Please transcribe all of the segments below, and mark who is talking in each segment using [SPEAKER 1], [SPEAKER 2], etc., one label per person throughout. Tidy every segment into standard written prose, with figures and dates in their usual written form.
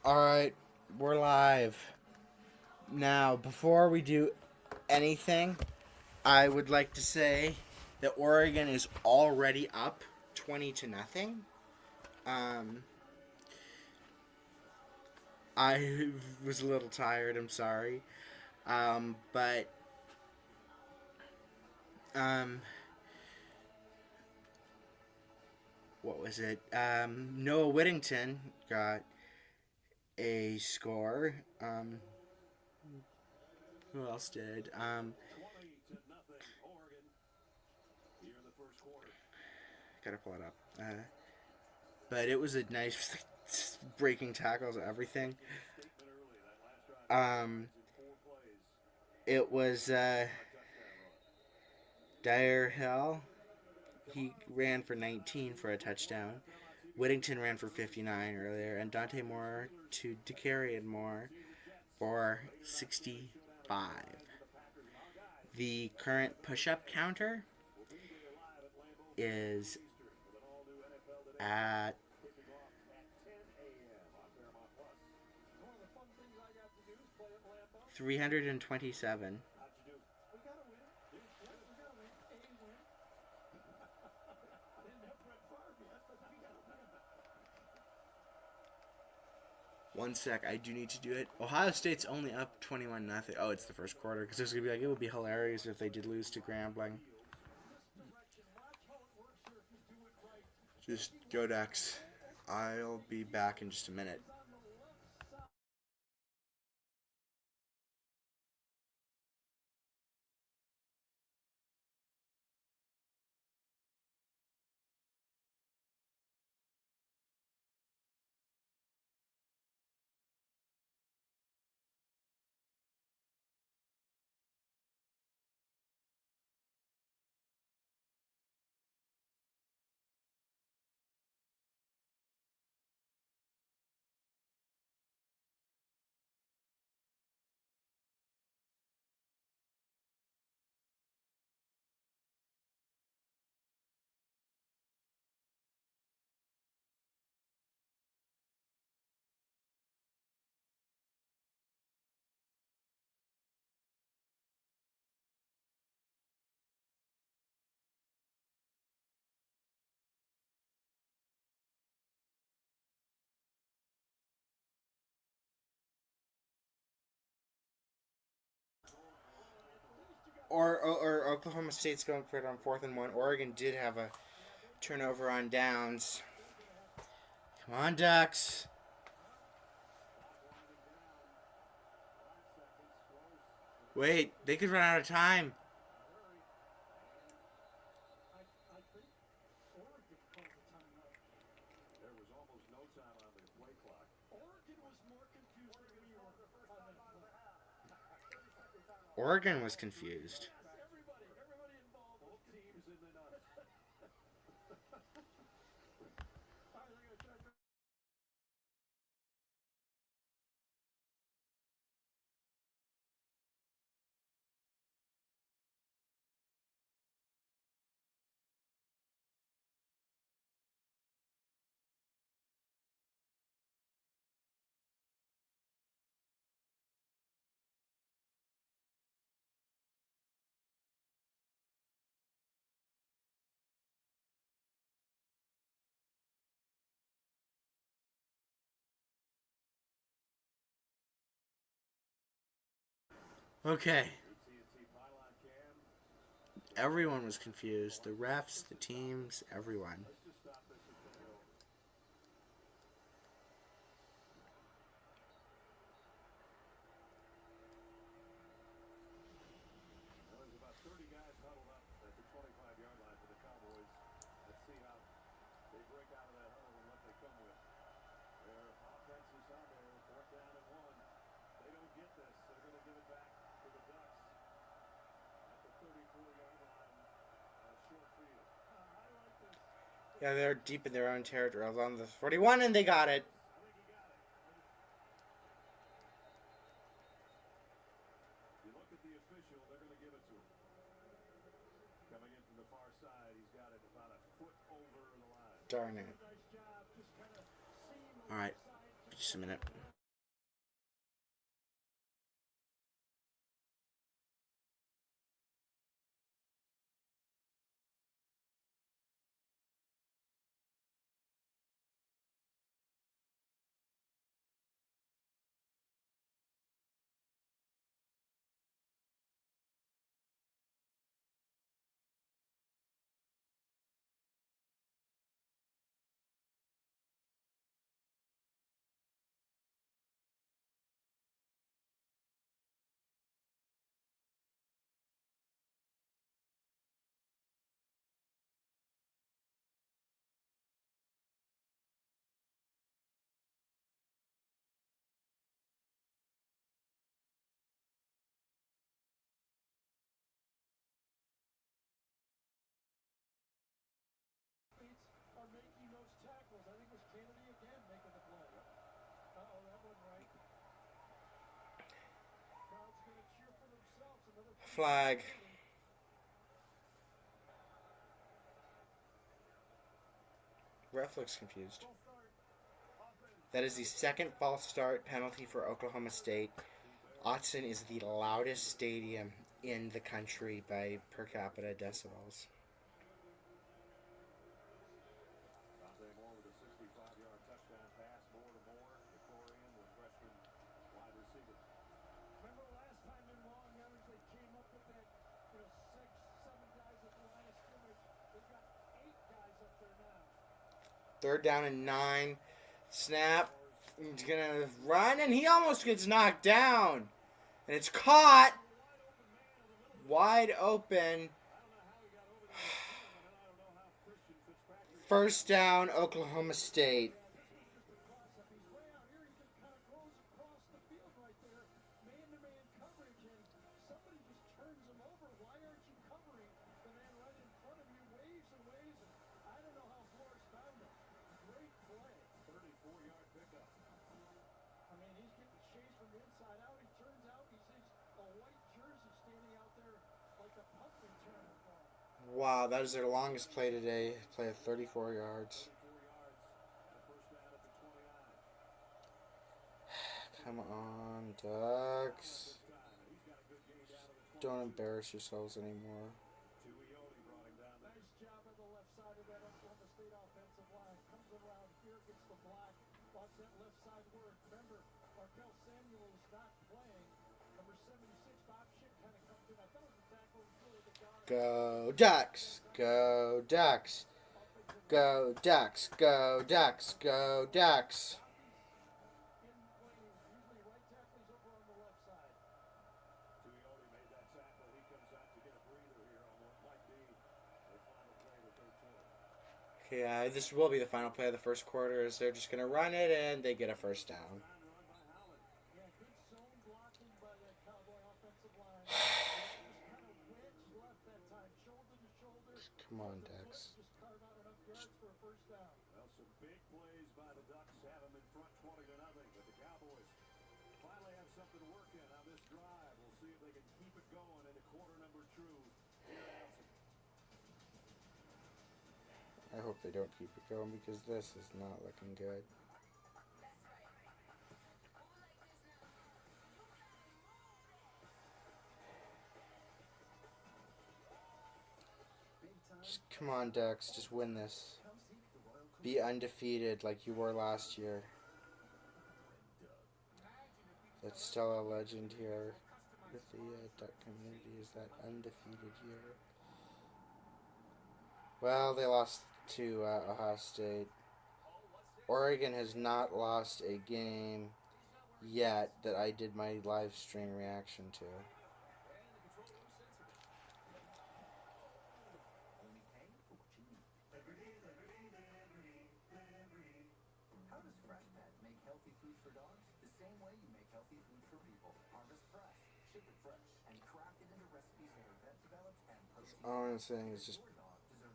[SPEAKER 1] Alright, we're live. Now, before we do anything, I would like to say that Oregon is already up 20-0. I was a little tired, I'm sorry. But what was it? Noah Whittington got a score. Who else did? Gotta pull it up. But it was a nice breaking tackles, everything. It was Dyer Hill. He ran for 19 for a touchdown. Whittington ran for 59 earlier, and Dante Moore to Dakarian Moore for 65. The current push-up counter is at 327. One sec, I do need to do it. Ohio State's only up 21-0. Oh, it's the first quarter, because there's gonna be it would be hilarious if they did lose to Grambling. Just go Ducks. I'll be back in just a minute. Or Oklahoma State's going for it on 4th and 1. Oregon did have a turnover on downs. Come on, Ducks. Wait, they could run out of time. Oregon was confused. Okay. Everyone was confused. The refs, the teams, everyone. Yeah, they're deep in their own territory along the 41, and they got it. Darn it. Alright, just a minute. flag. Ref looks confused. That is the second false start penalty for Oklahoma State. Autzen is the loudest stadium in the country by per capita decibels. Third down and 9. Snap. He's going to run, and he almost gets knocked down. And it's caught. Wide open. First down, Oklahoma State. Wow, that is their longest play today. Play of 34 yards. Come on, Ducks. Don't embarrass yourselves anymore. Nice job on the left side of that Oklahoma State offensive line. Comes around here, gets the block. Watch that left side work. Remember, Markel Samuel is not playing. Number 76, Bob Schick kind of comes in. I thought it was a tackle. Go Ducks! Go Ducks! Go Ducks! Go Ducks! Go Ducks! Okay, this will be the final play of the first quarter. Is they're just going to run it and they get a first down. Come on, Dex. Well, some big plays by the Ducks have them in front 20-0, but the Cowboys finally have something to work in on this drive. We'll see if they can keep it going into quarter number 2. I hope they don't keep it going because this is not looking good. Just, come on, Ducks. Just win this. Be undefeated like you were last year. That's still a legend here with the Duck community, is that undefeated year. Well, they lost to Ohio State. Oregon has not lost a game yet that I did my live stream reaction to. All I'm saying is just,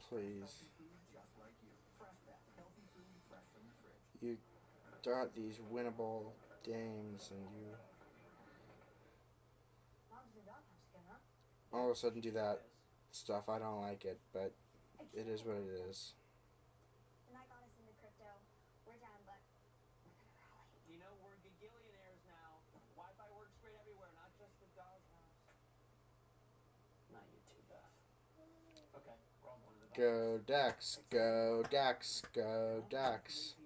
[SPEAKER 1] please. You got these winnable games and you all of a sudden do that stuff. I don't like it, but it is what it is. The night got us into crypto. We're down, but we're gonna rally. You know, we're gigillionaires now. Wi-Fi works great everywhere, not just the doghouse. Not you too, Beth. Okay, we're all going to the doghouse. Go Ducks, go Ducks, go Ducks.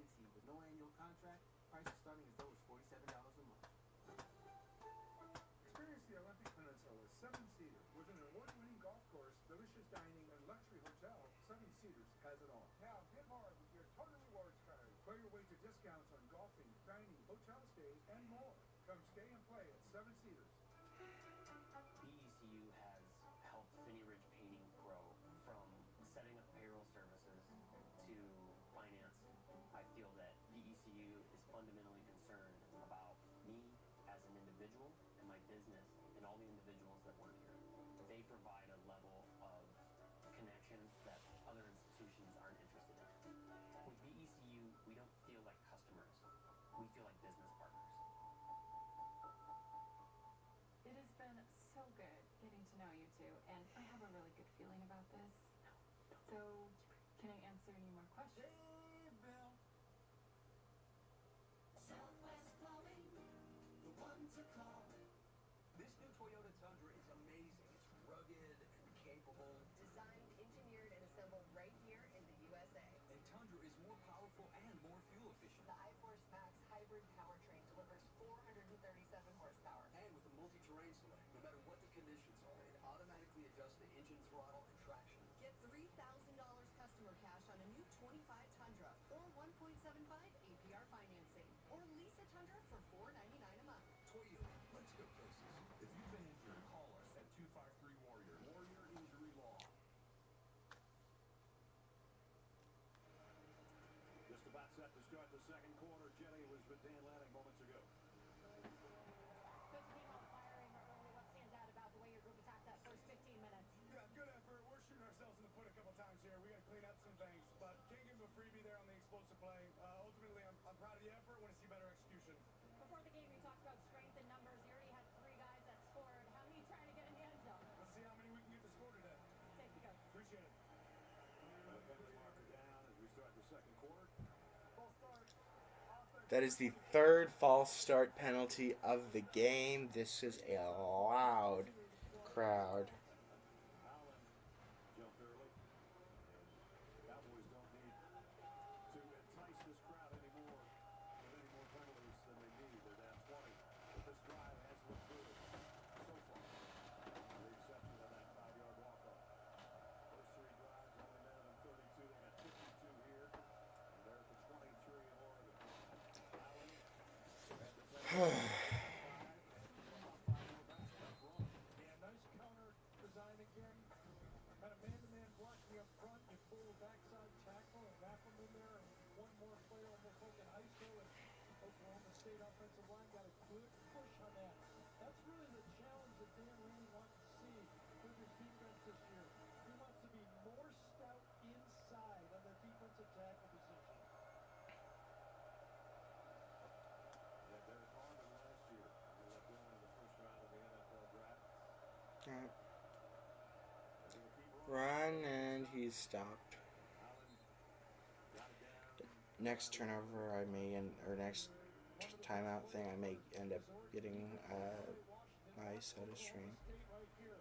[SPEAKER 1] Discounts on golfing, dining, hotel stays, and more. Come stay and play at 7 Cedars. VECU has helped Finney Ridge Painting grow from setting up payroll services to finance. I feel that VECU is fundamentally concerned about me as an individual and my business and all the individuals that work here. They provide a level of connection that other institutions aren't interested in. With VECU, we don't feel like customers. We feel like business partners.
[SPEAKER 2] It has been so good getting to know about this. So, can I answer any more questions?
[SPEAKER 3] Southwest Plumbing, the one to call.
[SPEAKER 4] This new Toyota Tundra is amazing. It's rugged and capable.
[SPEAKER 3] Designed, engineered, and assembled right here in the USA.
[SPEAKER 4] And Tundra is more powerful and more fuel efficient.
[SPEAKER 3] The iForce Max hybrid powertrain delivers 437 horsepower.
[SPEAKER 4] And with the multi-terrain select, no matter what the conditions are, it automatically adjusts the engine throttle and traction.
[SPEAKER 3] Get $3,000 customer cash on a new 25 Tundra or 1.75 APR financing. Or lease a Tundra for $499 a month.
[SPEAKER 4] Toyota, let's go places.
[SPEAKER 5] If you've been injured, call us at 253-WARRIOR.
[SPEAKER 4] Warrior Injury Law.
[SPEAKER 5] Just about set to start the second quarter. Jenny was with Dan Lanning moments ago.
[SPEAKER 6] Good team on firing early. What stands out about the way your group attacked that first 15 minutes?
[SPEAKER 7] Yeah, good effort. We're shooting ourselves in the foot a couple times here. We got to clean up some things, but can't give them a freebie there on the explosive play. Ultimately, I'm proud of the effort. Want to see better execution.
[SPEAKER 6] Before the game, you talked about strength in numbers. You already had 3 guys that scored. How many trying to get in the end zone?
[SPEAKER 7] Let's see how many we can get to score today.
[SPEAKER 6] Safety coach.
[SPEAKER 7] Appreciate it.
[SPEAKER 5] The penalty marker down as we start the second quarter.
[SPEAKER 7] False start. Offense.
[SPEAKER 1] That is the third false start penalty of the game. This is a loud crowd.
[SPEAKER 5] Allen jumped early. Cowboys don't need to entice this crowd anymore with any more penalties than they need. They're down 20. But this drive has looked good so far. With the exception of that 5-yard walk-off. First 3 drives only netted them 32. They got 52 here. And they're at the 23 in Oregon. Allen had the penalty.
[SPEAKER 7] Yeah, nice counter design again. Had a man-to-man blocking up front. You pull a backside tackle and wrap him in there. And one more play, almost like an ISO. And Oklahoma State offensive line got a good push on that. That's really the challenge that Dan Lanning wants to see with his defense this year. He wants to be more stout inside on the defensive tackle position.
[SPEAKER 5] Yeah, Derek Harmon last year. He let go in the first round of the NFL draft.
[SPEAKER 1] Alright.
[SPEAKER 5] And he'll keep rolling.
[SPEAKER 1] Run, and he's stopped.
[SPEAKER 5] Allen got it down.
[SPEAKER 1] Next turnover, I may or next timeout thing, I may end up getting my soda stream.
[SPEAKER 7] State right here.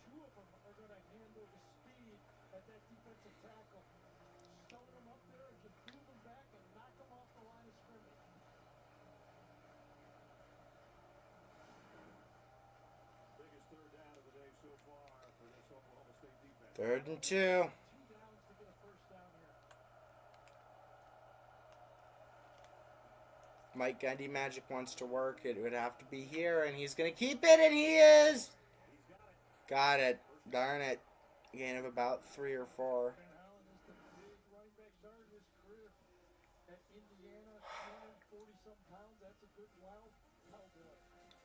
[SPEAKER 7] 2 of them are going to handle the speed at that defensive tackle. Stone them up there and just move them back and knock them off the line of scrimmage.
[SPEAKER 5] Biggest third down of the day so far for this Oklahoma State defense.
[SPEAKER 1] 3rd and 2.
[SPEAKER 7] 2 downs to get a first down here.
[SPEAKER 1] Mike Gundy Magic wants to work. It would have to be here, and he's going to keep it, and he is. Got it. Darn it. Gain of about 3 or 4.
[SPEAKER 7] And Allen is the big running back started his career at Indiana, 240-some pounds. That's a good wild cowboy.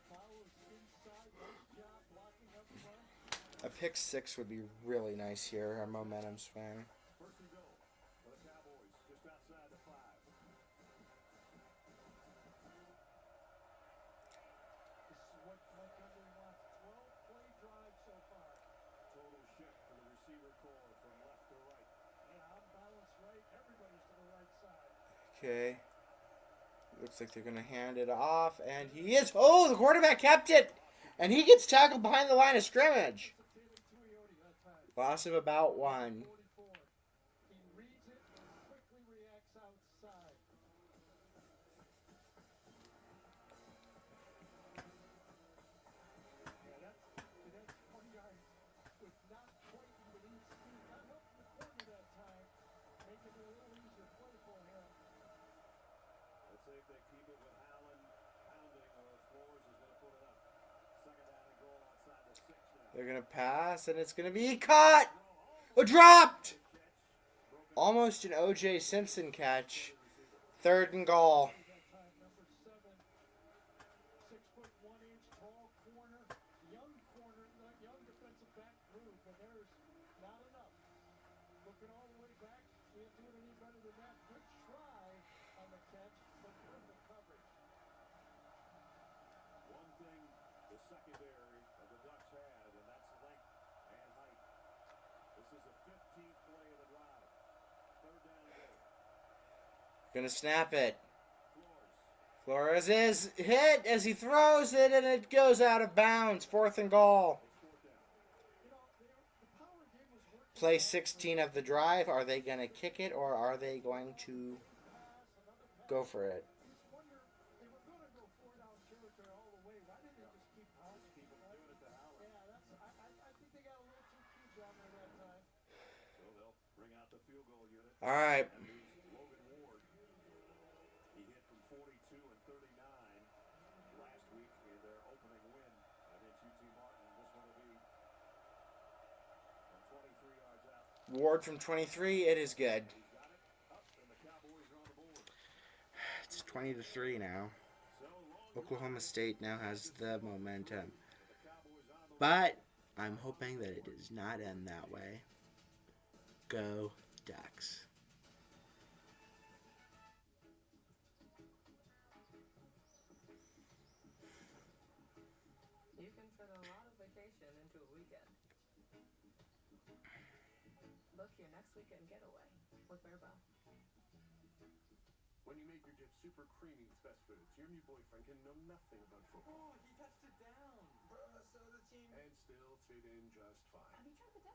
[SPEAKER 7] Follows inside, nice job blocking up front.
[SPEAKER 1] A pick 6 would be really nice here. A momentum swing.
[SPEAKER 5] First and goal for the Cowboys just outside the 5.
[SPEAKER 7] This is what Montgomery wants. 12-play drive so far.
[SPEAKER 5] Total shift for the receiver core from left to right.
[SPEAKER 7] And on balance right, everybody's to the right side.
[SPEAKER 1] Okay. Looks like they're going to hand it off, and he is. Oh, the quarterback kept it, and he gets tackled behind the line of scrimmage. Loss of about 1.
[SPEAKER 7] 44. He reads it and quickly reacts outside. Yeah, that's 20 yards with not quite even in speed. Not helping the corner that time. Making it a little easier play for him.
[SPEAKER 5] Let's see if they keep it with Allen pounding or if Flores is going to put it up. Second down and goal outside the 6 now.
[SPEAKER 1] They're going to pass, and it's going to be caught. Oh, dropped. Almost an O.J. Simpson catch. 3rd and goal.
[SPEAKER 7] That time, number 7. 6 foot 1 inch tall corner. Young defensive back group, and there's not enough. Looking all the way back, can't do it any better than that. Good try on the catch, but perfect coverage.
[SPEAKER 5] One thing the secondary of the Ducks had, and that's length and height. This is
[SPEAKER 1] Gonna snap it. Flores is hit as he throws it, and it goes out of bounds. 4th and goal. Play 16 of the drive. Are they going to kick it, or are they going to go for it?
[SPEAKER 7] They were going to go 4-down territory all the way. Why didn't they just keep passing people? Doing it to Howard. Yeah, I think they got a little too cute down there that time.
[SPEAKER 5] So they'll bring out the field goal unit.
[SPEAKER 1] All right.
[SPEAKER 5] That means Logan Ward. He hit from 42 and 39 last week in their opening win against UT Martin. This one will be from 23 yards out.
[SPEAKER 1] Ward from 23. It is good.
[SPEAKER 5] He's got it up, and the Cowboys are on the board.
[SPEAKER 1] It's 20-3 now. Oklahoma State now has the momentum. But I'm hoping that it does not end that way. Go Ducks.
[SPEAKER 8] You can fit a lot of vacation into a weekend. Book your next weekend getaway with Bearbow.
[SPEAKER 5] When you make your dip super creamy with Best Foods, your new boyfriend can know nothing about football.
[SPEAKER 4] Oh, he touched it down. So the team...
[SPEAKER 5] And still fit in just fine.
[SPEAKER 2] Have you tried the dip?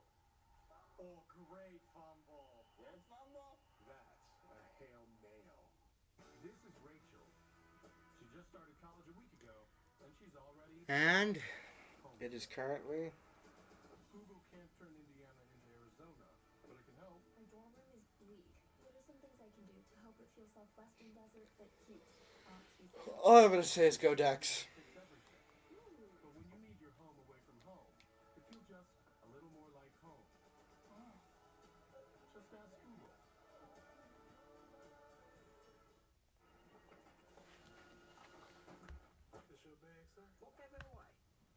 [SPEAKER 4] Oh, great fumble. Good fumble?
[SPEAKER 5] That's a Hail Mayo.
[SPEAKER 7] This is Rachel. She just started college a week ago, and she's already...
[SPEAKER 1] And it is currently
[SPEAKER 7] Google can't turn Indiana into Arizona, but it can help.
[SPEAKER 9] My dorm room is bleak. What are some things I can do to help it feel Southwestern desert but cute?
[SPEAKER 1] all I'm gonna say is go Ducks.
[SPEAKER 7] It's everything. But when you need your home away from home, it feels just a little more like home. Just ask Google.
[SPEAKER 5] This your bag, sir?
[SPEAKER 4] Go give it away.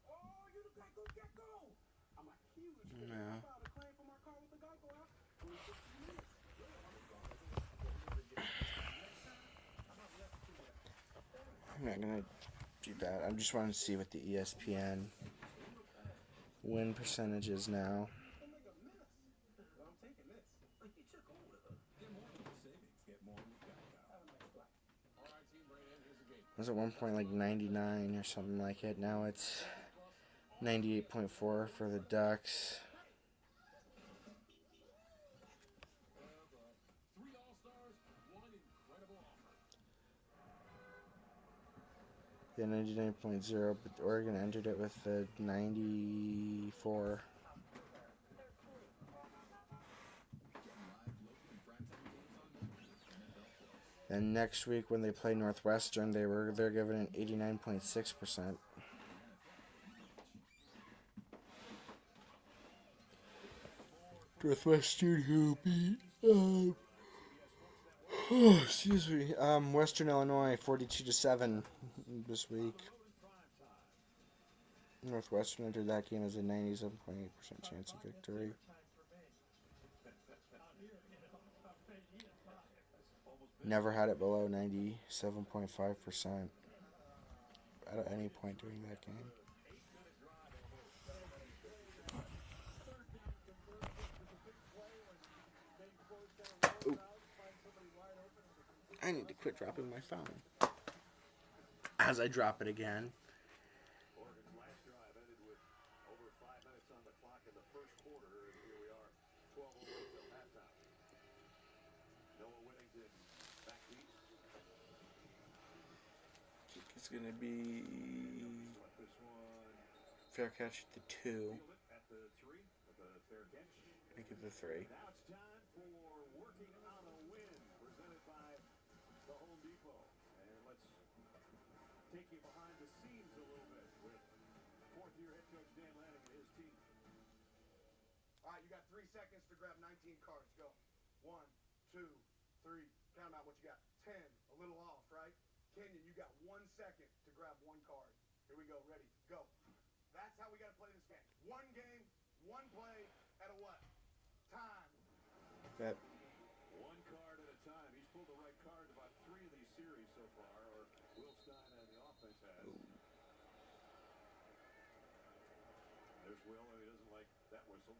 [SPEAKER 5] Oh, you the Geico Gecko! I'm a huge fan.
[SPEAKER 1] No.
[SPEAKER 5] I filed a claim for my car with the Geico app. 15 minutes.
[SPEAKER 1] I'm not gonna do that. I just wanted to see what the ESPN win percentage is now.
[SPEAKER 5] I'm taking this. Like you took over. Get more with the savings. Get more with Geico. All right, team, bring it in. Here's the game.
[SPEAKER 1] It was at one point like 99 or something like it. Now it's 98.4 for the Ducks.
[SPEAKER 5] Three All-Stars, one incredible offer.
[SPEAKER 1] Yeah, 99.0, but Oregon entered it with the 94. And next week when they play Northwestern, they're given an 89.6%. Northwestern who beat excuse me, Western Illinois 42-7 this week. Northwestern entered that game as a 97.8% chance of victory. Never had it below 97.5% at any point during that game. Ooh. I need to quit dropping my phone. As I drop it again.
[SPEAKER 5] Oregon's last drive ended with over 5 minutes on the clock in the first quarter, and here we are, 12 over until halftime. Noah Whittington back deep.
[SPEAKER 1] It's going to be
[SPEAKER 5] Swept this one.
[SPEAKER 1] fair catch at the 2.
[SPEAKER 5] Field it at the 3 with a fair catch.
[SPEAKER 1] Make it the 3.
[SPEAKER 5] Now it's time for Working on a Win, presented by the Home Depot. And let's take you behind the scenes a little bit with fourth-year head coach Dan Lanning and his team.
[SPEAKER 4] All right, you got 3 seconds to grab 19 cards. Go. 1, 2, 3. Count 'em out. What you got? 10. A little off, right? Kenyon, you got 1 second to grab 1 card. Here we go. Ready? Go. That's how we got to play this game. 1 game, 1 play at a what? Time.
[SPEAKER 1] That
[SPEAKER 5] One card at a time. He's pulled the right card about 3 of these series so far, or Will Stein and the offense has. There's Will, and he doesn't like that whistle.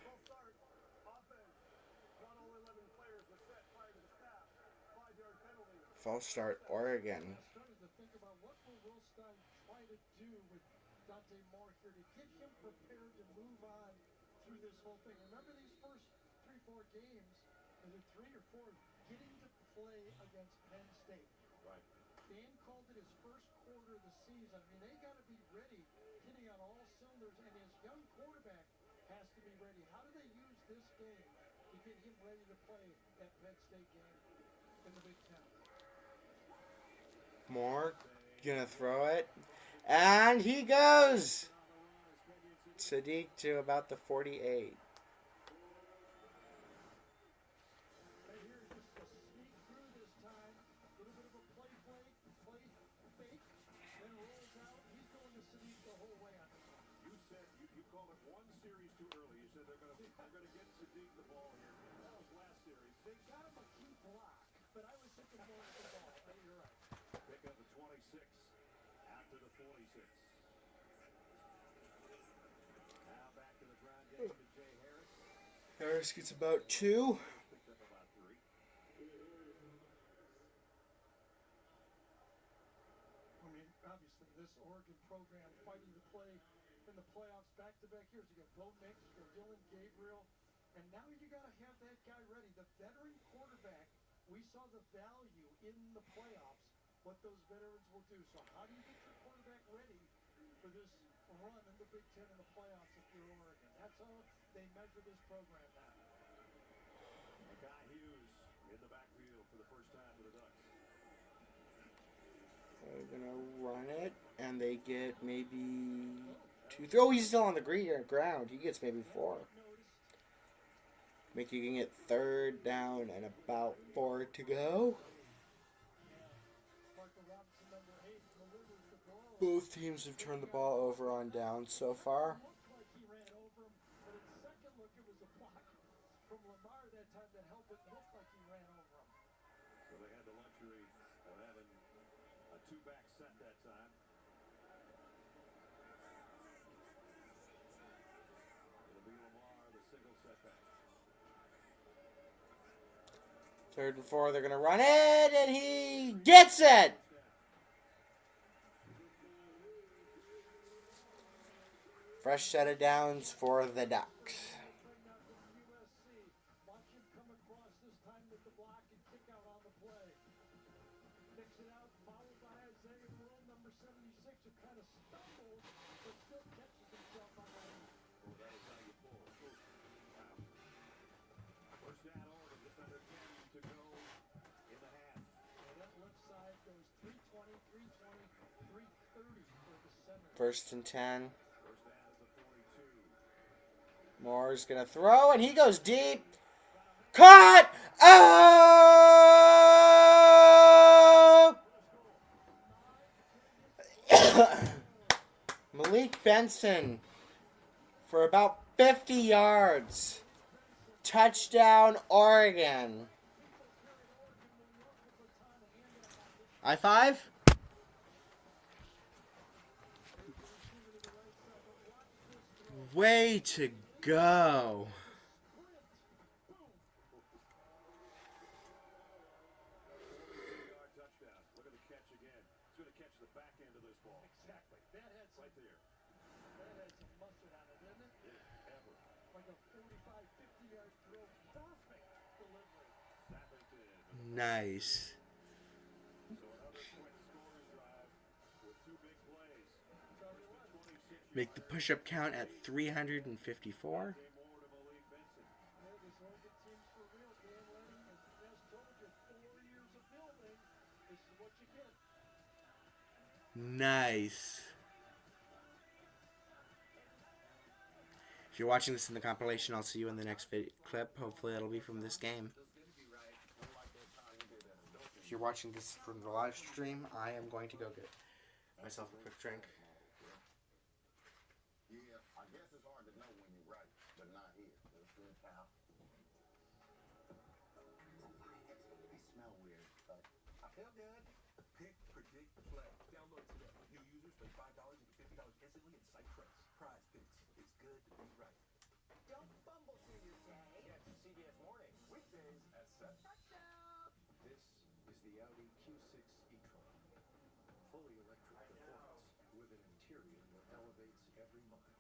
[SPEAKER 4] Full start. Offense. Got all 11 players. We're set.
[SPEAKER 1] false start Oregon.
[SPEAKER 7] I started to think about what will Wilstein try to do with Dante Moore here to get him prepared to move on through this whole thing. Remember these first 3-4 games, was it 3 or 4, getting to play against Penn State.
[SPEAKER 5] Right.
[SPEAKER 7] Dan called it his first quarter of the season. I mean, they got to be ready, hitting on all cylinders, and his young quarterback has to be ready. How do they use this game to get him ready to play that Penn State game in the Big Ten?
[SPEAKER 1] Moore gonna throw it. And he goes! Sadiq to about the 48.
[SPEAKER 7] Right here, just a sneak through this time. A little bit of a play fake, then rolls out. He's going to Sadiq the whole way on this one.
[SPEAKER 5] You said you called it one series too early. You said they're going to get Sadiq the ball here. That was last series.
[SPEAKER 7] They got him a key block, but I was thinking more of the ball. But you're right.
[SPEAKER 5] Pick up the 26 after the 46. Now back to the ground game to Jay Harris.
[SPEAKER 1] Harris gets about 2.
[SPEAKER 5] Picked up about 3.
[SPEAKER 7] I mean, obviously, this Oregon program fighting to play in the playoffs back-to-back years. You got Bo Nix, you got Dylan Gabriel, and now you got to have that guy ready. The veteran quarterback, we saw the value in the playoffs, what those veterans will do. So how do you get your quarterback ready for this run in the Big Ten in the playoffs if you're Oregon? That's how they measure this program now.
[SPEAKER 5] Guy Hughes in the backfield for the first time for the Ducks.
[SPEAKER 1] They're gonna run it, and they get maybe 2. Oh, he's still on the ground. He gets maybe 4. Making it 3rd down and about 4 to go. Both teams have turned the ball over on downs so far.
[SPEAKER 7] Looked like he ran over him, but at second look it was a block from Lamar that time that helped it look like he ran over him.
[SPEAKER 5] So they had the luxury of having a 2-back set that time. It'll be Lamar, the single setback.
[SPEAKER 1] 3rd and 4, they're gonna run it, and he gets it! Fresh set of downs for the Ducks.
[SPEAKER 7] Watch him come across this time with the block and kick out on the play. Picks it out, followed by Isaiah Will, number 76, who kind of stumbled, but still catches himself on the line.
[SPEAKER 5] Well, that is how you pull. Wow. First down, Oregon, just under 10 to go in the half.
[SPEAKER 7] Well, that left side goes 320, 330 for the center.
[SPEAKER 1] 1st and 10.
[SPEAKER 5] First down is the 42.
[SPEAKER 1] Moore's gonna throw, and he goes deep. Caught! Oh! Malik Benson for about 50 yards. Touchdown, Oregon. High five? Way to go.
[SPEAKER 5] 40-yard touchdown. Look at the catch again. He's going to catch the back end of this ball.
[SPEAKER 7] Exactly. That had some,
[SPEAKER 5] Right there.
[SPEAKER 7] that had some mustard on it, didn't it?
[SPEAKER 5] Ever.
[SPEAKER 7] Like a 45, 50-yard throw. Perfect delivery.
[SPEAKER 5] Sappington.
[SPEAKER 1] Nice.
[SPEAKER 5] So another quick scoring drive with 2 big plays.
[SPEAKER 7] Tell you what,
[SPEAKER 5] 26
[SPEAKER 1] Make the push-up count at 354.
[SPEAKER 5] Jay Moore to Malik Benson.
[SPEAKER 7] yeah, this Oregon team's for real. Dan Lanning has told you 4 years of building. This is what you get.
[SPEAKER 1] Nice. If you're watching this in the compilation, I'll see you in the next clip. Hopefully it'll be from this game. If you're watching this from the live stream, I am going to go get myself a quick drink.
[SPEAKER 4] Yeah, I guess it's hard to know when you're right, but not here. It's good, pal. They smell weird, but I feel good.
[SPEAKER 10] Pick, predict, play. Download today. New users pay $5 and get $50 instantly in site credits. Prize Picks. It's good to be right.
[SPEAKER 3] Don't fumble through your day.
[SPEAKER 10] Catch CBS Mornings weekdays at 7.
[SPEAKER 3] Touchdown!
[SPEAKER 10] This is the Audi Q7. every mile.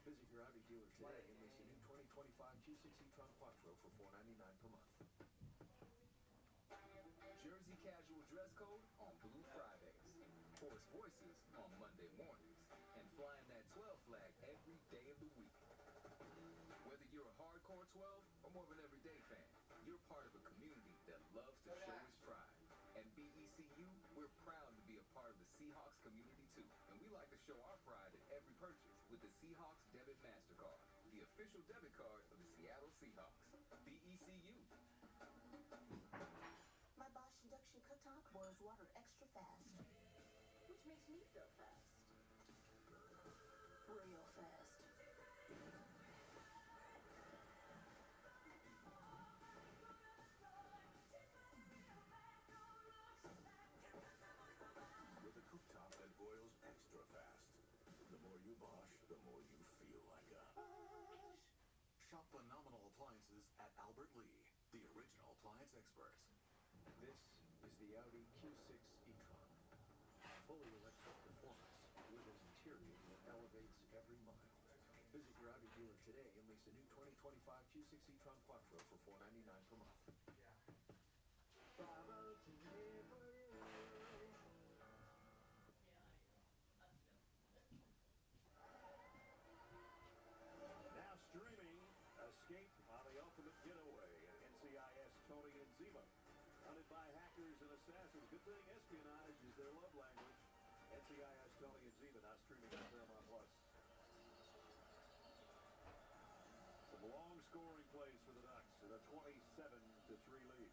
[SPEAKER 10] Visit your Audi dealer today and lease a new 2025 Q6 e-tron Quattro for $499 per month. Jersey casual dress code on Blue Fridays. Hoarse voices on Monday mornings. And flying that 12 flag every day of the week. Whether you're a hardcore 12 or more of an everyday fan, you're part of a community that loves to show its pride. At BECU, we're proud to be a part of the Seahawks community too. And we like to show our pride at every purchase with the Seahawks Debit MasterCard, the official debit card of the Seattle Seahawks. BECU.
[SPEAKER 3] My Bosch induction cooktop boils water extra fast, which makes me feel fast. Real fast.
[SPEAKER 5] With a cooktop that boils extra fast. The more you Bosch, the more you feel like a Shop phenomenal appliances at Albert Lee, the original appliance experts.
[SPEAKER 10] This is the Audi Q6 e-tron. Fully electric performance with an interior that elevates every mile. Visit your Audi dealer today and lease a new 2025 Q6 e-tron Quattro for $499 per month.
[SPEAKER 5] Now streaming, Escape on the Ultimate Getaway. NCIS Tony and Ziva. Hunted by hackers and assassins. Good thing espionage is their love language. NCIS Tony and Ziva now streaming on Paramount Plus. Some long scoring plays for the Ducks in a 27-3 lead.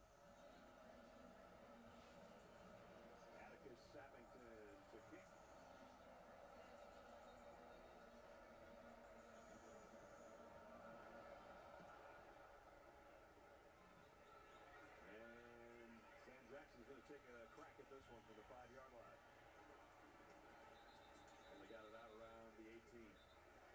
[SPEAKER 5] Atticus Sappington to kick. And Sam Jackson's going to take a crack at this one from the 5-yard line. Only got it out around the 18.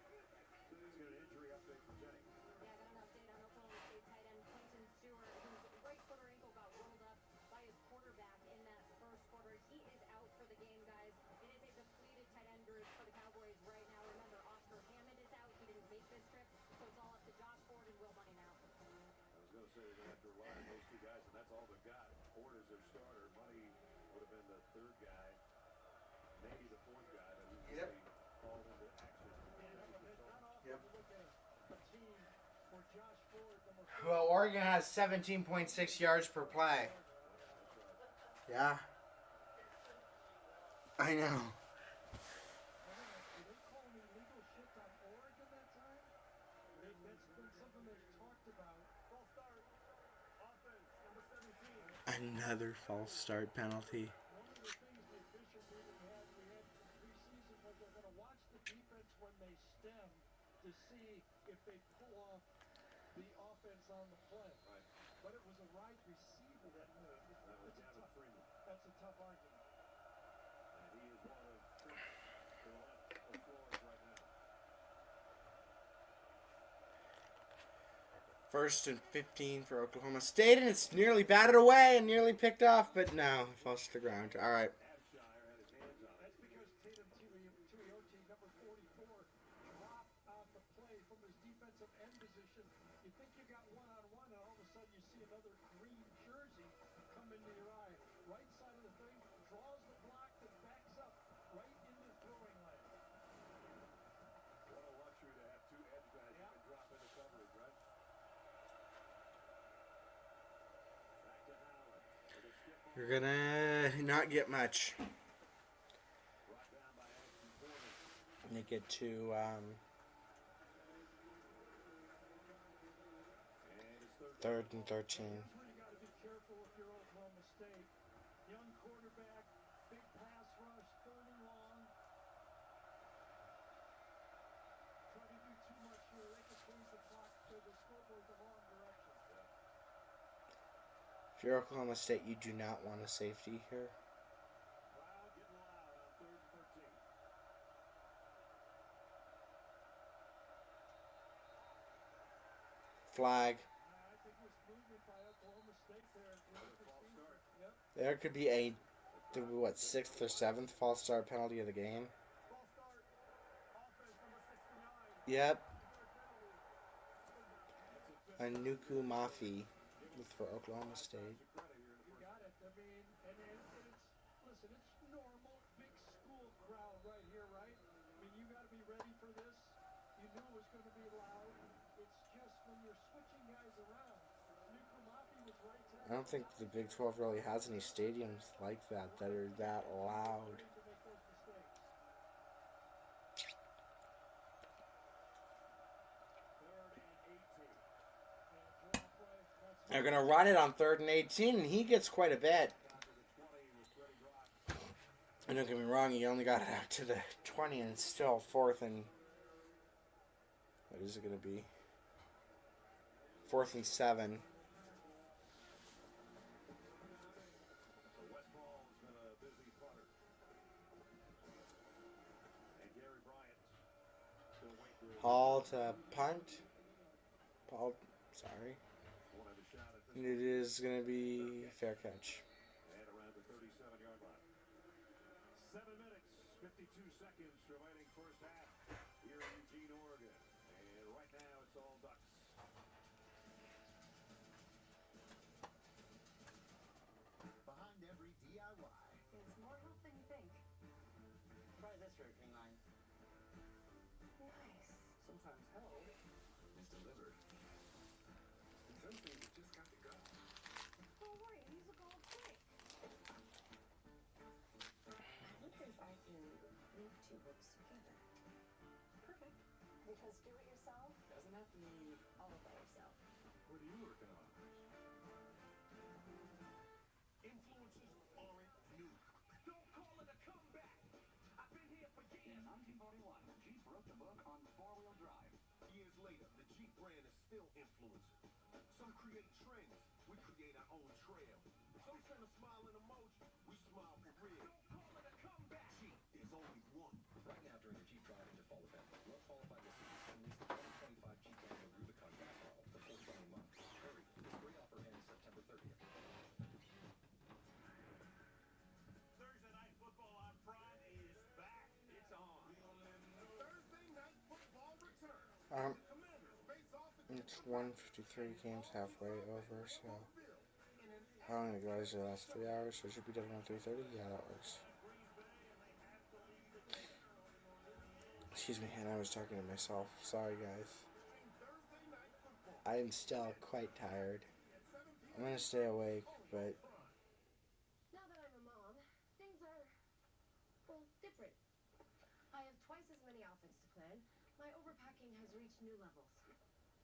[SPEAKER 5] Let's get an injury update from Jenny.
[SPEAKER 6] Yeah, I got an update on Oklahoma State tight end Quentin Stewart, whose right foot or ankle got rolled up by his quarterback in that first quarter. He is out for the game, guys. It is a depleted tight end group for the Cowboys right now. Remember, Oscar Hammond is out. He didn't make this trip, so it's all up to Josh Ford and Will Money now.
[SPEAKER 5] I was going to say they're going to have to rely on those two guys, and that's all they've got. Ford is their starter. Money would have been the third guy, maybe the fourth guy that was
[SPEAKER 1] Yep.
[SPEAKER 5] really called into action.
[SPEAKER 1] Yep.
[SPEAKER 7] Well,
[SPEAKER 1] Well, Oregon has 17.6 yards per play. Yeah. I know.
[SPEAKER 7] Did they call an illegal shift on Oregon that time? That's been something they've talked about. False start. Offense, number 17.
[SPEAKER 1] Another false start penalty.
[SPEAKER 7] One of the things the official meeting had preseason was they're going to watch the defense when they stem to see if they pull off the offense on the play.
[SPEAKER 5] Right.
[SPEAKER 7] But it was a right receiver that made.
[SPEAKER 5] That was Gavin Freeman.
[SPEAKER 7] That's a tough argument.
[SPEAKER 5] And he is one of six to the left of Flores right now.
[SPEAKER 1] First and 15 for Oklahoma State, and it's nearly batted away and nearly picked off, but no, it falls to the ground. All right.
[SPEAKER 5] Abshire had his hands on it.
[SPEAKER 7] That's because Tatum Tuioti, number 44, dropped on the play from his defensive end position. You think you got one-on-one, and all of a sudden you see another green jersey come into your eye. Right side of the thing, draws the block, and backs up right into the throwing lane.
[SPEAKER 5] What a luxury to have two edge guys who can drop into coverage, right? Back to Howland. With a stiff arm.
[SPEAKER 1] You're gonna not get much.
[SPEAKER 5] Brought down by Ashton Porter.
[SPEAKER 1] You get to
[SPEAKER 5] And it's third.
[SPEAKER 1] 3rd and 13.
[SPEAKER 7] Here's where you got to be careful if you're Oklahoma State. Young quarterback, big pass rush, 3rd and long. Try to do too much here. They could change the clock to the scoreboard the wrong direction.
[SPEAKER 1] If you're Oklahoma State, you do not want a safety here.
[SPEAKER 5] Crowd getting loud on 3rd and 13.
[SPEAKER 1] Flag.
[SPEAKER 7] I think it was movement by Oklahoma State there.
[SPEAKER 5] Another false start.
[SPEAKER 7] Yep.
[SPEAKER 1] There could be a, 6th or 7th false start penalty of the game.
[SPEAKER 7] False start. Offense number 16.
[SPEAKER 1] Yep. Anuku Mafi for Oklahoma State.
[SPEAKER 7] You got it. I mean, and it's, listen, it's normal, big school crowd right here, right? I mean, you got to be ready for this. You knew it was going to be loud. It's just when you're switching guys around. Nukumafi was right tackle.
[SPEAKER 1] I don't think the Big 12 really has any stadiums like that are that loud.
[SPEAKER 7] To make those mistakes.
[SPEAKER 1] They're going to run it on 3rd and 18, and he gets quite a bit. And don't get me wrong, he only got it out to the 20, and it's still 4th and... What is it going to be? 4th and 7. Hall to punt. Paul, sorry. And it is going to be fair catch.
[SPEAKER 5] And around the 37-yard line. 7 minutes, 52 seconds remaining first half here in Eugene, Oregon. And right now it's all Ducks.
[SPEAKER 10] Behind every DIY.
[SPEAKER 3] It's more help than you think.
[SPEAKER 10] Try this hurricane line.
[SPEAKER 3] Nice.
[SPEAKER 10] Sometimes help is delivered. And some things you just got to go.
[SPEAKER 6] Don't worry, these will go quick.
[SPEAKER 9] I wonder if I can link two books together.
[SPEAKER 3] Perfect. Because do it yourself doesn't have to mean all by yourself.
[SPEAKER 5] What are you working on?
[SPEAKER 4] Influences aren't new. Don't call it a comeback. I've been here for years.
[SPEAKER 5] In 1941, Jeep wrote the book on four-wheel drive.
[SPEAKER 4] Years later, the Jeep brand is still influencing. Some create trends. We create our own trail. Some send a smile and emoji. We smile for real. Don't call it a comeback. Jeep, there's only one.
[SPEAKER 10] Right now during the Jeep Drive into Fall event, well-qualified listeners can lease the 2025 Jeep Wrangler Rubicon gas model for 420 a month. Hurry, this great offer ends September 30th.
[SPEAKER 4] Thursday Night Football on Prime is back. It's on. Thursday Night Football returns. Commanders face off
[SPEAKER 1] It's 1:53, game's halfway over, so... How long ago is the last 3 hours? So it should be done around 3:30? Yeah, that works. Excuse me, and I was talking to myself. Sorry, guys. I am still quite tired. I'm gonna stay awake, but
[SPEAKER 6] Now that I'm a mom, things are, well, different. I have twice as many outfits to plan. My overpacking has reached new levels.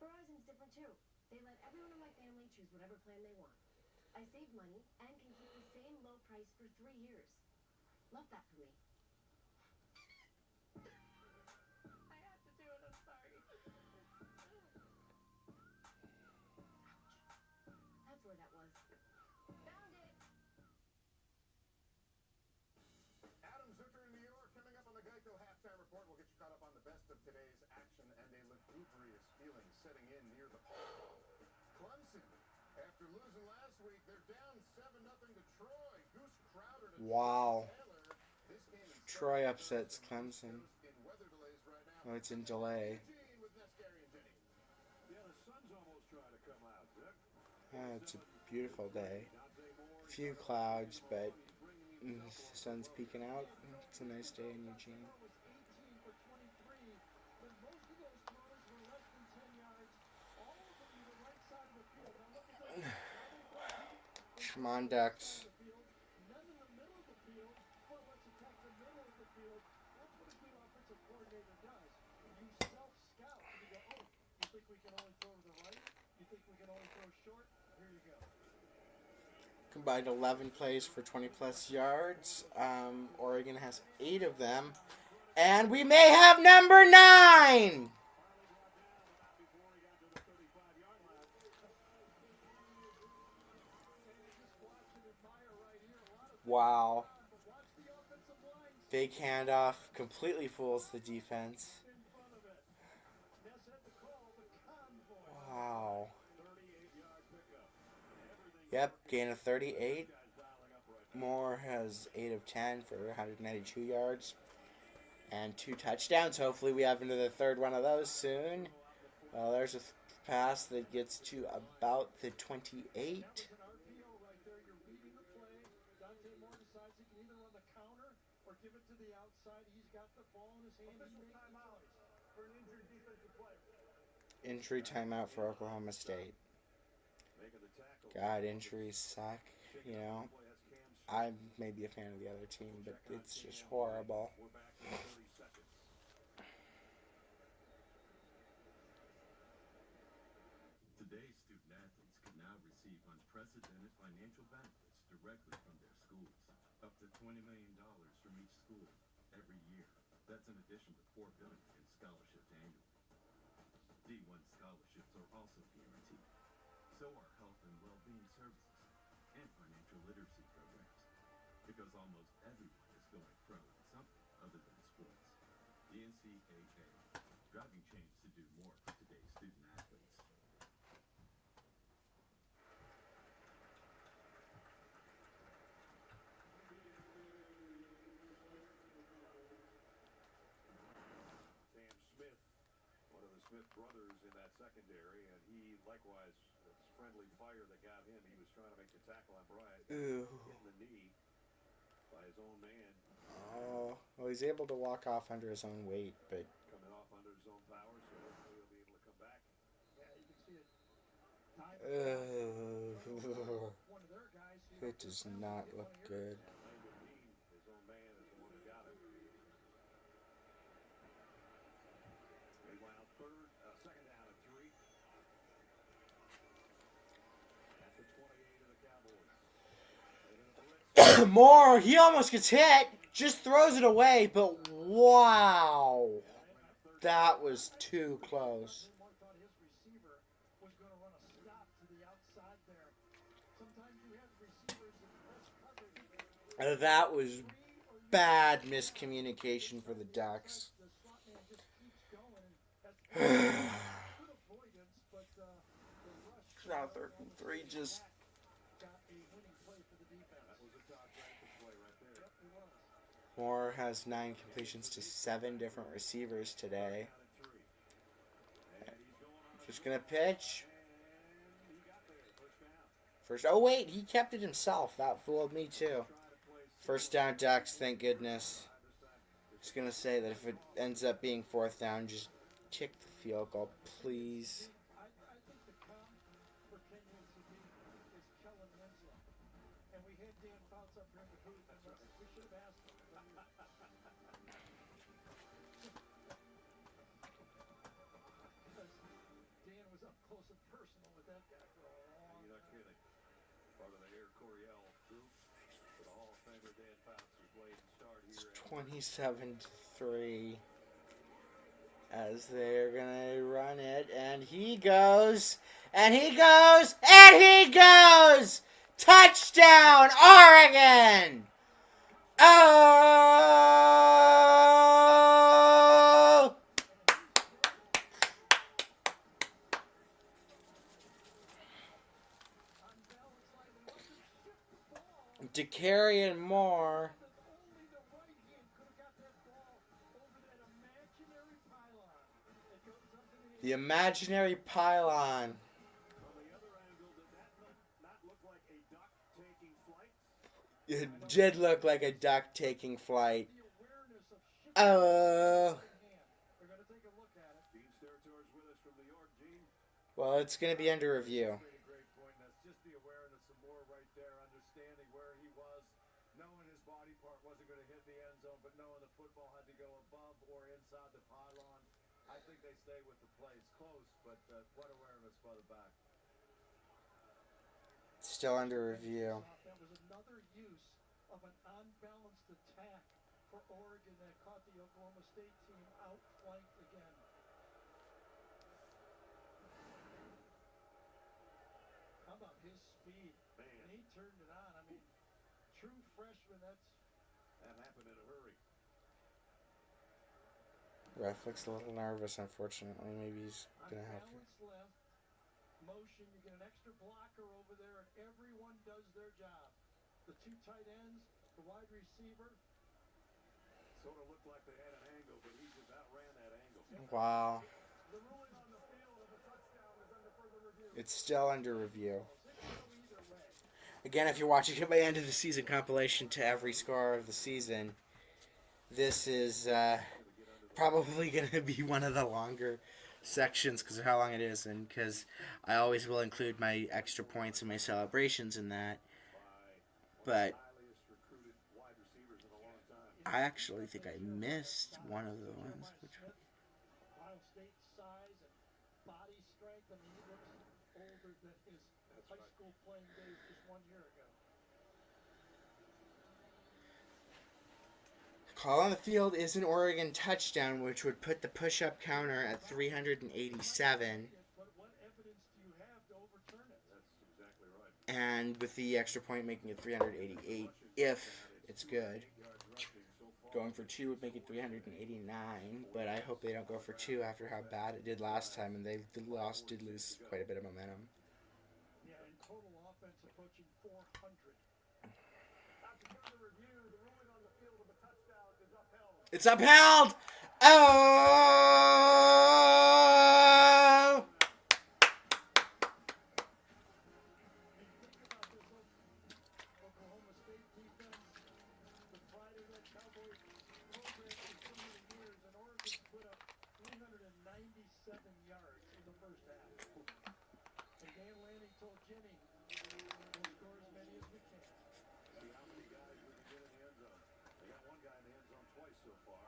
[SPEAKER 6] Verizon's different too. They let everyone in my family choose whatever plan they want. I save money and can keep the same low price for 3 years. Love that for me. I had to do it, I'm sorry. That's where that was. Found it!
[SPEAKER 4] Adam Zucker in New York coming up on the Geico halftime report. We'll get you caught up on the best of today's action and a lugubrious feeling setting in near the pole. Clemson, after losing last week, they're down 7-0 to Troy. Goose Crowder to
[SPEAKER 1] wow.
[SPEAKER 4] Taylor. This game is
[SPEAKER 1] Troy upsets Clemson.
[SPEAKER 4] in weather delays right now.
[SPEAKER 1] Oh, it's in delay.
[SPEAKER 4] Eugene with Nescari and Jenny.
[SPEAKER 5] Yeah, the sun's almost trying to come out, Dick.
[SPEAKER 1] It's a beautiful day. Few clouds, but the sun's peeking out. It's a nice day in Eugene.
[SPEAKER 7] Was 18 for 23, but most of those throws were less than 10 yards. All of them to the right side of the field. Now look at this.
[SPEAKER 1] Come on, Ducks.
[SPEAKER 7] None in the middle of the field. Well, let's attack the middle of the field. That's what a good offensive coordinator does. You self-scout and you go, oh, you think we can only throw to the right? You think we can only throw short? Here you go.
[SPEAKER 1] Combined 11 plays for 20-plus yards. Oregon has 8 of them. And we may have number 9! Wow. Fake handoff completely fools the defense. Wow. Yep, gain of 38. Moore has 8 of 10 for 192 yards. And 2 touchdowns. Hopefully we have another third one of those soon. Well, there's a pass that gets to about the 28.
[SPEAKER 7] That was an RPO right there. You're reading the play. Dante Moore decides he can either run the counter or give it to the outside. He's got the ball in his hand. He makes the choice.
[SPEAKER 5] For an injured defensive player.
[SPEAKER 1] Injury timeout for Oklahoma State.
[SPEAKER 5] Making the tackle.
[SPEAKER 1] God, injuries suck. You know, I may be a fan of the other team, but it's just horrible.
[SPEAKER 5] We're back in 30 seconds.
[SPEAKER 11] Today's student athletes can now receive unprecedented financial benefits directly from their schools. Up to $20 million from each school every year. That's in addition to $4 billion in scholarships annually. D1 scholarships are also guaranteed. So are health and well-being services and financial literacy programs. Because almost everyone is going pro in something other than sports. The NCAA, driving change to do more for today's student athletes.
[SPEAKER 5] Sam Smith, one of the Smith brothers in that secondary, and he likewise, it's friendly fire that got him. He was trying to make the tackle on Bryant,
[SPEAKER 1] Ooh.
[SPEAKER 5] hit in the knee by his own man,
[SPEAKER 1] Oh, well, he's able to walk off under his own weight, but
[SPEAKER 5] coming off under his own power, so hopefully he'll be able to come back.
[SPEAKER 7] Yeah, you can see it. Time one of their guys.
[SPEAKER 1] it does not look good.
[SPEAKER 5] Langdon Dean, his own man, is the one that got him. Meanwhile, second down and 3. At the 28 of the Cowboys. And in a blitz.
[SPEAKER 1] Moore, he almost gets hit. Just throws it away, but wow. That was too close.
[SPEAKER 7] Moore thought his receiver was going to run a stop to the outside there. Sometimes you have receivers in press coverage.
[SPEAKER 1] That was bad miscommunication for the Ducks.
[SPEAKER 7] The slot man just keeps going. And that's good avoidance, but the rush
[SPEAKER 1] Now 3rd and 3, just
[SPEAKER 7] got a winning play for the defense.
[SPEAKER 5] That was a top ranking play right there.
[SPEAKER 7] Yep, it was.
[SPEAKER 1] Moore has 9 completions to 7 different receivers today.
[SPEAKER 5] Down and 3. And he's going on.
[SPEAKER 1] Just gonna pitch.
[SPEAKER 5] And he got there. First down.
[SPEAKER 1] First, oh wait, he kept it himself. That fooled me too.
[SPEAKER 5] Try to play
[SPEAKER 1] First down, Ducks. Thank goodness. Just gonna say that if it ends up being 4th down, just kick the field goal, please.
[SPEAKER 7] I think the comp for Kenyon City is Kellen Winslow. And we had Dan Fouts up here in the booth, and we should have asked him. Because Dan was up close and personal with that guy for a long
[SPEAKER 5] You're not
[SPEAKER 7] time.
[SPEAKER 5] kidding. Part of the Air Coryell group. For the Hall of Famer Dan Fouts, who played and starred here.
[SPEAKER 1] It's 27-3 as they're gonna run it, and he goes, and he goes, and he goes! Touchdown, Oregon! Oh! DeCarry Moore.
[SPEAKER 7] Only the right hand could have got that ball over that imaginary pylon. It goes up to the
[SPEAKER 1] The imaginary pylon.
[SPEAKER 5] From the other angle, did that not look like a duck taking flight?
[SPEAKER 1] It did look like a duck taking flight.
[SPEAKER 7] the awareness of shifting
[SPEAKER 1] Oh.
[SPEAKER 7] hand. We're going to take a look at it.
[SPEAKER 5] Dean Steratore with us from New York. Gene,
[SPEAKER 1] Well, it's going to be under review.
[SPEAKER 5] made a great point. That's just the awareness of Moore right there, understanding where he was, knowing his body part wasn't going to hit the end zone, but knowing the football had to go above or inside the pylon. I think they stay with the play. It's close, but what awareness by the back.
[SPEAKER 1] Still under review.
[SPEAKER 7] That was another use of an unbalanced attack for Oregon that caught the Oklahoma State team outflanked again. How about his speed?
[SPEAKER 5] Man.
[SPEAKER 7] And he turned it on. I mean, true freshman,
[SPEAKER 5] That happened in a hurry.
[SPEAKER 1] Ref looks a little nervous, unfortunately. Maybe he's going to have to.
[SPEAKER 7] unbalanced left motion. You get an extra blocker over there, and everyone does their job. The 2 tight ends, the wide receiver.
[SPEAKER 5] Sort of looked like they had an angle, but he just outran that angle.
[SPEAKER 1] Wow.
[SPEAKER 4] The ruling on the field of a touchdown is under further review.
[SPEAKER 1] It's still under review. Again, if you're watching my end of the season compilation to every score of the season, this is probably going to be one of the longer sections because of how long it is, and because I always will include my extra points and my celebrations in that. But I actually think I missed one of the ones.
[SPEAKER 7] Ohio State's size and body strength. I mean, he looks older than his high school playing days just 1 year ago.
[SPEAKER 1] Call on the field is an Oregon touchdown, which would put the push-up counter at 387.
[SPEAKER 7] But what evidence do you have to overturn it?
[SPEAKER 5] That's exactly right.
[SPEAKER 1] And with the extra point making it 388 if it's good. Going for 2 would make it 389, but I hope they don't go for 2 after how bad it did last time, and they did lose quite a bit of momentum.
[SPEAKER 7] Yeah, and total offense approaching 400.
[SPEAKER 4] After further review, the ruling on the field of a touchdown is upheld.
[SPEAKER 1] It's upheld! Oh!
[SPEAKER 7] Oklahoma State defense, the pride of that Cowboys program for so many years, and Oregon put up 397 yards in the first half. And Dan Lanning told Jenny, we'll score as many as we can.
[SPEAKER 5] See how many guys we can get in the end zone. They got one guy in the end zone twice so far.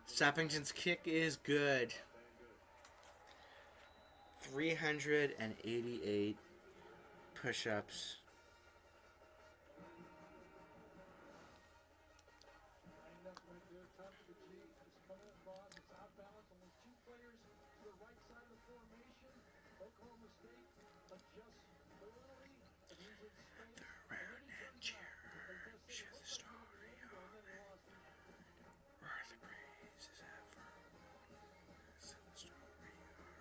[SPEAKER 1] Sappington's kick is good. 388 push-ups.
[SPEAKER 7] Lined up right there, top of the G. It's coming across. It's out balance. Only 2 players to the right side of the formation. Oklahoma State adjusts early. And he's in space.
[SPEAKER 1] The Reverend and Chair share the story of where the praises ever was. The story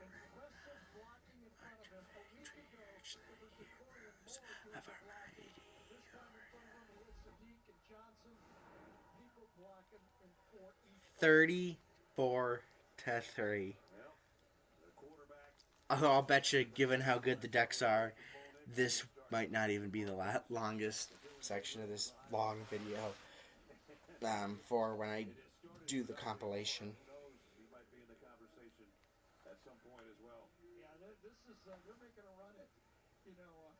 [SPEAKER 7] impressive blocking in front of him. A week ago, it was Victoria Moore
[SPEAKER 1] of a mighty
[SPEAKER 7] this time in front of him, it was Sadiq and Johnson. People blocking in 4 each.
[SPEAKER 1] 34-3. I'll bet you, given how good the decks are, this might not even be the longest section of this long video for when I do the compilation.
[SPEAKER 7] Yeah, this is they're making a run at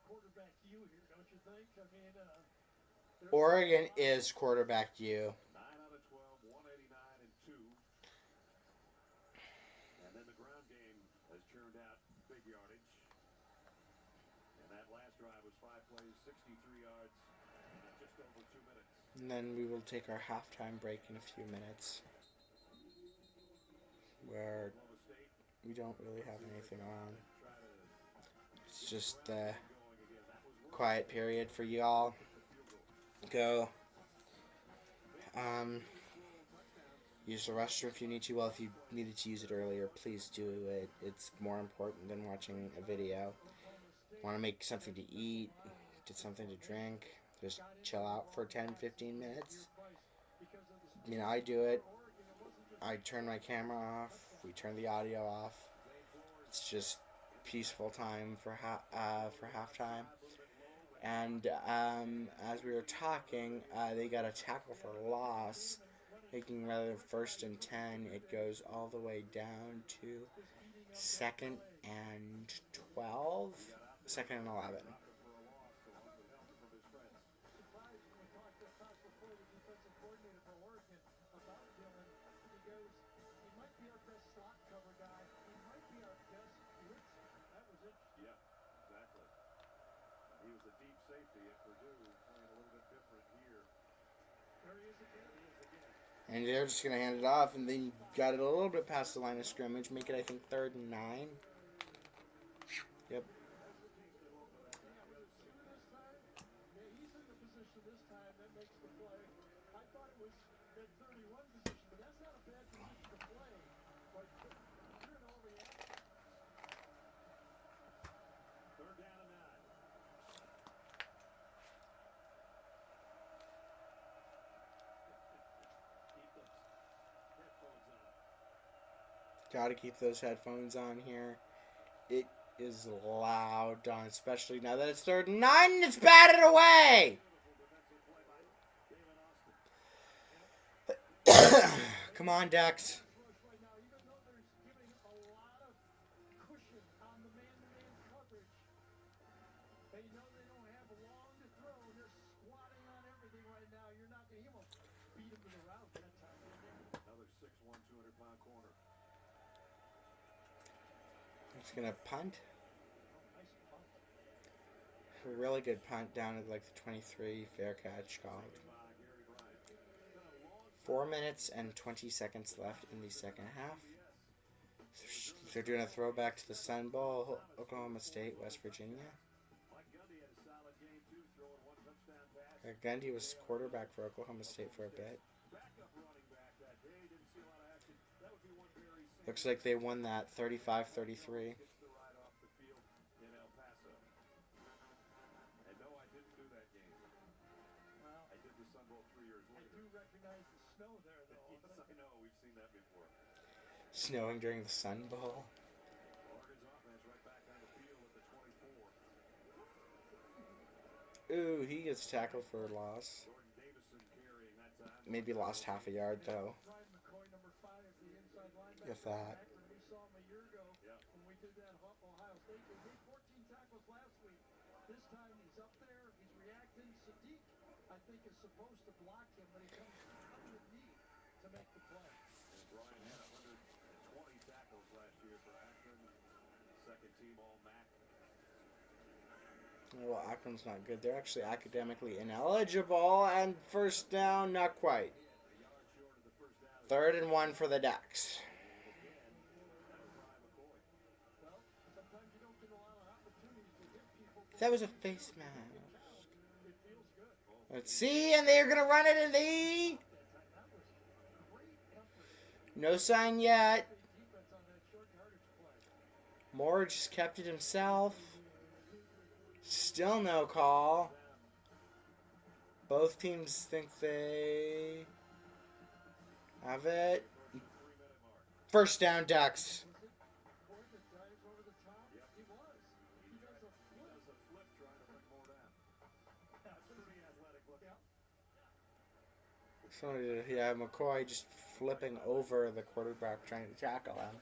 [SPEAKER 7] quarterback U here, don't you think? I mean,
[SPEAKER 1] Oregon is quarterback U.
[SPEAKER 5] 9 out of 12, 189 and 2. And then the ground game has churned out big yardage. And that last drive was 5 plays, 63 yards, in just over 2 minutes.
[SPEAKER 1] And then we will take our halftime break in a few minutes, where we don't really have anything on. It's just the quiet period for y'all. Go use the restroom if you need to. Well, if you needed to use it earlier, please do it. It's more important than watching a video. Want to make something to eat, get something to drink, just chill out for 10-15 minutes. I mean, I do it. I turn my camera off. We turn the audio off. It's just peaceful time for halftime. And as we were talking, they got a tackle for loss, making rather than 1st and 10, it goes all the way down to 2nd and 12, 2nd and 11. And they're just going to hand it off, and then got it a little bit past the line of scrimmage, make it, I think, 3rd and 9. Yep.
[SPEAKER 7] He's in the position this time that makes the play. I thought it was that 31 position, but that's not a bad position to play. But you're an overreaction.
[SPEAKER 5] 3rd down and 9.
[SPEAKER 1] Gotta keep those headphones on here. It is loud, Don, especially now that it's 3rd and 9 and it's batted away! Come on, Dex.
[SPEAKER 7] Right now, even though they're giving a lot of cushion on the man-to-man coverage, they know they don't have long to throw. They're squatting on everything right now. You're not going to beat him to the route that time.
[SPEAKER 5] Another 6'1", 200-pound corner.
[SPEAKER 1] It's gonna punt.
[SPEAKER 7] Nice punt.
[SPEAKER 1] A really good punt down at like the 23. Fair catch called. 4 minutes and 20 seconds left in the second half. They're doing a throwback to the Sun Bowl, Oklahoma State, West Virginia. Gundy was quarterback for Oklahoma State for a bit. Looks like they won that 35-33.
[SPEAKER 7] Snow there, though.
[SPEAKER 5] Yes, I know. We've seen that before.
[SPEAKER 1] Snowing during the Sun Bowl.
[SPEAKER 5] Oregon's offense right back on the field at the 24.
[SPEAKER 1] Ooh, he gets tackled for a loss.
[SPEAKER 5] Jordan Davison carrying that time.
[SPEAKER 1] Maybe lost half a yard, though.
[SPEAKER 7] Ryan McCoy, number 5, the inside linebacker.
[SPEAKER 1] If that.
[SPEAKER 7] We saw him a year ago when we did that Ohio State. They did 14 tackles last week. This time he's up there. He's reacting. Sadiq, I think, is supposed to block him, but he comes underneath to make the play.
[SPEAKER 5] And Brian had 120 tackles last year for Akron. Second team All-MAC.
[SPEAKER 1] Well, Akron's not good. They're actually academically ineligible. And first down, not quite. 3rd and 1 for the Ducks.
[SPEAKER 7] Well, sometimes you don't get a lot of opportunities to hit people.
[SPEAKER 1] That was a face mask.
[SPEAKER 7] It feels good.
[SPEAKER 1] Let's see, and they're going to run it in the... No sign yet.
[SPEAKER 7] Defense on that short yardage play.
[SPEAKER 1] Moore just kept it himself. Still no call. Both teams think they have it. First down, Ducks.
[SPEAKER 7] Boy, the drives over the top. He was. He does a flip.
[SPEAKER 5] Trying to bring more down. That's pretty athletic looking.
[SPEAKER 1] So, yeah, McCoy just flipping over the quarterback trying to tackle him.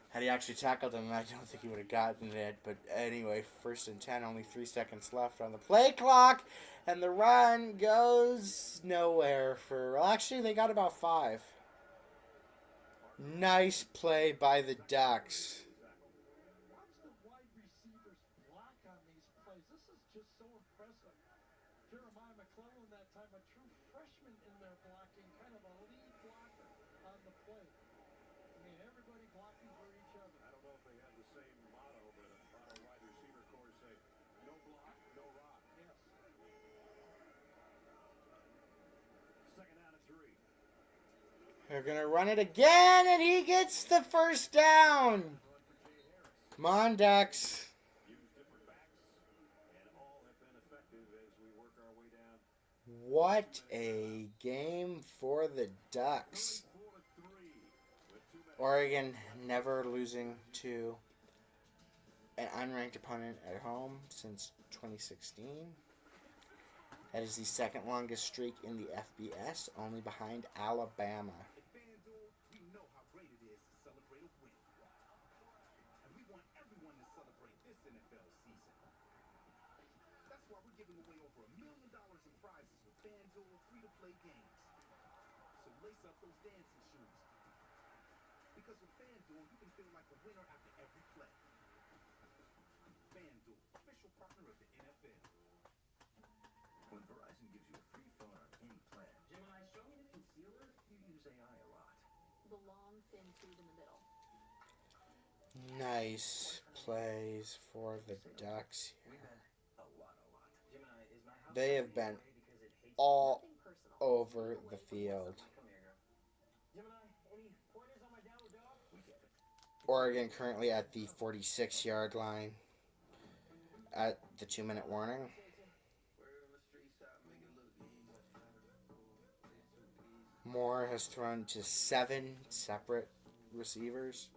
[SPEAKER 1] Had he actually tackled him, I don't think he would have gotten it. But anyway, 1st and 10, only 3 seconds left on the play clock. And the run goes nowhere for... Well, actually, they got about 5. Nice play by the Ducks.
[SPEAKER 7] Watch the wide receivers block on these plays. This is just so impressive. Jeremiah McClellan that time, a true freshman in there blocking, kind of a lead blocker on the play. I mean, everybody blocking for each other.
[SPEAKER 5] I don't know if they have the same motto, but a lot of wide receiver corps say, no block, no rock.
[SPEAKER 7] Yes.
[SPEAKER 5] Second down and 3.
[SPEAKER 1] They're going to run it again, and he gets the first down. Come on, Ducks.
[SPEAKER 5] Use different backs, and all have been effective as we work our way down.
[SPEAKER 1] What a game for the Ducks.
[SPEAKER 5] 4-3 with 2 minutes.
[SPEAKER 1] Oregon never losing to an unranked opponent at home since 2016. That is the second longest streak in the FBS, only behind Alabama.
[SPEAKER 4] At FanDuel, we know how great it is to celebrate a win. And we want everyone to celebrate this NFL season. That's why we're giving away over $1 million in prizes with FanDuel free-to-play games. So lace up those dancing shoes. Because with FanDuel, you can feel like a winner after every play. FanDuel, official partner of the NFL.
[SPEAKER 10] When Verizon gives you a free phone on any plan, Gemini, show me the concealer. You use AI a lot.
[SPEAKER 9] The long, thin tube in the middle.
[SPEAKER 1] Nice plays for the Ducks
[SPEAKER 10] We've
[SPEAKER 1] here.
[SPEAKER 10] had a lot. Gemini, is my house
[SPEAKER 1] They have been
[SPEAKER 10] because it hates
[SPEAKER 1] all
[SPEAKER 9] Nothing personal.
[SPEAKER 1] over the field.
[SPEAKER 10] Come here, girl. Gemini, any pointers on my downward dog? We get it.
[SPEAKER 1] Oregon currently at the 46-yard line at the 2-minute warning. Moore has thrown to 7 separate receivers.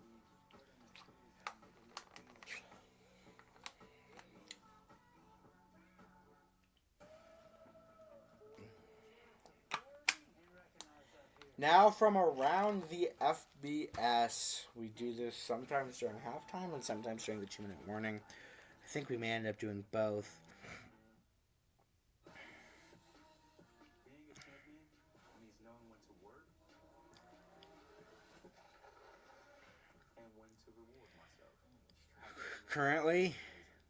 [SPEAKER 1] Now from around the FBS, we do this sometimes during halftime and sometimes during the 2-minute warning. I think we may end up doing both.
[SPEAKER 10] Being a champion means knowing when to work and when to reward myself.
[SPEAKER 1] Currently,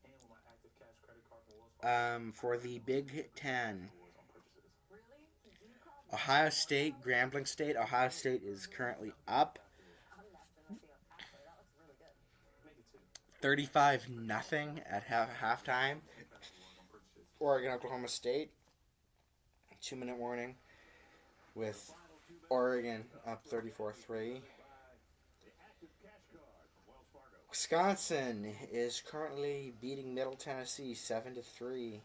[SPEAKER 10] And with my active cash credit card from Wells Fargo,
[SPEAKER 1] for the Big Ten,
[SPEAKER 10] on purchases.
[SPEAKER 6] Really? Did you call
[SPEAKER 1] Ohio State, Grambling State. Ohio State is currently up
[SPEAKER 6] I'm left in the field? Actually, that looks really good.
[SPEAKER 10] Make it 2.
[SPEAKER 1] 35-0 at halftime. Oregon, Oklahoma State. 2-minute warning with Oregon up 34-3. Wisconsin is currently beating Middle Tennessee 7-3.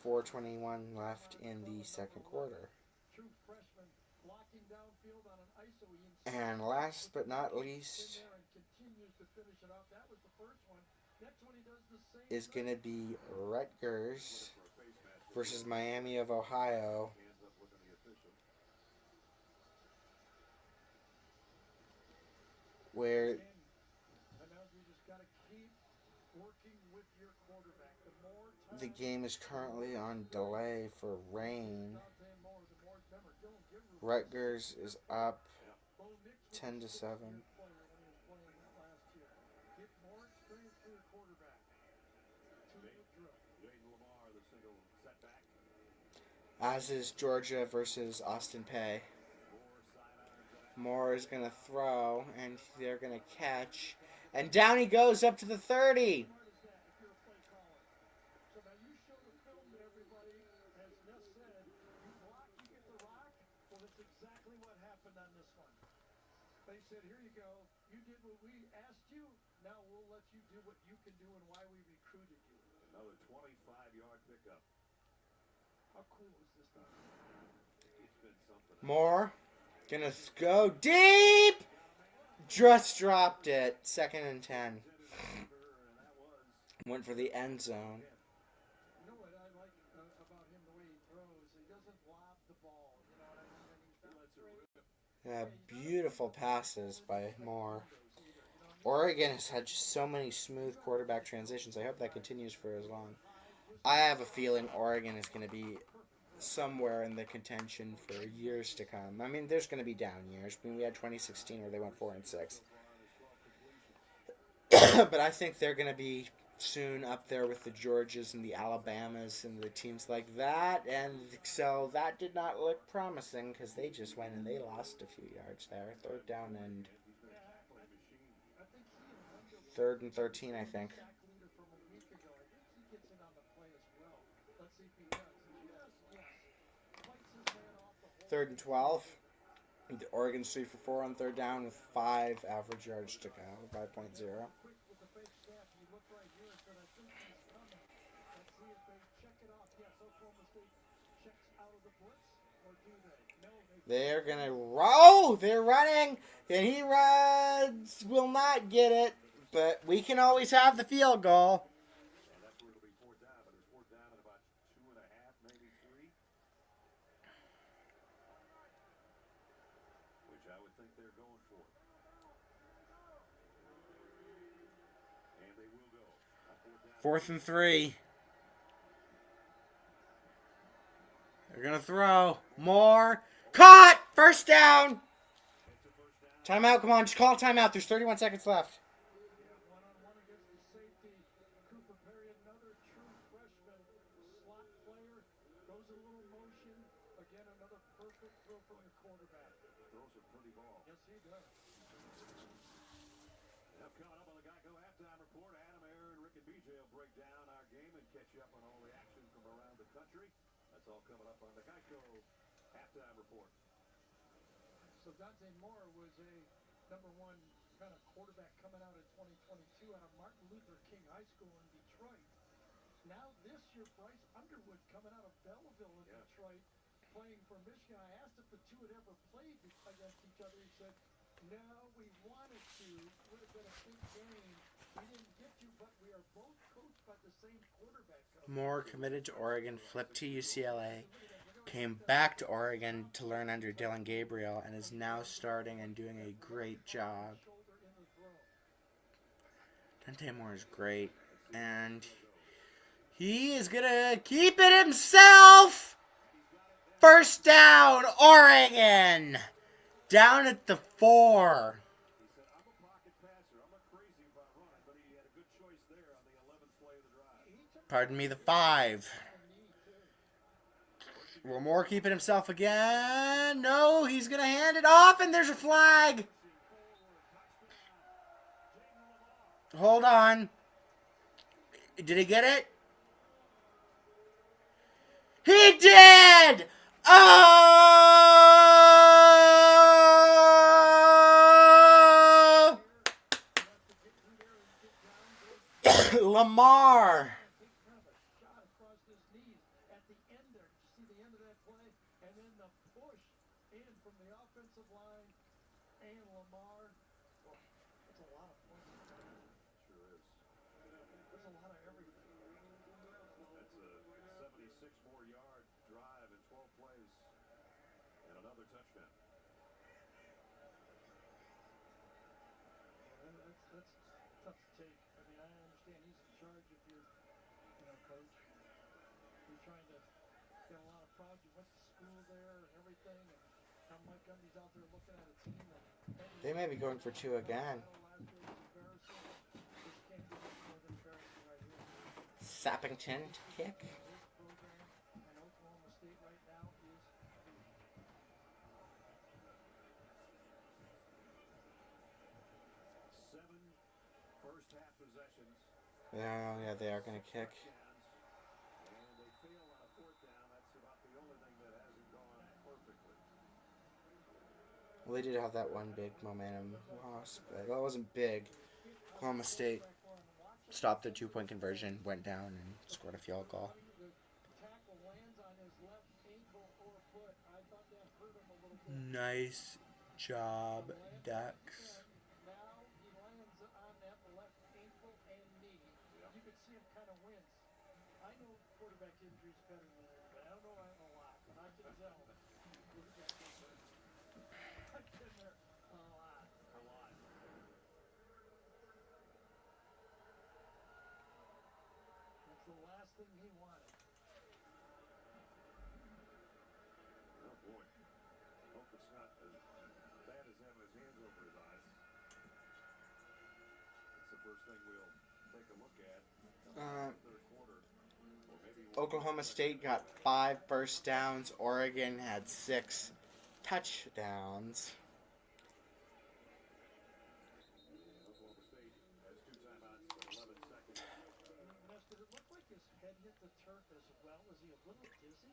[SPEAKER 1] 4:21 left in the second quarter.
[SPEAKER 7] True freshman blocking downfield on an ISO. He
[SPEAKER 1] And last but not
[SPEAKER 7] in
[SPEAKER 1] least
[SPEAKER 7] there and continues to finish it off. That was the first one. Next one he does the same.
[SPEAKER 1] is going to be Rutgers versus Miami of Ohio. Where
[SPEAKER 7] And now you just got to keep working with your quarterback. The more time
[SPEAKER 1] the game is currently on delay for rain.
[SPEAKER 7] Dante Moore, the more remember, Dylan Gibber
[SPEAKER 1] Rutgers is up
[SPEAKER 7] Bo Nix was
[SPEAKER 1] 10-7.
[SPEAKER 7] a player when he was playing that last year. Get more experience for your quarterback. 2-minute drill.
[SPEAKER 5] Jaden Lamar, the single setback.
[SPEAKER 1] As is Georgia versus Austin Peay. Moore is going to throw, and they're going to catch. And down he goes up to the 30.
[SPEAKER 7] How hard is that if you're a play caller? So now you show the film to everybody. As Ness said, you block, you get the rock. Well, that's exactly what happened on this one. They said, here you go. You did what we asked you. Now we'll let you do what you can do and why we recruited you.
[SPEAKER 5] Another 25-yard pickup.
[SPEAKER 7] How cool is this thing?
[SPEAKER 5] It's been something.
[SPEAKER 1] Moore gonna go deep. Just dropped it. 2nd and 10. Went for the end zone.
[SPEAKER 7] You know what I like about him, the way he throws? He doesn't lob the ball. You know what I mean? And he's not afraid.
[SPEAKER 1] Beautiful passes by Moore. Oregon has had just so many smooth quarterback transitions. I hope that continues for as long. I have a feeling Oregon is going to be somewhere in the contention for years to come. I mean, there's going to be down years. I mean, we had 2016 where they went 4-6. But I think they're going to be soon up there with the Georgias and the Alabamas and the teams like that. And so that did not look promising because they just went and they lost a few yards there. 3rd down and 3rd and 13, I think.
[SPEAKER 7] Sack leader from a week ago. I think he gets in on the play as well. Let's see if he does. Yes. Fights his man off the whole
[SPEAKER 1] 3rd and 12. The Oregon's 3 for 4 on 3rd down with 5 average yards to go. 5.0.
[SPEAKER 7] quick with the fake snap. He looked right here and said, I think he's coming. Let's see if they check it off. Yes, Oklahoma State checks out of the blitz, or do they? No, they
[SPEAKER 1] They're going to roll. They're running. And he runs. Will not get it. But we can always have the field goal.
[SPEAKER 5] And that's where it'll be 4th down, but it's 4th down at about 2.5, maybe 3. Which I would think they're going for. And they will go.
[SPEAKER 1] 4th and 3. They're going to throw. More. Caught. First down. Timeout. Come on. Just call a timeout. There's 31 seconds left.
[SPEAKER 7] one-on-one against the safety. Cooper Perry, another true freshman slot player. Goes a little motion. Again, another perfect throw from the quarterback.
[SPEAKER 5] Throws a pretty ball.
[SPEAKER 7] Yes, he does.
[SPEAKER 5] Now coming up on the Geico Halftime Report, Adam, Aaron, Rick, and BJ will break down our game and catch you up on all the action from around the country. That's all coming up on the Geico Halftime Report.
[SPEAKER 7] So Dante Moore was a number 1 kind of quarterback coming out in 2022 out of Martin Luther King High School in Detroit. Now this year, Bryce Underwood coming out of Belleville in Detroit, playing for Michigan. I asked if the two had ever played against each other. He said, no, we wanted to. Would have been a big game. We didn't get to, but we are both coached by the same quarterback coach.
[SPEAKER 1] Moore committed to Oregon, flipped to UCLA, came back to Oregon to learn under Dylan Gabriel, and is now starting and doing a great job. Dante Moore is great, and he is going to keep it himself. First down, Oregon. Down at the 4.
[SPEAKER 5] He said, I'm a pocket passer. I'm not crazy about running, but he had a good choice there on the 11th play of the drive.
[SPEAKER 1] Pardon me, the 5. Will Moore keep it himself again? No, he's going to hand it off, and there's a flag. Hold on. Did he get it? He did! Oh! Lamar.
[SPEAKER 7] Shot across his knees at the end there. Did you see the end of that play? And then the push in from the offensive line and Lamar. Well, that's a lot of points.
[SPEAKER 5] Sure is.
[SPEAKER 7] There's a lot of everything.
[SPEAKER 5] That's a 76 more yard drive in 12 plays and another touchdown.
[SPEAKER 7] That's tough to take. I mean, I understand he's in charge if you're, coach. You're trying to get a lot of pride. You went to school there and everything, and now Mike Gundy's out there looking at a team that
[SPEAKER 1] They may be going for 2 again.
[SPEAKER 7] last year was embarrassing. This can't be much more than embarrassing right here.
[SPEAKER 1] Sappington to kick.
[SPEAKER 7] His program and Oklahoma State right now is
[SPEAKER 5] Seven first half possessions.
[SPEAKER 1] Yeah, they are going to kick.
[SPEAKER 5] And they fail on a 4th down. That's about the only thing that hasn't gone perfectly.
[SPEAKER 1] Well, they did have that one big momentum loss, but well, it wasn't big. Oklahoma State stopped the 2-point conversion, went down, and scored a field goal.
[SPEAKER 7] the tackle lands on his left ankle or foot. I thought that hurt him a little bit.
[SPEAKER 1] Nice job, Ducks.
[SPEAKER 7] Now he lands on that left ankle and knee. You can see him kind of wince. I know quarterback injuries better than anybody. I don't know a lot, but I can tell quarterback injuries. I've been there a lot.
[SPEAKER 5] A lot.
[SPEAKER 7] That's the last thing he wanted.
[SPEAKER 5] Oh, boy. Hope it's not as bad as having his hands over his eyes. That's the first thing we'll take a look at in the third quarter. Or maybe
[SPEAKER 1] Oklahoma State got 5 first downs. Oregon had 6 touchdowns.
[SPEAKER 5] Oklahoma State has 2 timeouts, 11 seconds.
[SPEAKER 7] Did it look like his head hit the turf as well? Was he a little dizzy?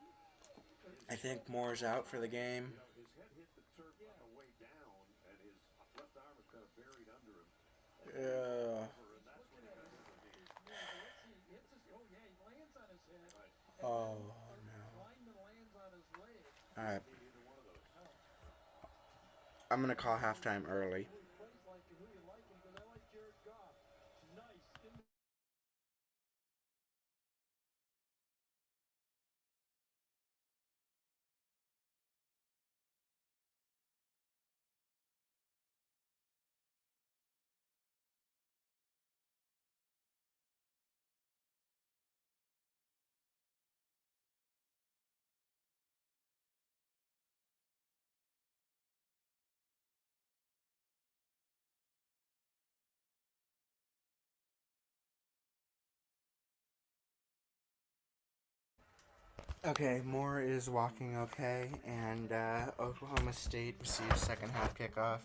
[SPEAKER 1] I think Moore's out for the game.
[SPEAKER 5] His head hit the turf on the way down, and his left arm was kind of buried under him.
[SPEAKER 1] Yeah.
[SPEAKER 5] And that's when he got hit in the knee.
[SPEAKER 7] He hits his, oh yeah, he lands on his head.
[SPEAKER 1] Oh, no.
[SPEAKER 7] Lineman lands on his leg.
[SPEAKER 1] All right.
[SPEAKER 5] Either one of those.
[SPEAKER 1] I'm going to call halftime early.
[SPEAKER 7] Who he plays like and who you like him, because I like Jared Goff. Nice.
[SPEAKER 1] Okay, Moore is walking okay, and Oklahoma State receives second half kickoff.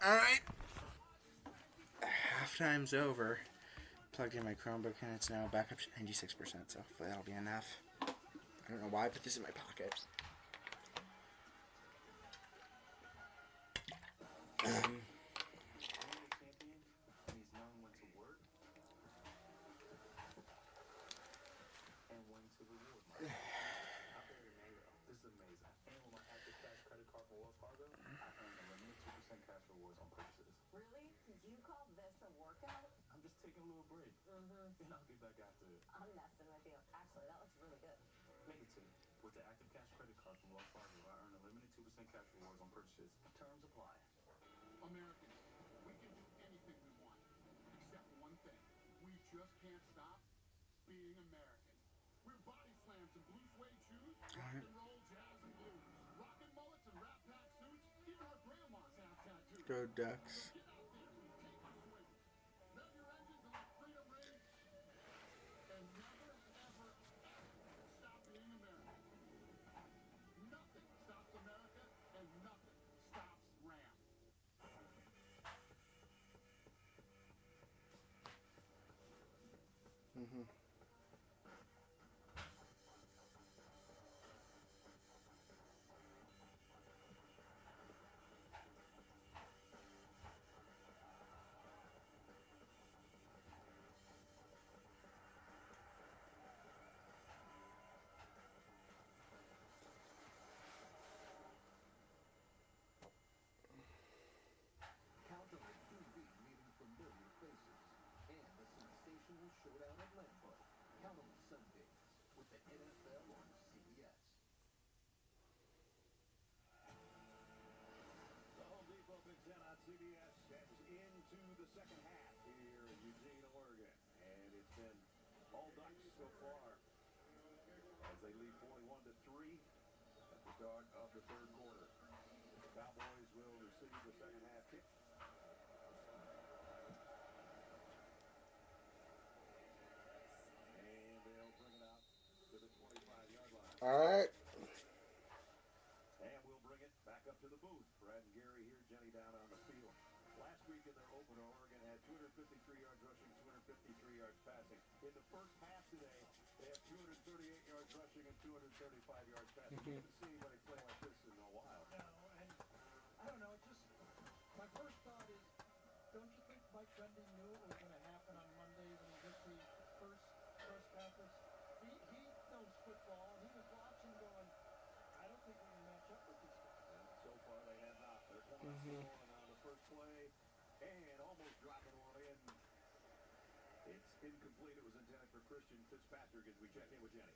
[SPEAKER 1] Alright. Halftime's over. Plugged in my Chromebook and it's now back up to 96%, so hopefully that'll be enough. I don't know why I put this in my pocket.
[SPEAKER 10] Really? You call this a workout? I'm just taking a little break. And I'll get back after it.
[SPEAKER 6] I'm messing with you. Actually, that looks really good.
[SPEAKER 10] Maybe two. With the Active Cash credit card from Wells Fargo, I earn a limited 2% cash rewards on purchases. Terms apply.
[SPEAKER 4] Americans, we can do anything we want, except one thing. We just can't stop being American. We're body slams and blue suede shoes, rock and roll, jazz and blues, rockin' mullets and rat pack suits. Even our grandmas have tattoos.
[SPEAKER 1] Go Ducks.
[SPEAKER 4] Get out there and take our swings. Rev your engines and let freedom ring. And never, ever, ever stop being American. Nothing stops America, and nothing stops Ram.
[SPEAKER 10] Count on a QB meeting familiar faces and a sensational showdown at Lambeau. Count on Sundays with the NFL on CBS.
[SPEAKER 5] The Home Depot Big Ten on CBS heads into the second half here in Eugene, Oregon. And it's been all Ducks so far as they lead 41-3 at the start of the third quarter. The Cowboys will receive the second half kick. And they'll bring it out to the 25-yard line.
[SPEAKER 1] Alright.
[SPEAKER 5] And we'll bring it back up to the booth. Brad and Gary here, Jenny down on the field. Last week in their opener, Oregon had 253 yards rushing, 253 yards passing. In the first half today, they have 238 yards rushing and 235 yards passing. You haven't seen anybody play like this in a while.
[SPEAKER 7] No, and I don't know, just my first thought is, don't you think Mike Gundy knew it was going to happen on Monday when he did the first press conference? He knows football, and he was watching going, I don't think we can match up with these guys.
[SPEAKER 5] And so far, they have not. They're coming up scoring on the first play and almost dropping one in. It's incomplete. It was intended for Christian Fitzpatrick as we check in with Jenny.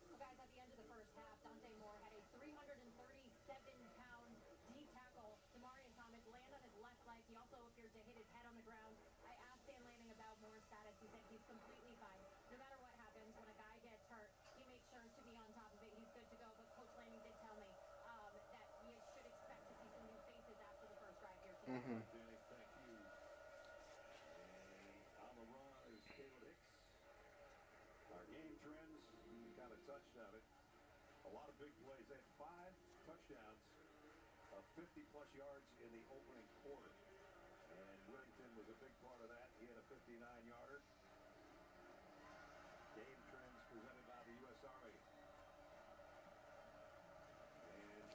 [SPEAKER 6] Well, guys, at the end of the first half, Dante Moore had a 337-pound D tackle. Demarion Thomas landed on his left leg. He also appeared to hit his head on the ground. I asked Dan Lanning about Moore's status. He said he's completely fine. No matter what happens, when a guy gets hurt, he makes sure to be on top of it. He's good to go. But Coach Lanning did tell me that we should expect to see some new faces after the first drive here today.
[SPEAKER 5] Jenny, thank you. And on the run is Caleb Hicks. Our game trends, we kind of touched on it. A lot of big plays. They had 5 touchdowns of 50-plus yards in the opening quarter. And Whittington was a big part of that. He had a 59-yarder. Game trends presented by the U.S. Army. And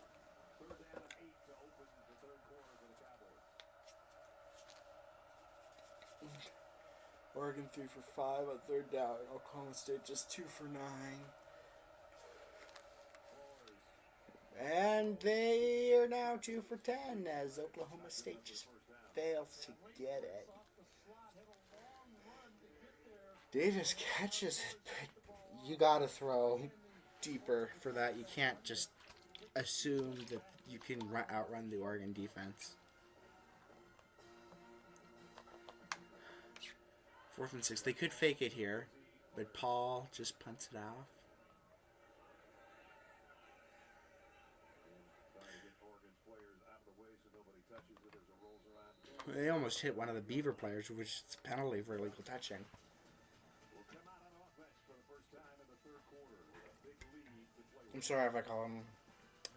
[SPEAKER 5] third down and 8 to open the third quarter for the Cowboys.
[SPEAKER 1] Oregon 3 for 5 on third down. Oklahoma State just 2 for 9. And they are now 2 for 10 as Oklahoma State just fails to get it. Davis catches it, but you gotta throw deeper for that. You can't just assume that you can outrun the Oregon defense. 4th and 6. They could fake it here, but Paul just punts it off. They almost hit one of the Beaver players, which is a penalty for illegal touching. I'm sorry if I call them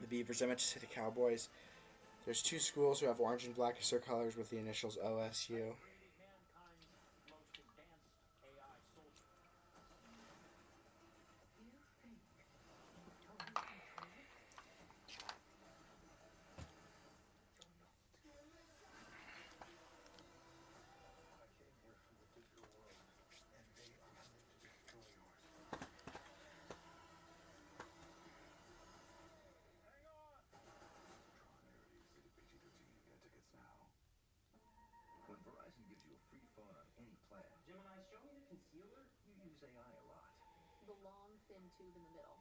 [SPEAKER 1] the Beavers. I meant to say the Cowboys. There's two schools who have orange and black as their colors with the initials OSU.
[SPEAKER 10] When Verizon gives you a free phone on any plan, Gemini, show me the concealer. You use AI a lot.
[SPEAKER 8] The long, thin tube in the middle.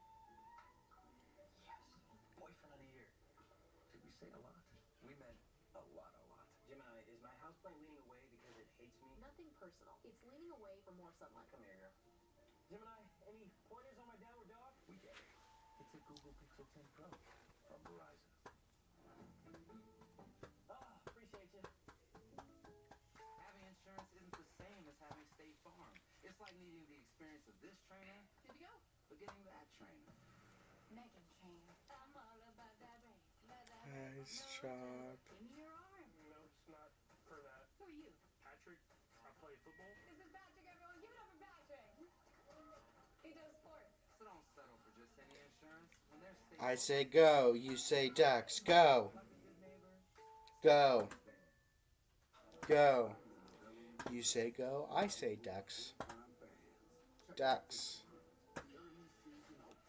[SPEAKER 10] Yes. Boyfriend of the year. Did we say a lot? We meant a lot, a lot. Gemini, is my houseplant leaning away because it hates me?
[SPEAKER 8] Nothing personal. It's leaning away for more sunlight.
[SPEAKER 10] Come here, girl. Gemini, any pointers on my downward dog? We get it. It's a Google Pixel 10 Pro from Verizon. Appreciate you. Having insurance isn't the same as having State Farm. It's like needing the experience of this trainer.
[SPEAKER 8] Good to go.
[SPEAKER 10] But getting that trainer.
[SPEAKER 2] Megan Train.
[SPEAKER 6] I'm all about that race.
[SPEAKER 1] Nice job.
[SPEAKER 6] Give me your arm.
[SPEAKER 7] No, it's not for that.
[SPEAKER 6] Who are you?
[SPEAKER 7] Patrick, I play football.
[SPEAKER 6] This is Patrick, everyone. Give it up for Patrick. He does sports.
[SPEAKER 10] So don't settle for just any insurance. When there's State
[SPEAKER 1] I say go, you say ducks. Go. Go. Go. You say go, I say ducks. Ducks.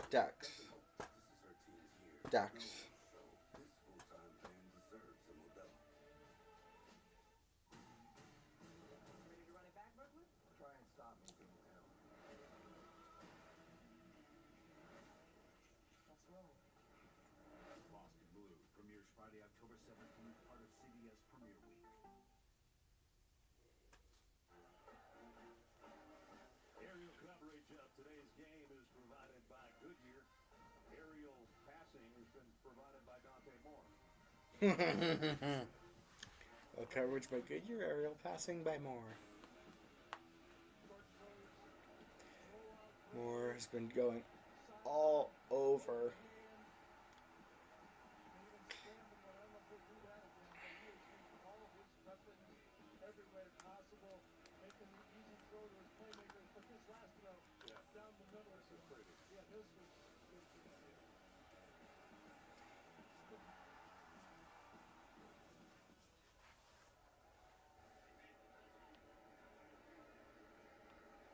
[SPEAKER 1] Ducks. Ducks.
[SPEAKER 10] Ready to run it back, Brooklyn? Try and stop me from the hell. Let's roll.
[SPEAKER 5] Boston Blue premieres Friday, October 17th, part of CBS Premiere Week. Aerial coverage of today's game is provided by Goodyear. Aerial passing has been provided by Dante Moore.
[SPEAKER 1] Well, coverage by Goodyear, aerial passing by Moore. Moore has been going all over.
[SPEAKER 7] Everywhere possible, making the easy throw to his playmakers. But this last throw, down the middle, this is pretty. Yeah, this was good to see.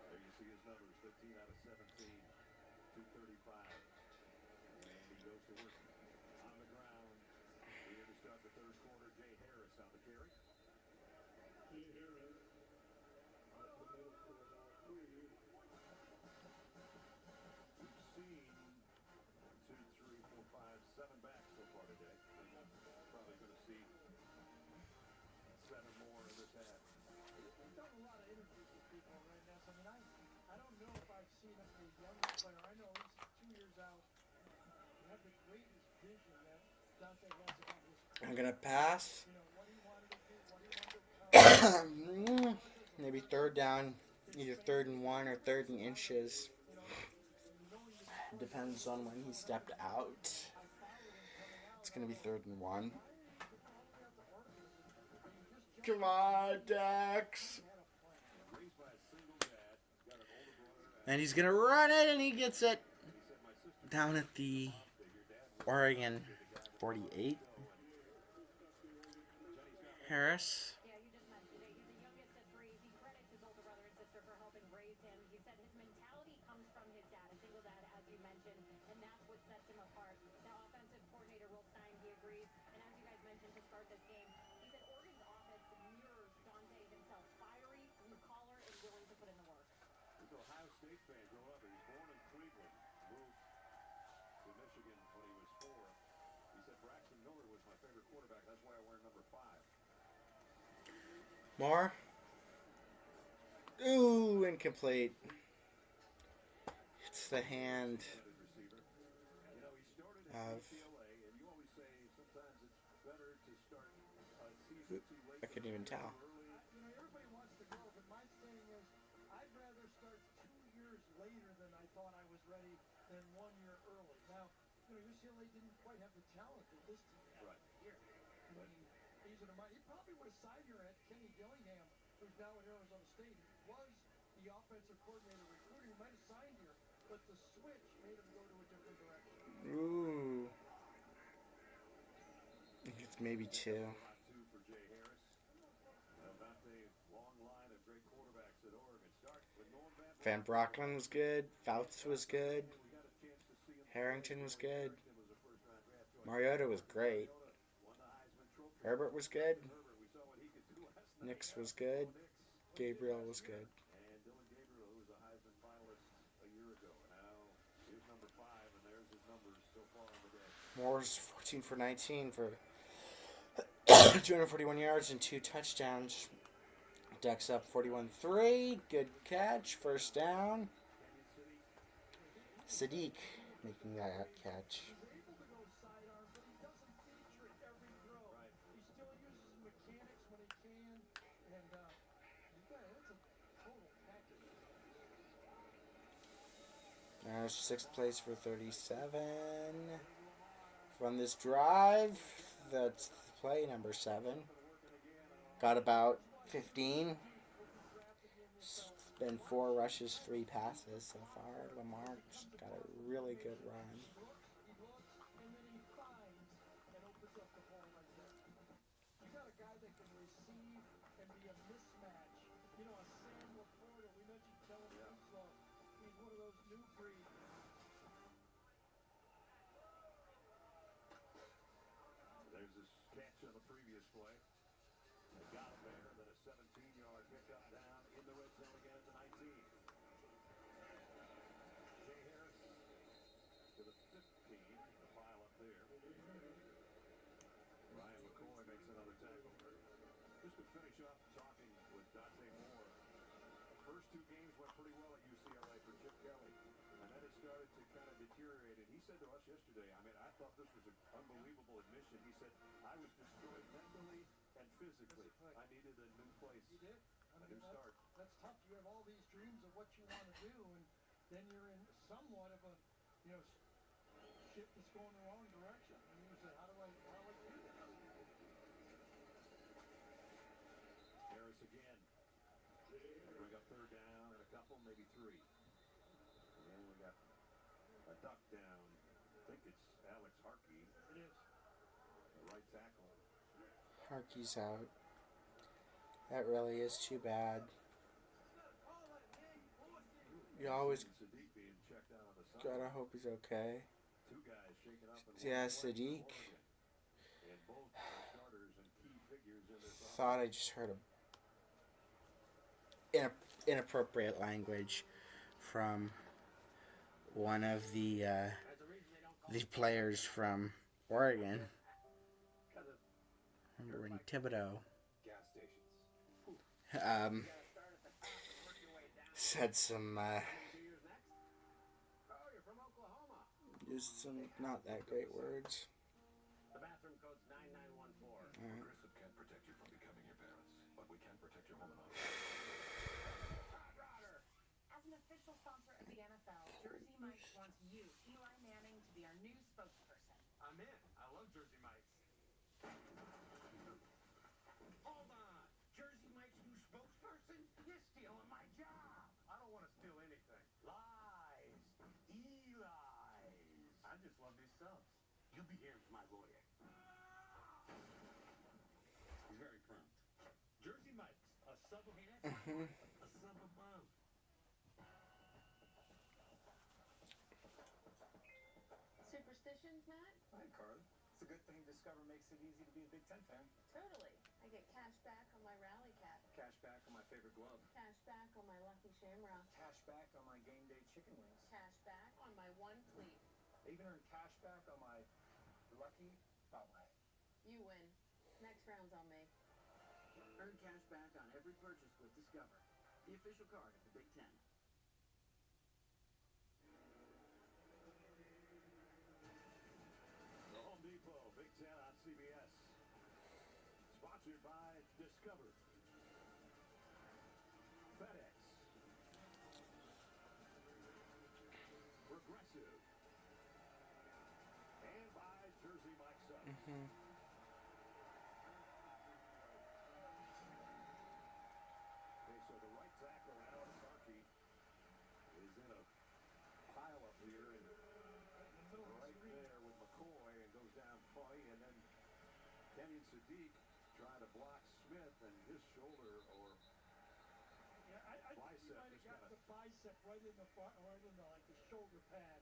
[SPEAKER 5] There you see his numbers, 15 out of 17, 235. And he goes to work on the ground. Here to start the third quarter, Jay Harris on the carry.
[SPEAKER 7] Jay Harris, out the middle for about 3.
[SPEAKER 5] We've seen 2, 3, 4, 5, 7 backs so far today. Probably going to see 7 more in this half.
[SPEAKER 7] We've done a lot of interviews with people right now. So, I mean, I don't know if I've seen a younger player. I know he's 2 years out. You have the greatest vision that Dante has about his career.
[SPEAKER 1] I'm gonna pass.
[SPEAKER 7] You know, what he wanted to do, what he wanted to
[SPEAKER 1] Maybe third down, either 3rd and 1 or 3rd and inches. Depends on when he stepped out. It's gonna be 3rd and 1. Come on, Dax.
[SPEAKER 5] Raised by a single dad, got an older brother.
[SPEAKER 1] And he's gonna run it, and he gets it down at the Oregon 48. Harris.
[SPEAKER 6] Yeah, you just mentioned it. He's the youngest of 3. He credits his older brother and sister for helping raise him. He said his mentality comes from his dad, a single dad, as you mentioned, and that's what sets him apart. Now, offensive coordinator Will Stein, he agrees. And as you guys mentioned to start this game, he said Oregon's offense mirrors Dante himself, fiery, blue collar, and willing to put in the work.
[SPEAKER 5] He's an Ohio State fan growing up. He was born in Cleveland, moved to Michigan when he was 4. He said Braxton Miller was my favorite quarterback. That's why I wear number 5.
[SPEAKER 1] More. Ooh, incomplete. It's the hand
[SPEAKER 5] Receiver. You know, he started at
[SPEAKER 1] of.
[SPEAKER 5] UCLA, and you always say sometimes it's better to start a season too late.
[SPEAKER 1] I couldn't even tell.
[SPEAKER 7] You know, everybody wants to go, but my thing is, I'd rather start 2 years later than I thought I was ready than 1 year early. Now, you know, UCLA didn't quite have the talent that this team had.
[SPEAKER 5] Right.
[SPEAKER 7] Here. You losing their mind. He probably would have sided here at Kenny Dillingham, who's now at Arizona State. He was the offensive coordinator recruiter. He might have signed here, but the switch made him go to a different direction.
[SPEAKER 1] Ooh. I think it's maybe 2.
[SPEAKER 5] Two for Jay Harris. Dante, long line of great quarterbacks at Oregon. Start with Norm
[SPEAKER 1] Van Brocklin was good. Fouts was good. Harrington was good. Mariota was great. Herbert was good. Nix was good. Gabriel was good.
[SPEAKER 5] And Dylan Gabriel, who was a Heisman finalist a year ago. Now, here's number 5, and there's his numbers so far on the day.
[SPEAKER 1] Moore's 14 for 19 for 241 yards and 2 touchdowns. Ducks up 41-3. Good catch. First down. Sadiq making that catch.
[SPEAKER 7] He's able to go sidearm, but he doesn't feature it every throw. He still uses mechanics when he can, and it's a total package.
[SPEAKER 1] There's 6th place for 37. From this drive, that's play number 7. Got about 15. It's been 4 rushes, 3 passes so far. Lamar's got a really good run.
[SPEAKER 7] He looks, and then he finds and opens up the hole right there. You got a guy that can receive and be a mismatch. You know, a Sam Laporta. We mentioned Kellen Winslow. He's one of those new breeds.
[SPEAKER 5] There's this catch on the previous play. They got him there, then a 17-yard pickup down in the red zone again at the 19. Jay Harris to the 15, the pile up there. Ryan McCoy makes another tackle. Just to finish up talking with Dante Moore. First 2 games went pretty well at UCLA for Chip Kelly. And then it started to kind of deteriorate. And he said to us yesterday, I mean, I thought this was an unbelievable admission. He said, I was destroyed mentally and physically. I needed a new place.
[SPEAKER 7] He did.
[SPEAKER 5] A new start.
[SPEAKER 7] That's tough. You have all these dreams of what you want to do, and then you're in somewhat of a, ship that's going the wrong direction. And you say, how do I do that?
[SPEAKER 5] Harris again. Bring up 3rd down and a couple, maybe 3. And we got a duck down. I think it's Alex Harkey.
[SPEAKER 7] It is.
[SPEAKER 5] The right tackle.
[SPEAKER 1] Harkey's out. That really is too bad. You always
[SPEAKER 5] Sadiq being checked out on the side.
[SPEAKER 1] gotta hope he's okay.
[SPEAKER 5] 2 guys shaken up and
[SPEAKER 1] Yeah, Sadiq.
[SPEAKER 5] and both are starters and key figures in this offense.
[SPEAKER 1] Thought I just heard a inappropriate language from one of the players from Oregon. Remember when Thibodeau said some used some not that great words.
[SPEAKER 10] The bathroom code's 9914.
[SPEAKER 5] Progressive can't protect you from becoming your parents, but we can protect your home and auto.
[SPEAKER 6] As an official sponsor of the NFL, Jersey Mike's wants you, Eli Manning, to be our new spokesperson.
[SPEAKER 10] I'm in. I love Jersey Mike's. Hold on. Jersey Mike's new spokesperson? You're stealing my job.
[SPEAKER 4] I don't want to steal anything.
[SPEAKER 10] Lies. Eli's. I just love these subs. You'll be hearing from my lawyer. He's very prompt. Jersey Mike's. A sub of a sub above.
[SPEAKER 6] Superstitions, Matt?
[SPEAKER 10] Hi, Carly. It's a good thing Discover makes it easy to be a Big Ten fan.
[SPEAKER 6] Totally. I get cash back on my rally cap.
[SPEAKER 10] Cash back on my favorite glove.
[SPEAKER 6] Cash back on my Lucky Shamrock.
[SPEAKER 10] Cash back on my game day chicken wings.
[SPEAKER 6] Cash back on my one cleat.
[SPEAKER 10] I even earned cash back on my lucky outlay.
[SPEAKER 6] You win. Next round's on me.
[SPEAKER 10] Earn cash back on every purchase with Discover, the official card of the Big Ten.
[SPEAKER 5] The Home Depot Big Ten on CBS. Sponsored by Discover. FedEx. Progressive. And by Jersey Mike Subs. goes down funny, and then Kenyon Sadiq trying to block Smith, and his shoulder or
[SPEAKER 7] Yeah, I think he
[SPEAKER 5] bicep
[SPEAKER 7] might have
[SPEAKER 5] just
[SPEAKER 7] got
[SPEAKER 5] kinda-
[SPEAKER 7] the bicep right in the like the shoulder pad.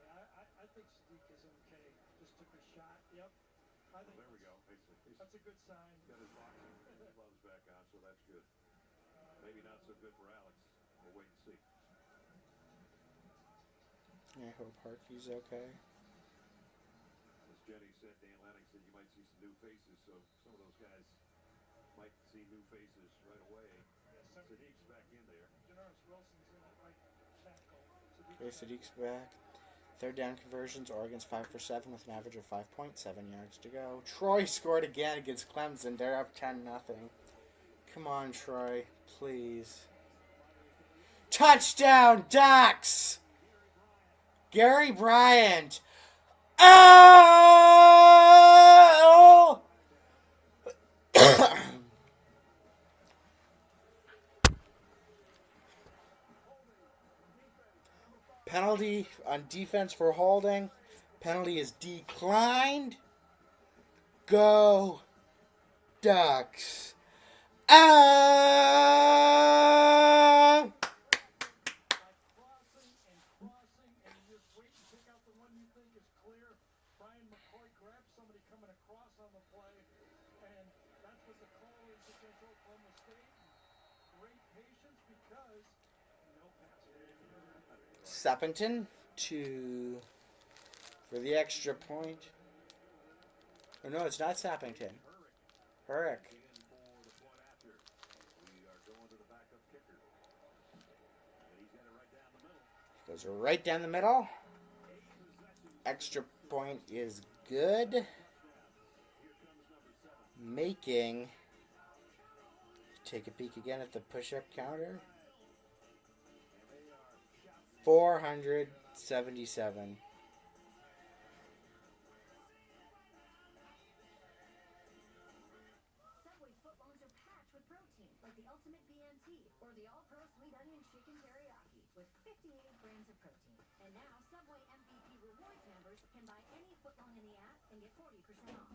[SPEAKER 7] Yeah, I think Sadiq is okay. Just took a shot. Yep. I think
[SPEAKER 5] there we go.
[SPEAKER 7] That's a good sign.
[SPEAKER 5] He's got his boxing gloves back on, so that's good. Maybe not so good for Alex. We'll wait and see.
[SPEAKER 1] I hope Harkey's okay.
[SPEAKER 5] As Jenny said, Dan Lanning said you might see some new faces, so some of those guys might see new faces right away.
[SPEAKER 7] Yeah,
[SPEAKER 5] Sadiq's back in there.
[SPEAKER 7] Janoris Wilson's in at right tackle.
[SPEAKER 1] Okay, Sadiq's back. Third down conversions. Oregon's 5 for 7 with an average of 5.7 yards to go. Troy scored again against Clemson. They're up 10-0. Come on, Troy. Please. Touchdown, Ducks! Gary Bryant. Oh! Penalty on defense for holding. Penalty is declined. Go Ducks. Ah!
[SPEAKER 7] Crossing, and you just wait and pick out the one you think is clear. Brian McCoy grabs somebody coming across on the play, and that's what the call is against Oklahoma State. Great patience because no pass.
[SPEAKER 1] Sappington for the extra point. Oh, no, it's not Sappington. Herrick. Goes right down the middle. Extra point is good. Making. Take a peek again at the push-up counter. 477.
[SPEAKER 6] Subway's footlongs are packed with protein, like the Ultimate BNT or the All-Pro Sweet Onion Chicken Teriyaki with 58 grams of protein. And now Subway MVP Rewards members can buy any footlong in the app and get 40% off.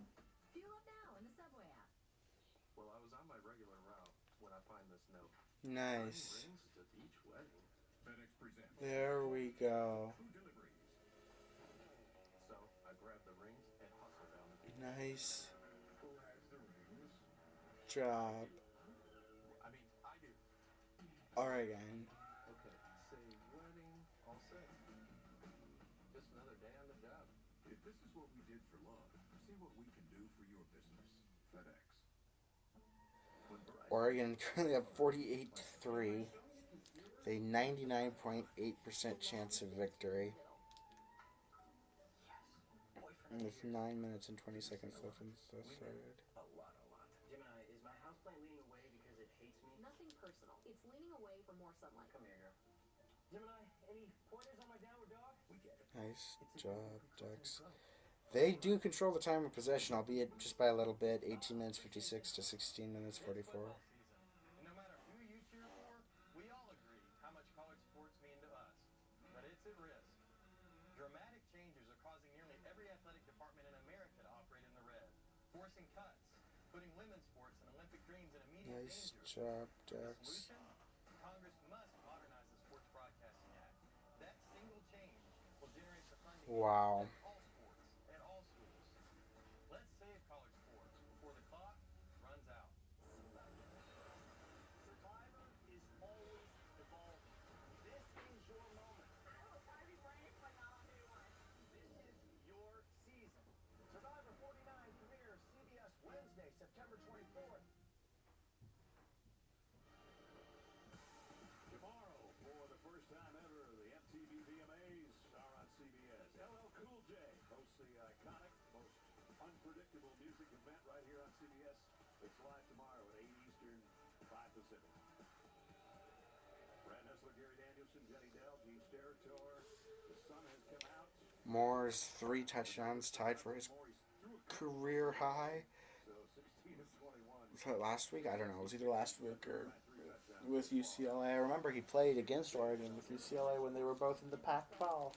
[SPEAKER 6] Fuel up now in the Subway app.
[SPEAKER 10] Well, I was on my regular route when I find this note.
[SPEAKER 1] Nice.
[SPEAKER 10] Rings to each wedding.
[SPEAKER 5] FedEx presents
[SPEAKER 1] There we go.
[SPEAKER 5] food deliveries.
[SPEAKER 10] So I grabbed the rings and hustled down the beach.
[SPEAKER 1] Nice
[SPEAKER 5] Who has the rings?
[SPEAKER 1] job.
[SPEAKER 10] I mean, I do.
[SPEAKER 1] Oregon.
[SPEAKER 10] Okay, say wedding, all set. Just another day on the job.
[SPEAKER 5] If this is what we did for love, see what we can do for your business. FedEx. When Verizon
[SPEAKER 1] Oregon currently have 48-3. A 99.8% chance of victory. With 9 minutes and 20 seconds left in the third.
[SPEAKER 10] A lot. Gemini, is my houseplant leaning away because it hates me?
[SPEAKER 8] Nothing personal. It's leaning away for more sunlight.
[SPEAKER 10] Come here, girl. Gemini, any pointers on my downward dog?
[SPEAKER 5] we get it.
[SPEAKER 1] Nice job, Ducks. They do control the time of possession, albeit just by a little bit. 18 minutes 56 to 16 minutes 44.
[SPEAKER 10] And no matter who you cheer for, we all agree how much college sports mean to us. But it's at risk. Dramatic changes are causing nearly every athletic department in America to operate in the red, forcing cuts, putting women's sports and Olympic dreams in immediate
[SPEAKER 1] Nice
[SPEAKER 10] danger.
[SPEAKER 1] job, Ducks.
[SPEAKER 10] Solution? Congress must modernize the Sports Broadcasting Act. That single change will generate the funding
[SPEAKER 1] Wow.
[SPEAKER 10] for all sports at all schools. Let's save college sports before the clock runs out.
[SPEAKER 4] Survivor is always evolving. This is your moment.
[SPEAKER 3] I hope Ivy Bryant went out on day one.
[SPEAKER 4] This is your season. Survivor 49 premieres CBS Wednesday, September 24th.
[SPEAKER 5] Tomorrow, for the first time ever, the MTV VMAs are on CBS. LL Cool J hosts the iconic, most unpredictable music event right here on CBS. It's live tomorrow at 8 Eastern, 5 Pacific. Brad Nessler, Gary Danielson, Jenny Dell, Gene Steratore. The sun has come out.
[SPEAKER 1] Moore's 3 touchdowns tied for his
[SPEAKER 5] Morris threw a
[SPEAKER 1] career high.
[SPEAKER 5] so 16 of 21.
[SPEAKER 1] Was that last week? I don't know. It was either last week or with UCLA. I remember he played against Oregon with UCLA when they were both in the Pac-12.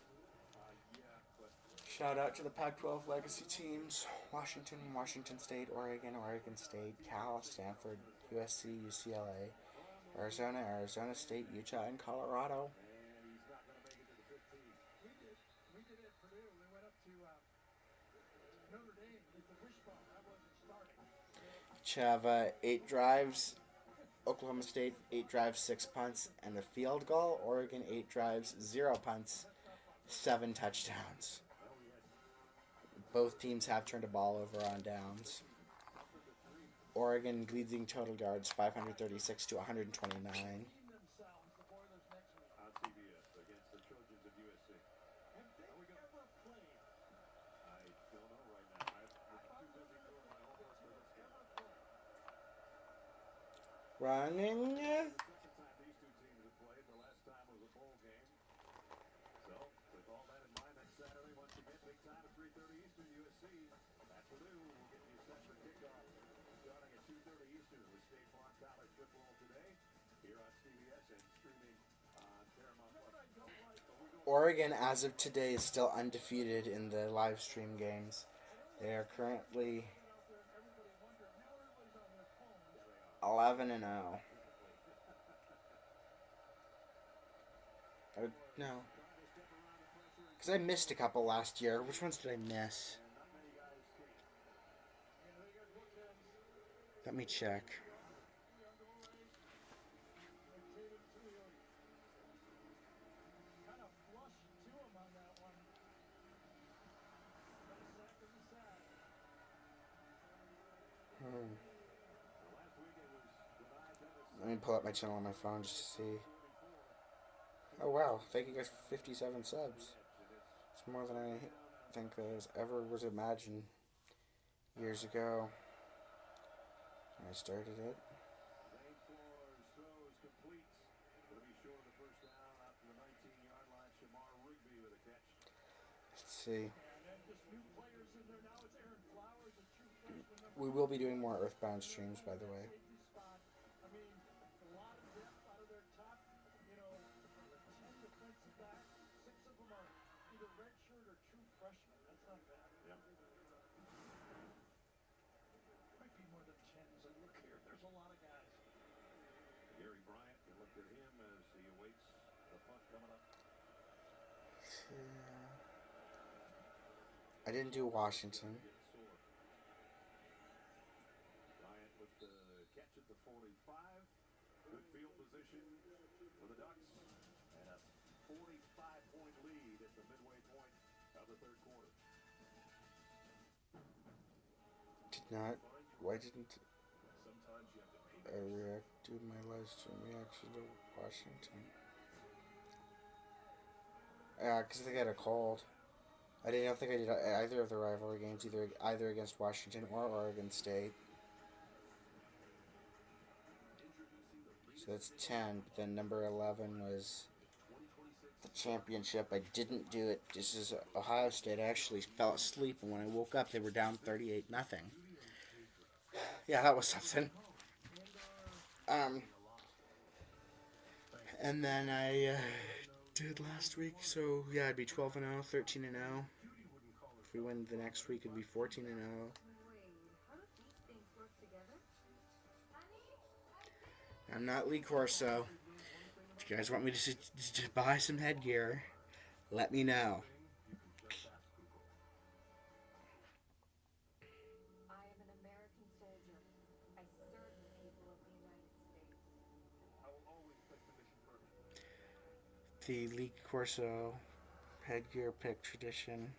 [SPEAKER 1] Shout out to the Pac-12 legacy teams: Washington, Washington State, Oregon, Oregon State, Cal, Stanford, USC, UCLA, Arizona, Arizona State, Utah, and Colorado.
[SPEAKER 7] We did it at Purdue. We went up to Notre Dame with the wishbone. That wasn't starting.
[SPEAKER 1] Chava, 8 drives. Oklahoma State, 8 drives, 6 punts, and a field goal. Oregon, 8 drives, 0 punts, 7 touchdowns. Both teams have turned the ball over on downs. Oregon leading total yards 536 to 129.
[SPEAKER 5] On CBS against the Trojans of USC.
[SPEAKER 7] Have they ever played?
[SPEAKER 5] I don't know right now. I'm too busy doing my homework for this game.
[SPEAKER 1] Running.
[SPEAKER 5] The second time these two teams have played, the last time was a bowl game. So, with all that in mind, next Saturday, once again, big time at 3:30 Eastern, USC at Purdue will get you set for kickoff starting at 2:30 Eastern with State Farm College football today here on CBS and streaming on Paramount+.
[SPEAKER 1] Oregon, as of today, is still undefeated in the live stream games. They are currently 11-0. No. Because I missed a couple last year. Which ones did I miss? Let me check.
[SPEAKER 7] Kind of flush to him on that one. Got a sack in the sack.
[SPEAKER 1] Let me pull up my channel on my phone just to see. Oh wow, thank you guys for 57 subs. It's more than I think that ever was imagined years ago when I started it.
[SPEAKER 5] Zane Flores throws complete. Going to be short of the first down out to the 19-yard line. Shamar Rigby with a catch.
[SPEAKER 1] Let's see.
[SPEAKER 7] And then just new players in there now. It's Aaron Flowers, a true freshman.
[SPEAKER 1] We will be doing more Earthbound streams, by the way.
[SPEAKER 7] Safety spot. I mean, a lot of depth out of their top, 10 defensive backs. 6 of them are either redshirt or true freshmen. That's not bad.
[SPEAKER 5] Yep.
[SPEAKER 7] Might be more than 10 as I look here. There's a lot of guys.
[SPEAKER 5] Gary Bryant, you looked at him as he awaits the punt coming up.
[SPEAKER 1] I didn't do Washington.
[SPEAKER 5] Bryant with the catch at the 45. Good field position for the Ducks. And a 45-point lead at the midway point of the third quarter.
[SPEAKER 1] Did not. Why didn't
[SPEAKER 5] Sometimes you have to
[SPEAKER 1] I do my live stream reaction to Washington? Yeah, because I think I had a cold. I don't think I did either of the rivalry games, either against Washington or Oregon State. So that's 10. But then number 11 was the championship. I didn't do it. This is Ohio State. I actually fell asleep, and when I woke up, they were down 38-0. Yeah, that was something. And then I did last week, so yeah, I'd be 12-0, 13-0. If we win the next week, it'd be 14-0.
[SPEAKER 6] Wait, how do these things work together?
[SPEAKER 1] I'm not Lee Corso. If you guys want me to buy some headgear, let me know.
[SPEAKER 6] I am an American soldier. I serve the people of the United States.
[SPEAKER 5] I will always put the mission first.
[SPEAKER 1] The Lee Corso headgear pick tradition.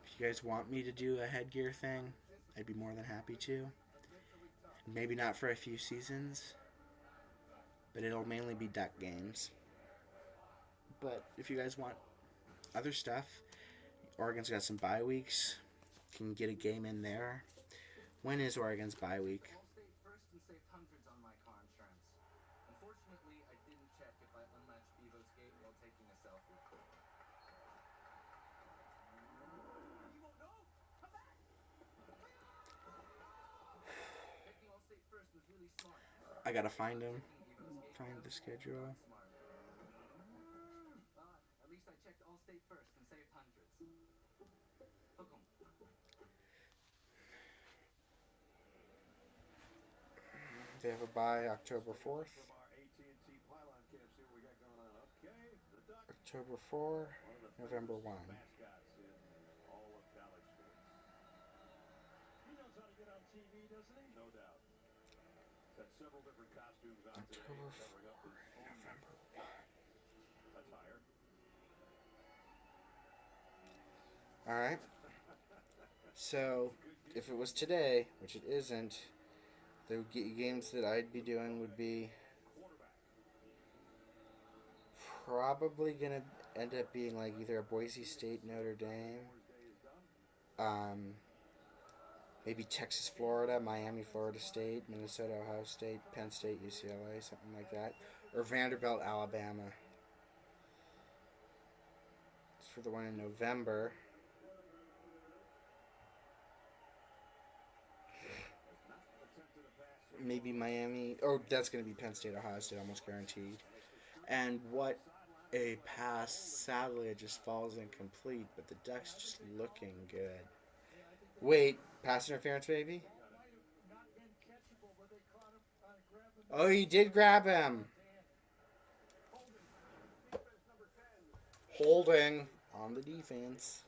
[SPEAKER 1] If you guys want me to do a headgear thing, I'd be more than happy to. Maybe not for a few seasons, but it'll mainly be duck games. But if you guys want other stuff, Oregon's got some bye weeks. Can get a game in there. When is Oregon's bye week?
[SPEAKER 10] Allstate first and saved hundreds on my car insurance. Unfortunately, I didn't check if I unlatched Bevo's gate while taking a selfie. Bevo, no! Come back! Picking Allstate first was really smart.
[SPEAKER 1] I gotta find him.
[SPEAKER 10] Bevo's gate
[SPEAKER 1] Find the schedule.
[SPEAKER 10] smart. At least I checked Allstate first and saved hundreds.
[SPEAKER 1] They have a bye October 4th.
[SPEAKER 5] From our AT&T Pylon Camp, see what we got going on. Okay, the Ducks,
[SPEAKER 1] October 4,
[SPEAKER 5] one of the
[SPEAKER 1] November 1.
[SPEAKER 5] mascots in all of college sports.
[SPEAKER 7] He knows how to get on TV, doesn't he?
[SPEAKER 5] No doubt. He's had several different costumes on today,
[SPEAKER 1] October
[SPEAKER 5] covering up
[SPEAKER 1] 4,
[SPEAKER 5] his own
[SPEAKER 1] November 1.
[SPEAKER 5] attire.
[SPEAKER 1] Alright. So, if it was today, which it isn't, the games that I'd be doing would be probably going to end up being like either a Boise State, Notre Dame, maybe Texas, Florida, Miami, Florida State, Minnesota, Ohio State, Penn State, UCLA, something like that, or Vanderbilt, Alabama. As for the one in November, maybe Miami. Oh, that's going to be Penn State, Ohio State, almost guaranteed. And what a pass. Sadly, it just falls incomplete, but the Ducks just looking good. Wait, pass interference, baby? Oh, he did grab him. Holding on the defense.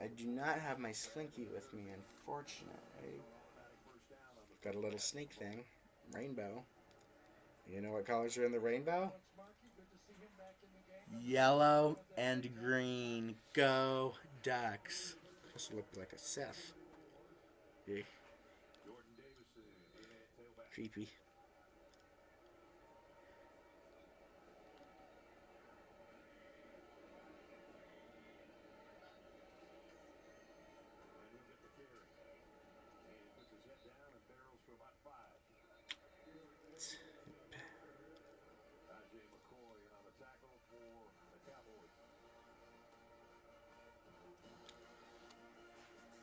[SPEAKER 1] I do not have my slinky with me, unfortunately. Got a little snake thing. Rainbow. You know what colors are in the rainbow? Yellow and green. Go Ducks. This looked like a Seth. Yeah. Creepy.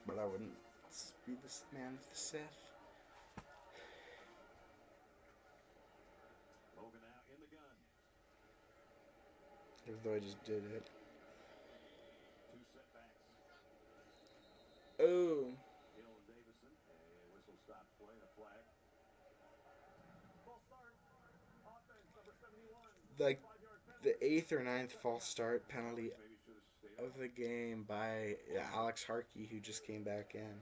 [SPEAKER 1] But I wouldn't be this man with the Sith.
[SPEAKER 5] Logan out in the gun.
[SPEAKER 1] Even though I just did it.
[SPEAKER 5] Two setbacks.
[SPEAKER 1] Oh.
[SPEAKER 5] Hill and Davison. A whistle stop play and a flag.
[SPEAKER 4] False start. Offense, number 71.
[SPEAKER 1] Like the 8th or 9th false start penalty
[SPEAKER 5] Maybe should have stayed
[SPEAKER 1] of the game by Alex Harkey, who just came back in.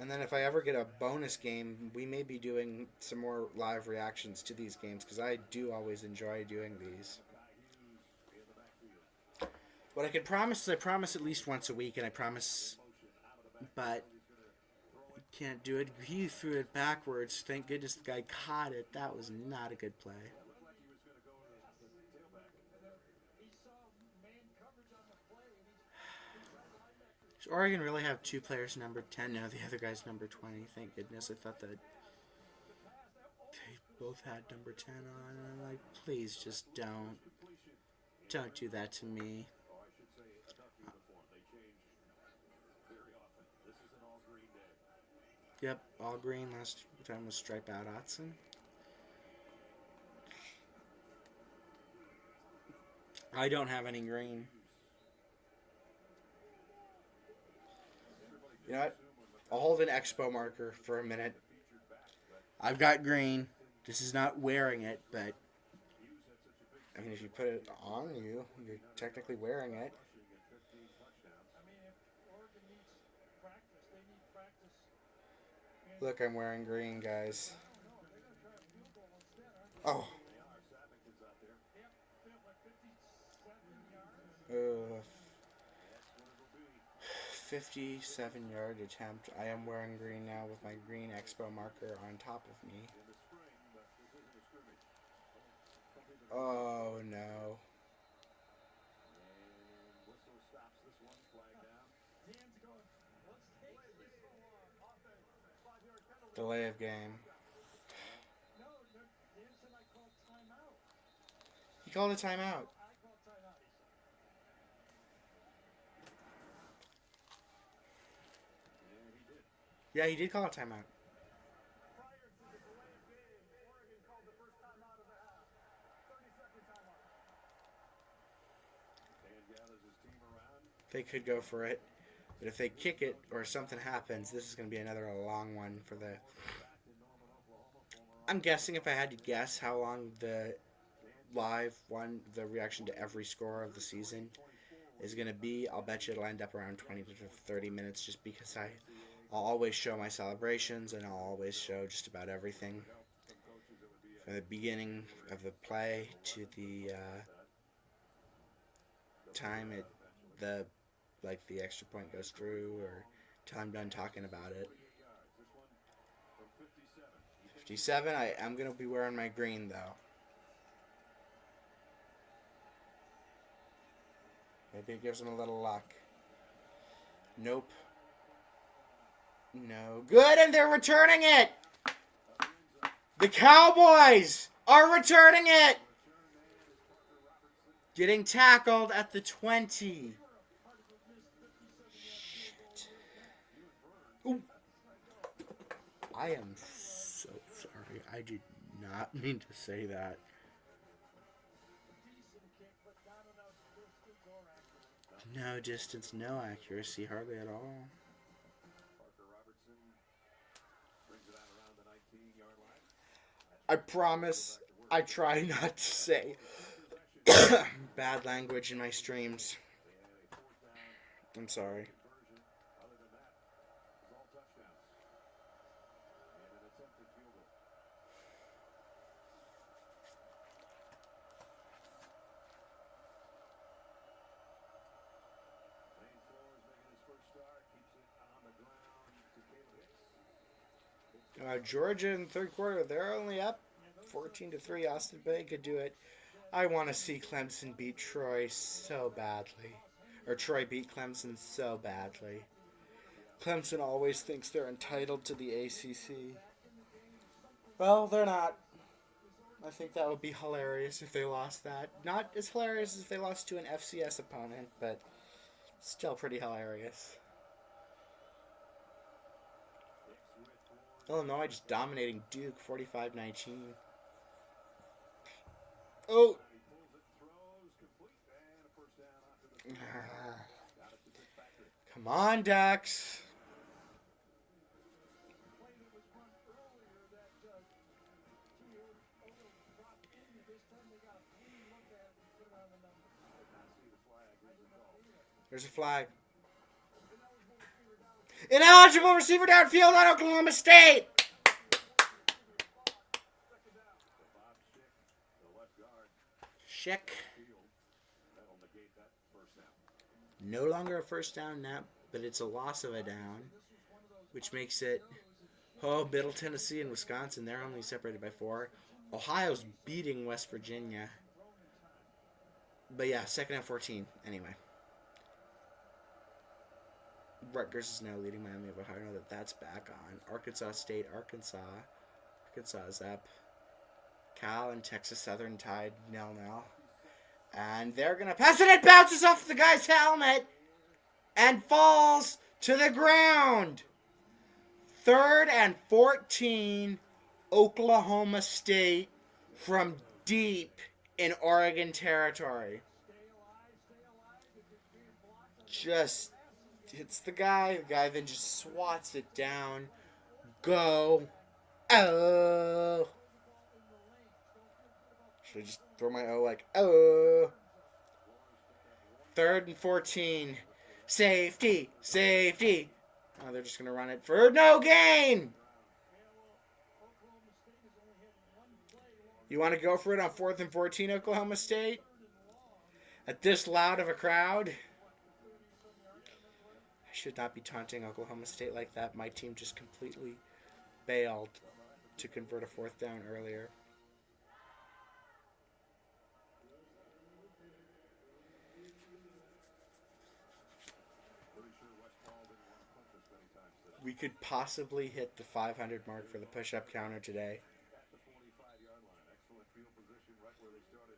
[SPEAKER 1] And then if I ever get a bonus game, we may be doing some more live reactions to these games, because I do always enjoy doing these. What I can promise is I promise at least once a week, and I promise, but I can't do it. He threw it backwards. Thank goodness the guy caught it. That was not a good play. Does Oregon really have two players number 10? No, the other guy's number 20. Thank goodness. I thought that they both had number 10 on. And I'm like, please just don't. Don't do that to me.
[SPEAKER 5] or I should say, a duck uniform. They change very often. This is an all-green day.
[SPEAKER 1] Yep, all green. Last time was Stripe Out Otson. I don't have any green. You know what? I'll hold an expo marker for a minute. I've got green. This is not wearing it, but I mean, if you put it on you, you're technically wearing it.
[SPEAKER 7] I mean, if Oregon needs practice, they need practice.
[SPEAKER 1] Look, I'm wearing green, guys.
[SPEAKER 7] No, they're going to try a field goal instead, aren't they?
[SPEAKER 1] Oh.
[SPEAKER 7] Yep, field like 57 yards.
[SPEAKER 1] 57-yard attempt. I am wearing green now with my green expo marker on top of me. Oh no. Delay of game.
[SPEAKER 7] No, Dan said I called timeout.
[SPEAKER 1] He called a timeout.
[SPEAKER 7] I called timeout, he said.
[SPEAKER 1] Yeah, he did call a timeout.
[SPEAKER 4] Prior to the delay of game, Oregon called the first timeout of the half. 30-second timeout.
[SPEAKER 5] Dan gathers his team around.
[SPEAKER 1] They could go for it. But if they kick it or something happens, this is going to be another long one for the... I'm guessing if I had to guess how long the live one, the reaction to every score of the season is going to be, I'll bet you it'll end up around 20 to 30 minutes just because I'll always show my celebrations and I'll always show just about everything. From the beginning of the play to the time the extra point goes through or till I'm done talking about it. 57, I'm going to be wearing my green though. Maybe it gives him a little luck. Nope. No good, and they're returning it! The Cowboys are returning it! Getting tackled at the 20. Shit. Ooh. I am so sorry. I did not mean to say that. No distance, no accuracy, hardly at all. I promise I try not to say bad language in my streams. I'm sorry. Georgia in the third quarter, they're only up 14-3. Austin Peay could do it. I want to see Clemson beat Troy so badly. Or Troy beat Clemson so badly. Clemson always thinks they're entitled to the ACC. Well, they're not. I think that would be hilarious if they lost that. Not as hilarious as if they lost to an FCS opponent, but still pretty hilarious. Illinois just dominating Duke 45-19. Oh! Come on, Dax. There's a flag. Ineligible receiver downfield on Oklahoma State. Schick. No longer a first down nap, but it's a loss of a down, which makes it, Middle Tennessee and Wisconsin, they're only separated by 4. Ohio's beating West Virginia. But yeah, 2nd and 14, anyway. Rutgers is now leading Miami of Ohio. I know that's back on. Arkansas State, Arkansas is up. Cal and Texas Southern tied 0-0. And they're going to pass it. It bounces off the guy's helmet and falls to the ground. 3rd and 14, Oklahoma State from deep in Oregon territory. Just hits the guy. The guy then just swats it down. Go. Oh. Should I just throw my O like, oh. 3rd and 14. Safety. Safety. Oh, they're just going to run it for no gain. You want to go for it on 4th and 14, Oklahoma State? At this loud of a crowd? I should not be taunting Oklahoma State like that. My team just completely bailed to convert a 4th down earlier. We could possibly hit the 500 mark for the push-up counter today.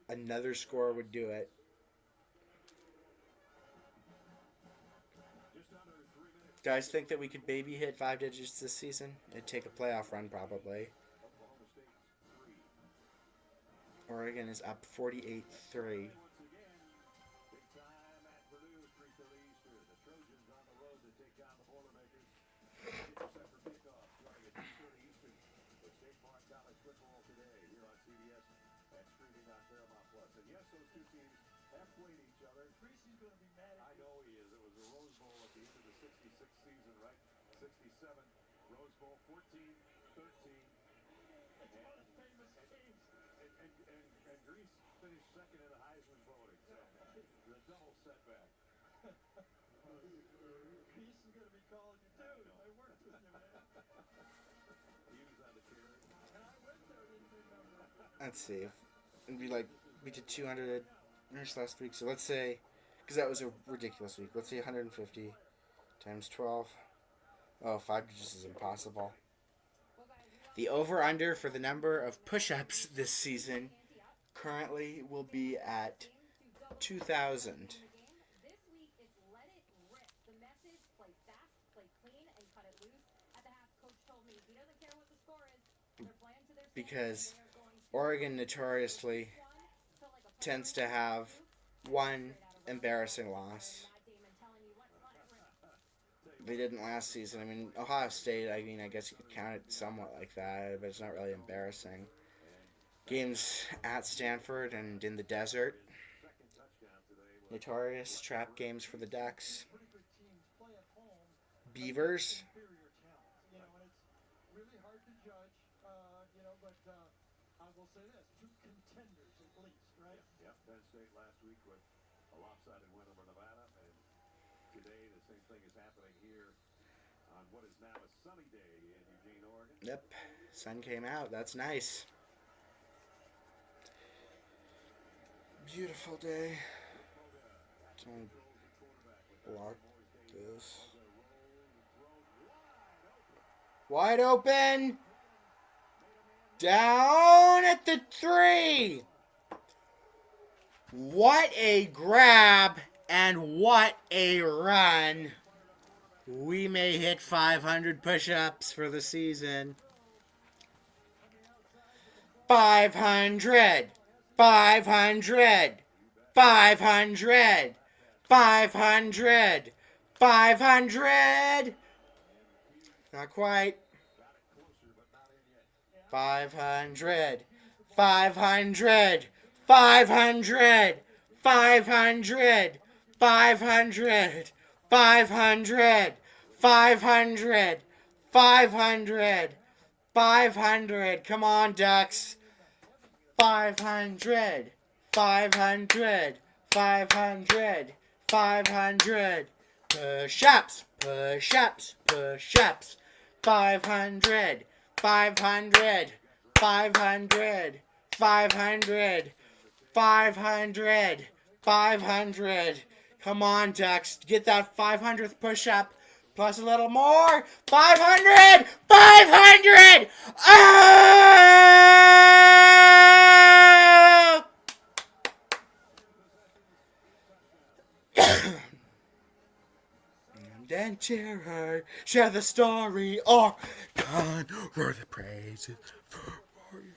[SPEAKER 1] Another score would do it. Guys think that we could maybe hit 5 digits this season? It'd take a playoff run probably. Oregon is up 48-3.
[SPEAKER 5] not Fairmount Plus. And yes, those two teams have played each other.
[SPEAKER 7] Creasy's going to be mad at
[SPEAKER 5] I
[SPEAKER 7] you.
[SPEAKER 5] know he is. It was the Rose Bowl at the end of the 66 season, right? 67. Rose Bowl 14-13.
[SPEAKER 7] It's one of the famous games.
[SPEAKER 5] And Grease finished second in the Heisman voting. So the double setback.
[SPEAKER 7] Crease is going to be calling you, dude. I worked with you, man.
[SPEAKER 5] He was on the carry.
[SPEAKER 7] And I went there, didn't remember.
[SPEAKER 1] Let's see. It'd be like we did 200 last week, so let's say, because that was a ridiculous week. Let's say 150 times 12. Oh, 5 digits is impossible. The over-under for the number of push-ups this season currently will be at 2,000.
[SPEAKER 6] This week, it's let it rip. The message, play fast, play clean, and cut it loose. At the half, coach told me he doesn't care what the score is. They're playing to their
[SPEAKER 1] Because Oregon notoriously tends to have one embarrassing loss. They didn't last season. I mean, Ohio State, I guess you could count it somewhat like that, but it's not really embarrassing. Games at Stanford and in the desert. Notorious trap games for the Ducks.
[SPEAKER 7] Pretty good teams play at home.
[SPEAKER 1] Beavers.
[SPEAKER 7] Inferior talent, and it's really hard to judge, but I will say this, 2 contenders at least, right?
[SPEAKER 5] Yep. Penn State last week with a lopsided win over Nevada, and today the same thing is happening here on what is now a sunny day in Eugene, Oregon.
[SPEAKER 1] Yep. Sun came out. That's nice. Beautiful day. Don't block this. Wide open. Down at the 3. What a grab and what a run. We may hit 500 push-ups for the season. 500. 500. 500. 500. 500. Not quite. 500. 500. 500. 500. 500. 500. 500. 500. 500. Come on, Ducks. 500. 500. 500. 500. Push-ups. Push-ups. Push-ups. 500. 500. 500. 500. 500. 500. Come on, Ducks. Get that 500th push-up. Plus a little more. 500. 500. Oh! And then share the story, or gone were the praises for warrior.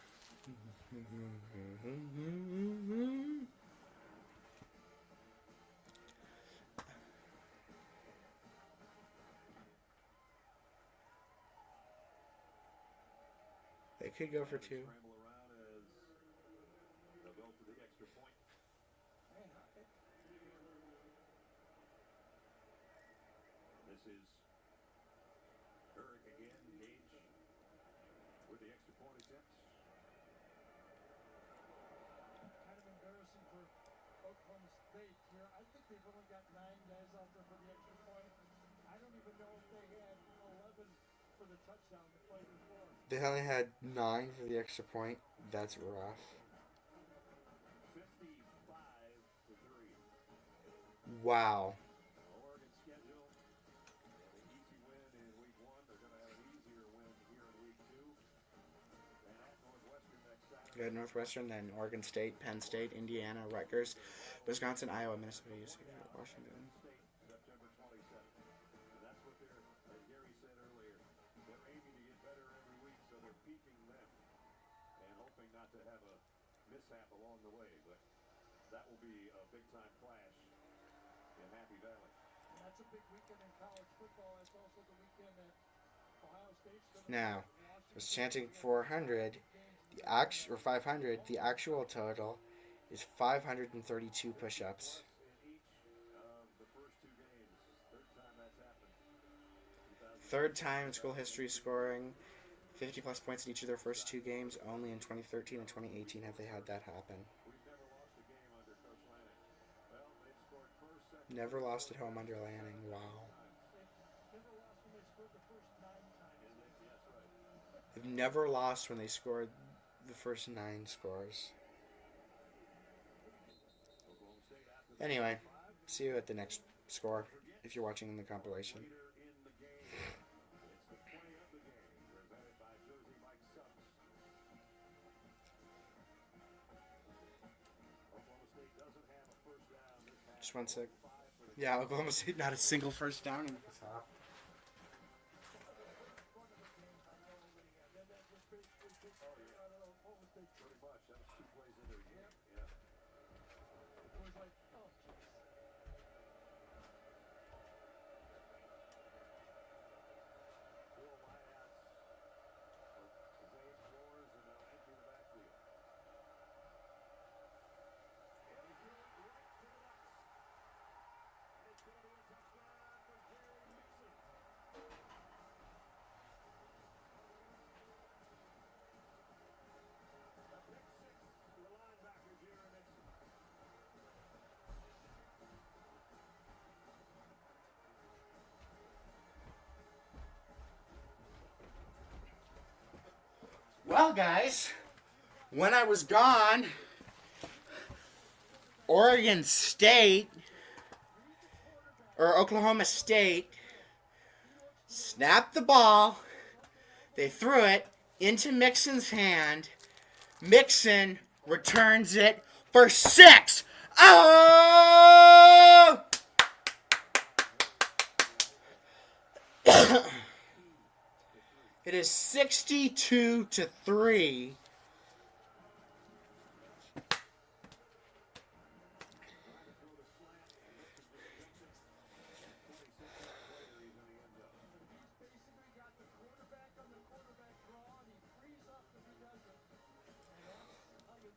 [SPEAKER 1] They could go for 2.
[SPEAKER 5] Scramble around as they'll go for the extra point. This is Eric again, Gage with the extra point attempt.
[SPEAKER 7] Kind of embarrassing for Oklahoma State here. I think they've only got 9 guys out there for the extra point. I don't even know if they had 11 for the touchdown the play before.
[SPEAKER 1] They only had 9 for the extra point. That's rough.
[SPEAKER 5] 55-3.
[SPEAKER 1] Wow.
[SPEAKER 5] Oregon schedule, an easy win in week 1. They're going to have an easier win here in week 2. And at Northwestern next Saturday.
[SPEAKER 1] We got Northwestern, then Oregon State, Penn State, Indiana, Rutgers, Wisconsin, Iowa, Minnesota, UCLA, Washington.
[SPEAKER 5] September 27th. And that's what they're, as Gary said earlier, they're aiming to get better every week, so they're peaking them and hoping not to have a mishap along the way. But that will be a big-time clash in Happy Valley.
[SPEAKER 7] And that's a big weekend in college football. It's also the weekend that Ohio State's going to
[SPEAKER 1] Now, I was chanting 400. or 500. The actual total is 532 push-ups. Third time in school history scoring 50 plus points in each of their first 2 games. Only in 2013 and 2018 have they had that happen. Never lost at home under Lanning. Wow. They've never lost when they scored the first 9 scores. Anyway, see you at the next score if you're watching the compilation. Just 1 sec. Yeah, Oklahoma State not a single first down in this half. Well, guys, when I was gone, Oklahoma State snapped the ball. They threw it into Mixon's hand. Mixon returns it for 6. Oh! It is 62-3.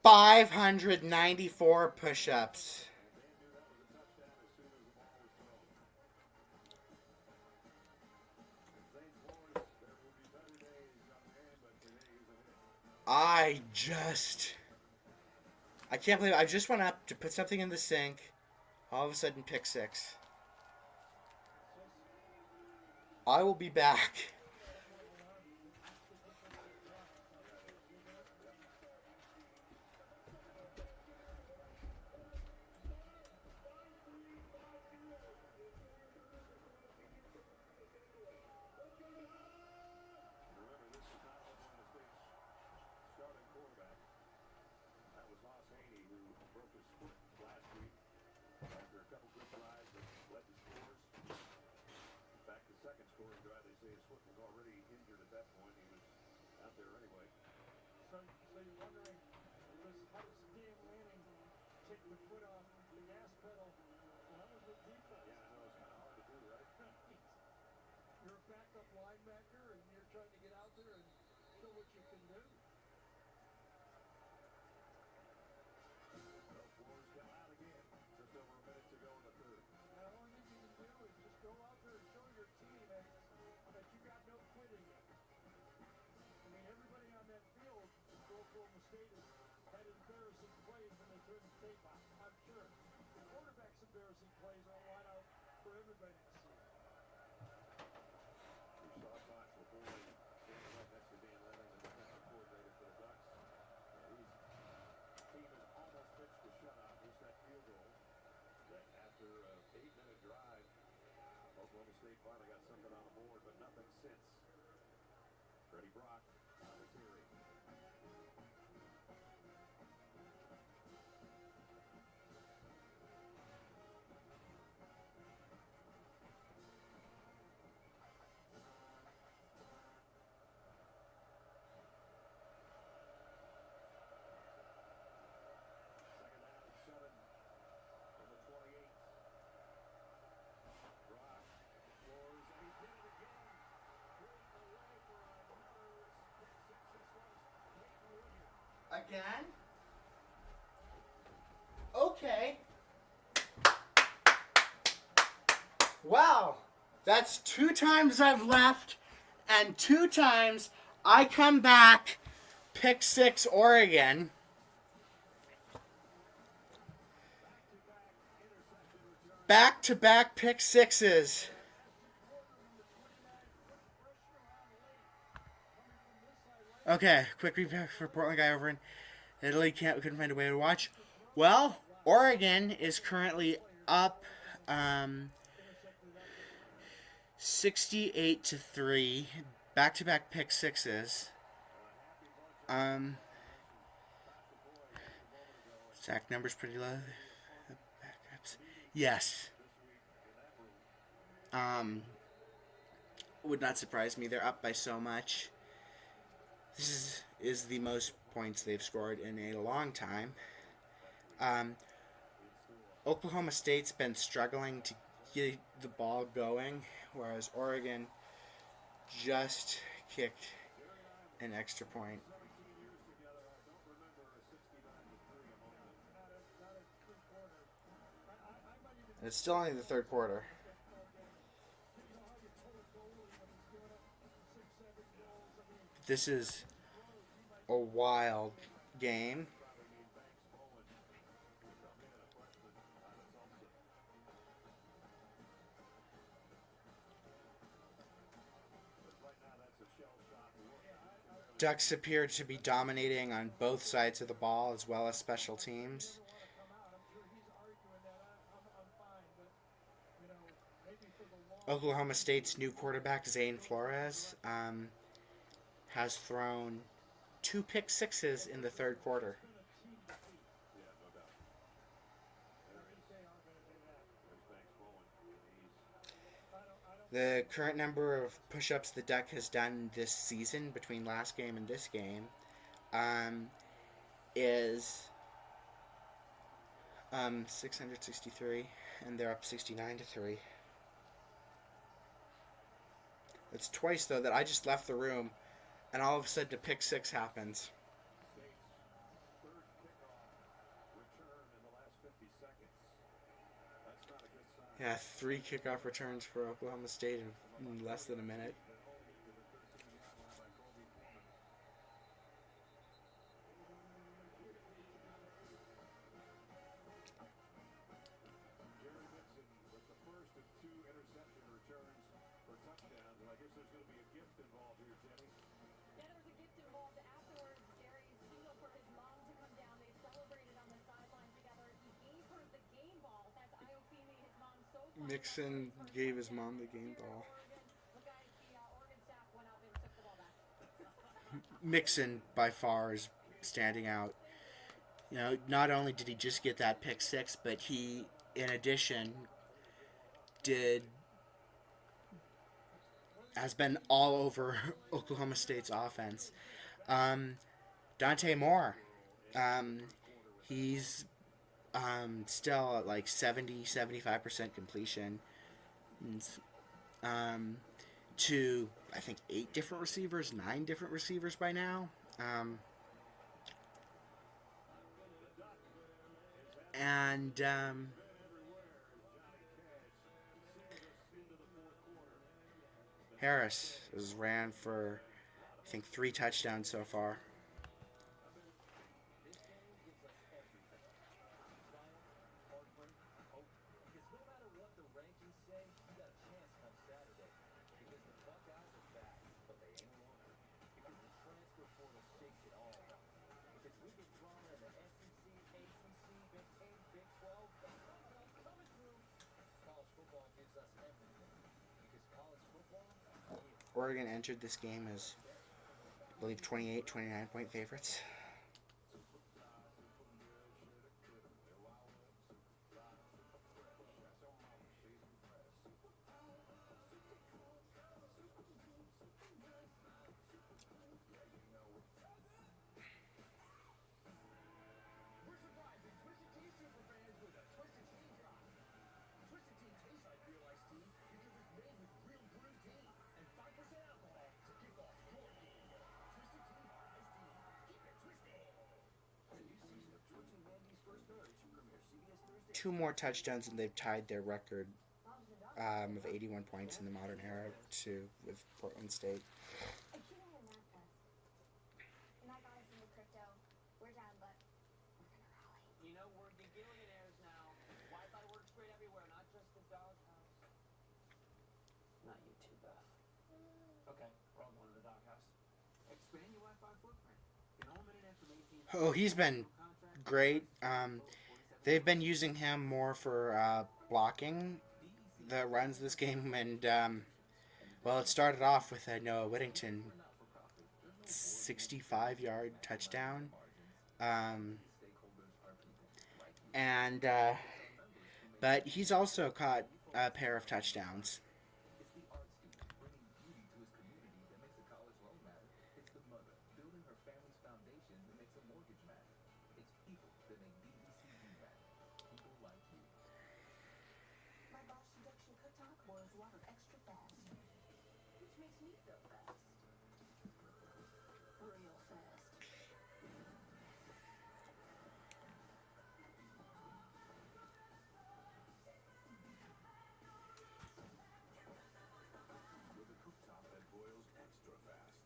[SPEAKER 1] $594 push-ups. I can't believe I just went up to put something in the sink. All of a sudden, pick 6. I will be back.
[SPEAKER 7] So you're wondering, how does Dan Lanning take the foot off the gas pedal? Well, that was with defense. Yeah, I know, it's kind of hard to do, right? You're a backup linebacker, and you're trying to get out there and show what you can do.
[SPEAKER 5] Well, Flores come out again. Just over a minute to go in the third.
[SPEAKER 7] Now, all you need to do is just go out there and show your teammates that you got no quit in you. I mean, everybody on that field for Oklahoma State has had embarrassing plays when they turn the tape on. I'm sure. The quarterback's embarrassing plays are line out for everybody to see.
[SPEAKER 5] We saw times before standing right next to Dan Lanning, the defensive coordinator for the Ducks. His team has almost pitched a shutout. Here's that field goal. That after an 8-minute drive, Oklahoma State finally got something on the board, but nothing since. Freddie Brock on the carry.
[SPEAKER 1] Again? Okay. Well, that's 2 times I've left, and 2 times I come back, pick 6 Oregon. Back-to-back pick 6s. Okay, quick recap for Portland guy over in Italy. Couldn't find a way to watch. Well, Oregon is currently up 68-3. Back-to-back pick 6s. Sack number's pretty low. Backups. Yes. Would not surprise me. They're up by so much. This is the most points they've scored in a long time. Oklahoma State's been struggling to get the ball going, whereas Oregon just kicked an extra point. And it's still only the third quarter. This is a wild game. Ducks appear to be dominating on both sides of the ball as well as special teams. Oklahoma State's new quarterback, Zane Flores, has thrown 2 pick 6s in the third quarter. The current number of push-ups the Duck has done this season between last game and this game is 663, and they're up 69-3. It's twice, though, that I just left the room, and all of a sudden a pick 6 happens. Yeah, 3 kickoff returns for Oklahoma State in less than a minute. Mixon gave his mom the game ball. Mixon, by far, is standing out. You know, not only did he just get that pick 6, but he, in addition, has been all over Oklahoma State's offense. Dante Moore, he's still at like 70-75% completion. To, I think, 8 different receivers, 9 different receivers by now. Harris has ran for, I think, 3 touchdowns so far. Oregon entered this game as, I believe, 28, 29-point favorites. 2 more touchdowns, and they've tied their record of 81 points in the modern era with Portland State.
[SPEAKER 9] I cheated in math test. And that got us into crypto. We're down, but we're gonna rally.
[SPEAKER 12] You know, we're gigillionaires now. Wi-Fi works great everywhere, not just the doghouse. Not you too, Beth. Okay, we're all going to the doghouse.
[SPEAKER 10] Expand your Wi-Fi footprint. Enrollment and information.
[SPEAKER 1] Oh, he's been great. They've been using him more for blocking the runs this game, and well, it started off with a Noah Whittington 65-yard touchdown, but he's also caught a pair of touchdowns.
[SPEAKER 10] It's the art student bringing beauty to his community that makes a college loan matter. It's the mother building her family's foundation that makes a mortgage matter. It's people that make BECU matter. People like you.
[SPEAKER 8] My Bosch induction cooktop boils water extra fast, which makes me feel fast. Real fast.
[SPEAKER 5] With a cooktop that boils extra fast.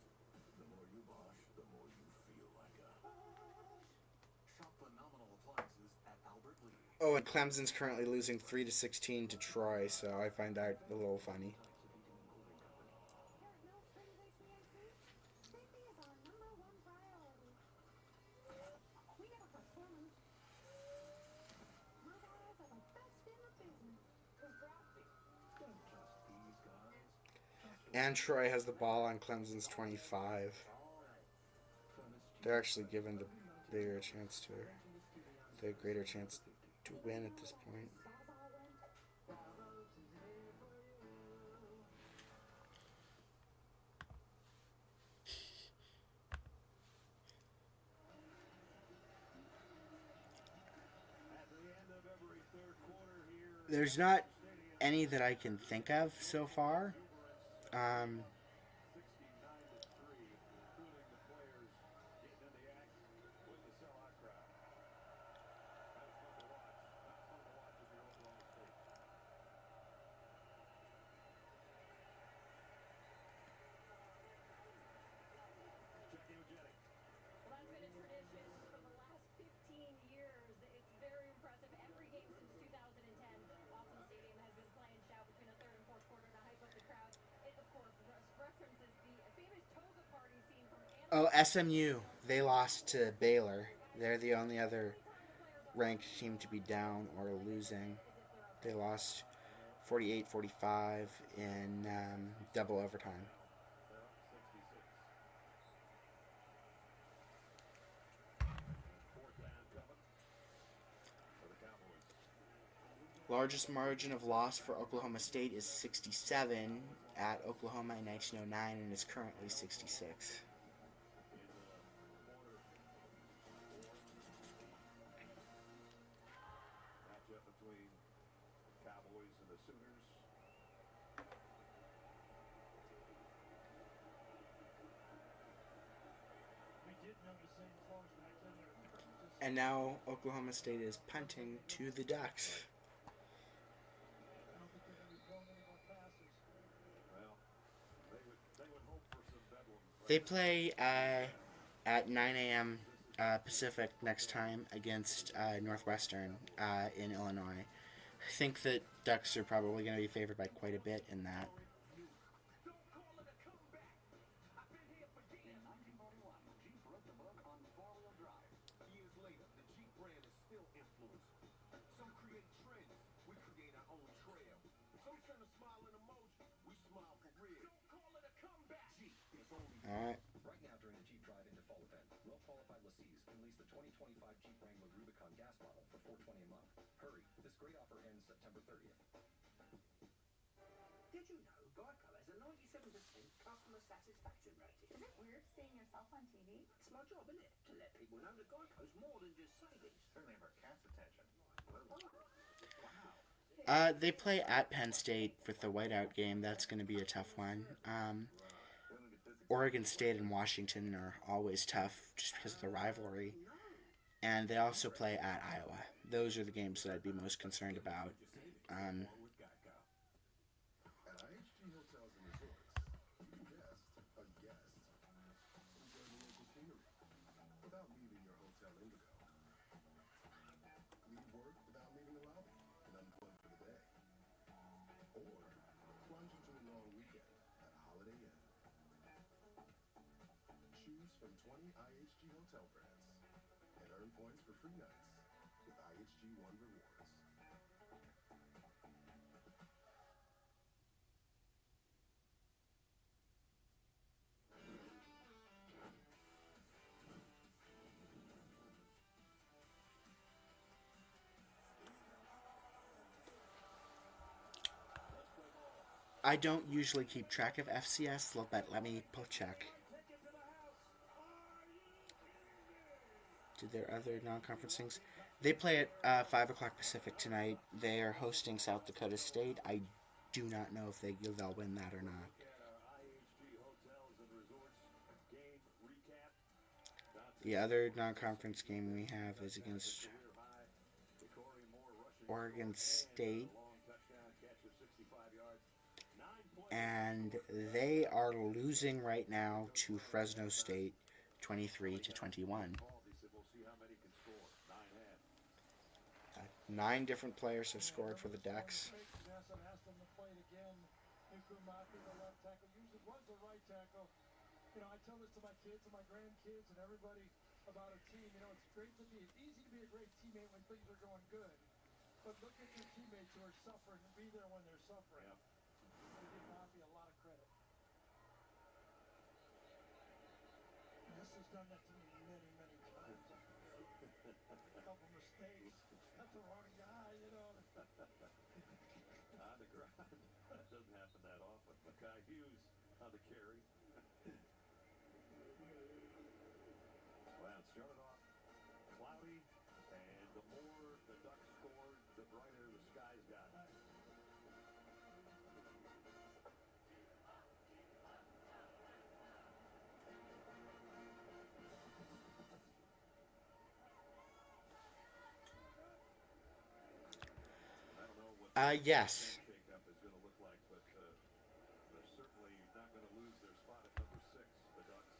[SPEAKER 5] The more you Bosch, the more you feel like a... Shop phenomenal appliances at Albert Lee.
[SPEAKER 1] Oh, and Clemson's currently losing 3-16 to Troy, so I find that a little funny.
[SPEAKER 9] Safety is our #1 priority. We got performance. My guys are the best in the business.
[SPEAKER 5] Don't trust these guys.
[SPEAKER 1] And Troy has the ball on Clemson's 25. They're actually given the greater chance to win at this point.
[SPEAKER 5] At the end of every third quarter here,
[SPEAKER 1] There's not any that I can think of so far.
[SPEAKER 5] 69-3, including the players getting in the act with the sellout crowd. Kind of fun to watch. Not fun to watch if you're Oklahoma State. Checking with Jenny.
[SPEAKER 6] Well, that's been a tradition for the last 15 years. It's very impressive. Every game since 2010, Autzen Stadium has been playing shout between the third and fourth quarter to hype up the crowd. It, of course, references the famous toga party scene from
[SPEAKER 1] Oh, SMU. They lost to Baylor. They're the only other ranked team to be down or losing. They lost 48-45 in double overtime.
[SPEAKER 5] They're up 66. Fourth down coming for the Cowboys.
[SPEAKER 1] Largest margin of loss for Oklahoma State is 67 at Oklahoma in 1909 and is currently 66.
[SPEAKER 5] Matchup between Cowboys and the Sooners.
[SPEAKER 7] We did notice same close back in there.
[SPEAKER 1] And now Oklahoma State is punting to the Ducks.
[SPEAKER 7] I don't think they're going to be throwing any more passes.
[SPEAKER 5] Well, they would hope for some bedlam.
[SPEAKER 1] They play at 9 a.m. Pacific next time against Northwestern in Illinois. I think that Ducks are probably going to be favored by quite a bit in that.
[SPEAKER 10] Don't call it a comeback. I've been here for years. In 1941, Jeep broke the book on four-wheel drive. Years later, the Jeep brand is still influenced. Some create trends. We create our own trail. Some send a smile and emoji. We smile for real. Don't call it a comeback. Jeep is only
[SPEAKER 1] All right.
[SPEAKER 10] right now during the Jeep Drive into Fall event. Well-qualified lessees can lease the 2025 Jeep Wrangler Rubicon gas model for $420 a month. Hurry, this great offer ends September 30th.
[SPEAKER 12] Did you know Geico has a 97% customer satisfaction rating?
[SPEAKER 9] Is it weird seeing yourself on TV?
[SPEAKER 12] It's my job, isn't it? To let people know that Geico's more than just savings.
[SPEAKER 10] Certainly for cancer attention.
[SPEAKER 1] They play at Penn State with the whiteout game. That's going to be a tough one. Oregon State and Washington are always tough just because of the rivalry. And they also play at Iowa. those are the games that I'd be most concerned about.
[SPEAKER 11] At IHG Hotels and Resorts, you guest a guest. Enjoy the local scenery without leaving your hotel indigo. Leave work without leaving the lobby and unplug for the day. Or plunge into a long weekend at a Holiday Inn. Choose from 20 IHG hotel brands and earn points for free nights with IHG One Rewards.
[SPEAKER 1] I don't usually keep track of FCS, but let me check. Did there other non-conference things? They play at 5 o'clock Pacific tonight. They are hosting South Dakota State. I do not know if they'll win that or not. The other non-conference game we have is against Oregon State. And they are losing right now to Fresno State 23-21. 9 different players have scored for the Ducks.
[SPEAKER 7] You know, I tell this to my kids and my grandkids and everybody about a team. You know, it's easy to be a great teammate when things are going good. But look at your teammates who are suffering and be there when they're suffering. Yep. They give Mafi a lot of credit. This has done that to me many, many times. A couple mistakes. Got the wrong guy, you know.
[SPEAKER 5] On the ground. That doesn't happen that often. Makai Hughes on the carry. Well, it started off cloudy, and the more the Ducks scored, the brighter the skies got.
[SPEAKER 1] Yes.
[SPEAKER 5] Shake-up is going to look like, but they're certainly not going to lose their spot at number 6, the Ducks.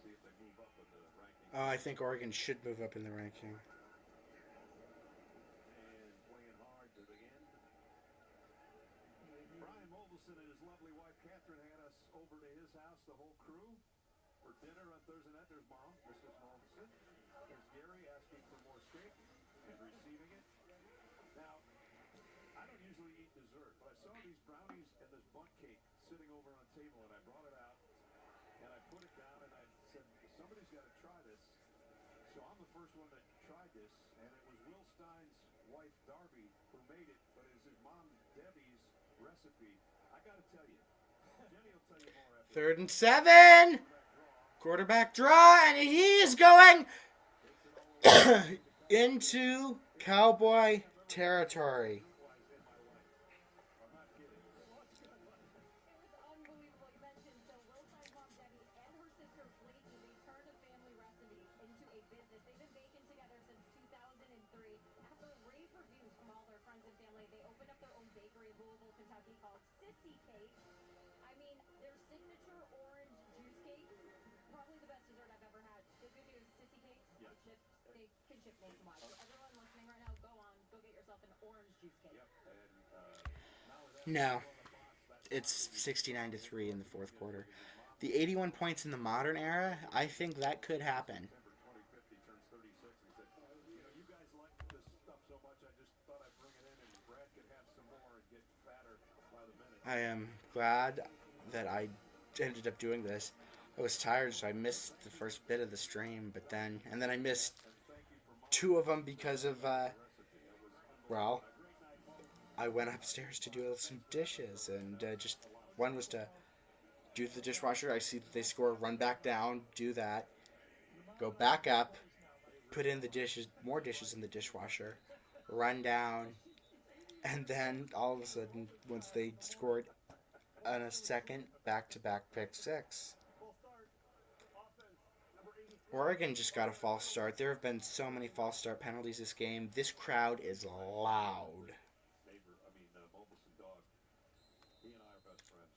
[SPEAKER 5] See if they move up in the ranking.
[SPEAKER 1] I think Oregon should move up in the ranking.
[SPEAKER 5] And playing hard to the end. Brian Mogelson and his lovely wife Catherine had us over to his house, the whole crew, for dinner on Thursday night. There's Mom, Mrs. Mogelson. There's Gary asking for more steak and receiving it. Now, I don't usually eat dessert, but I saw these brownies and this bundt cake sitting over on a table, and I brought it out, and I put it down, and I said, somebody's got to try this. So I'm the first one that tried this, and it was Will Stein's wife, Darby, who made it, but it's his mom, Debbie's recipe. I got to tell you, Jenny will tell you more after.
[SPEAKER 1] 3rd and 7. Quarterback draw, and he is going into Cowboy territory. No, it's 69-3 in the 4th quarter. The 81 points in the modern era, I think that could happen. I am glad that I ended up doing this. I was tired, so I missed the first bit of the stream, and then I missed 2 of them because of, I went upstairs to do some dishes, and just one was to do the dishwasher. I see that they score, run back down, do that, go back up, put in the dishes, more dishes in the dishwasher, run down, and then all of a sudden, once they scored on a second back-to-back pick 6. Oregon just got a false start. There have been so many false start penalties this game. This crowd is loud.
[SPEAKER 5] Mobilson Dog. He and I are best friends.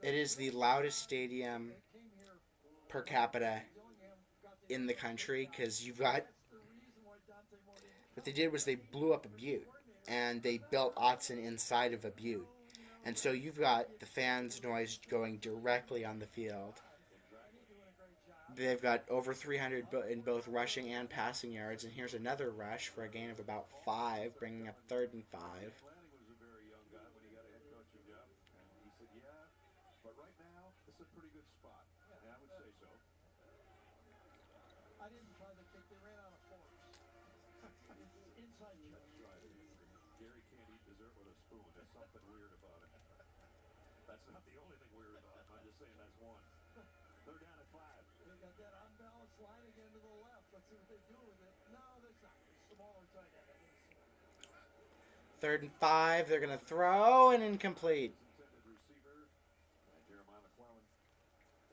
[SPEAKER 1] It is the loudest stadium per capita in the country because you've got. What they did was they blew up a butte and they built Autzen inside of a butte. And so you've got the fans' noise going directly on the field. They've got over 300 in both rushing and passing yards, and here's another rush for a gain of about 5, bringing up 3rd and 5.
[SPEAKER 5] Lanning was a very young guy when he got a head coaching job, and he said, "Yeah, but right now it's a pretty good spot." And I would say so.
[SPEAKER 7] I didn't try the kick. They ran out of force. Inside joke.
[SPEAKER 5] That's right. Gary can't eat dessert with a spoon. There's something weird about it. That's not the only thing weird about it. I'm just saying that's one. They're down at 5.
[SPEAKER 7] They got that unbalanced line again to the left. Let's see what they do with it. No, that's not. Smaller tight end.
[SPEAKER 1] 3rd and 5. They're going to throw and incomplete.
[SPEAKER 5] Intended receiver, Jeremiah McClellan.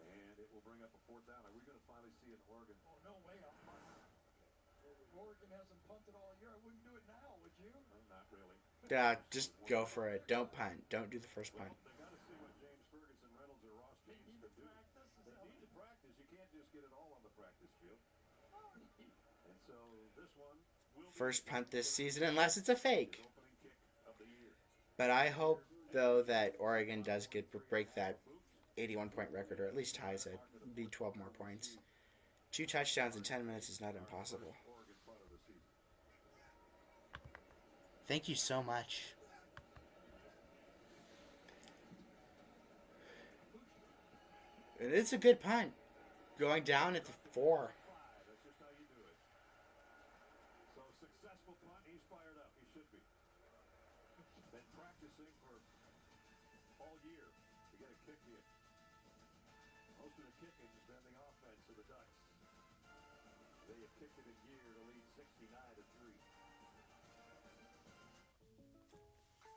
[SPEAKER 5] And it will bring up a 4th down. Are we going to finally see an Oregon?
[SPEAKER 7] Oh, no way. Oregon hasn't punted all year. I wouldn't do it now, would you?
[SPEAKER 5] No, not really.
[SPEAKER 1] Just go for it. Don't punt. Don't do the first punt.
[SPEAKER 5] They got to see what James Ferguson, Reynolds, or Ross James can do. They need to practice. You can't just get it all on the practice field. And so this one will be
[SPEAKER 1] First punt this season, unless it's a fake.
[SPEAKER 5] the opening kick of the year.
[SPEAKER 1] But I hope, though, that Oregon does break that 81-point record, or at least ties it. Be 12 more points. 2 touchdowns in 10 minutes is not impossible.
[SPEAKER 5] Oregon punt of the season.
[SPEAKER 1] Thank you so much. And it's a good punt. Going down at the 4.
[SPEAKER 5] That's just how you do it. So successful punt. He's fired up. He should be. Been practicing for all year to get a kick in. Most of the kicking has been the offense of the Ducks. They have kicked it in gear to lead 69-3.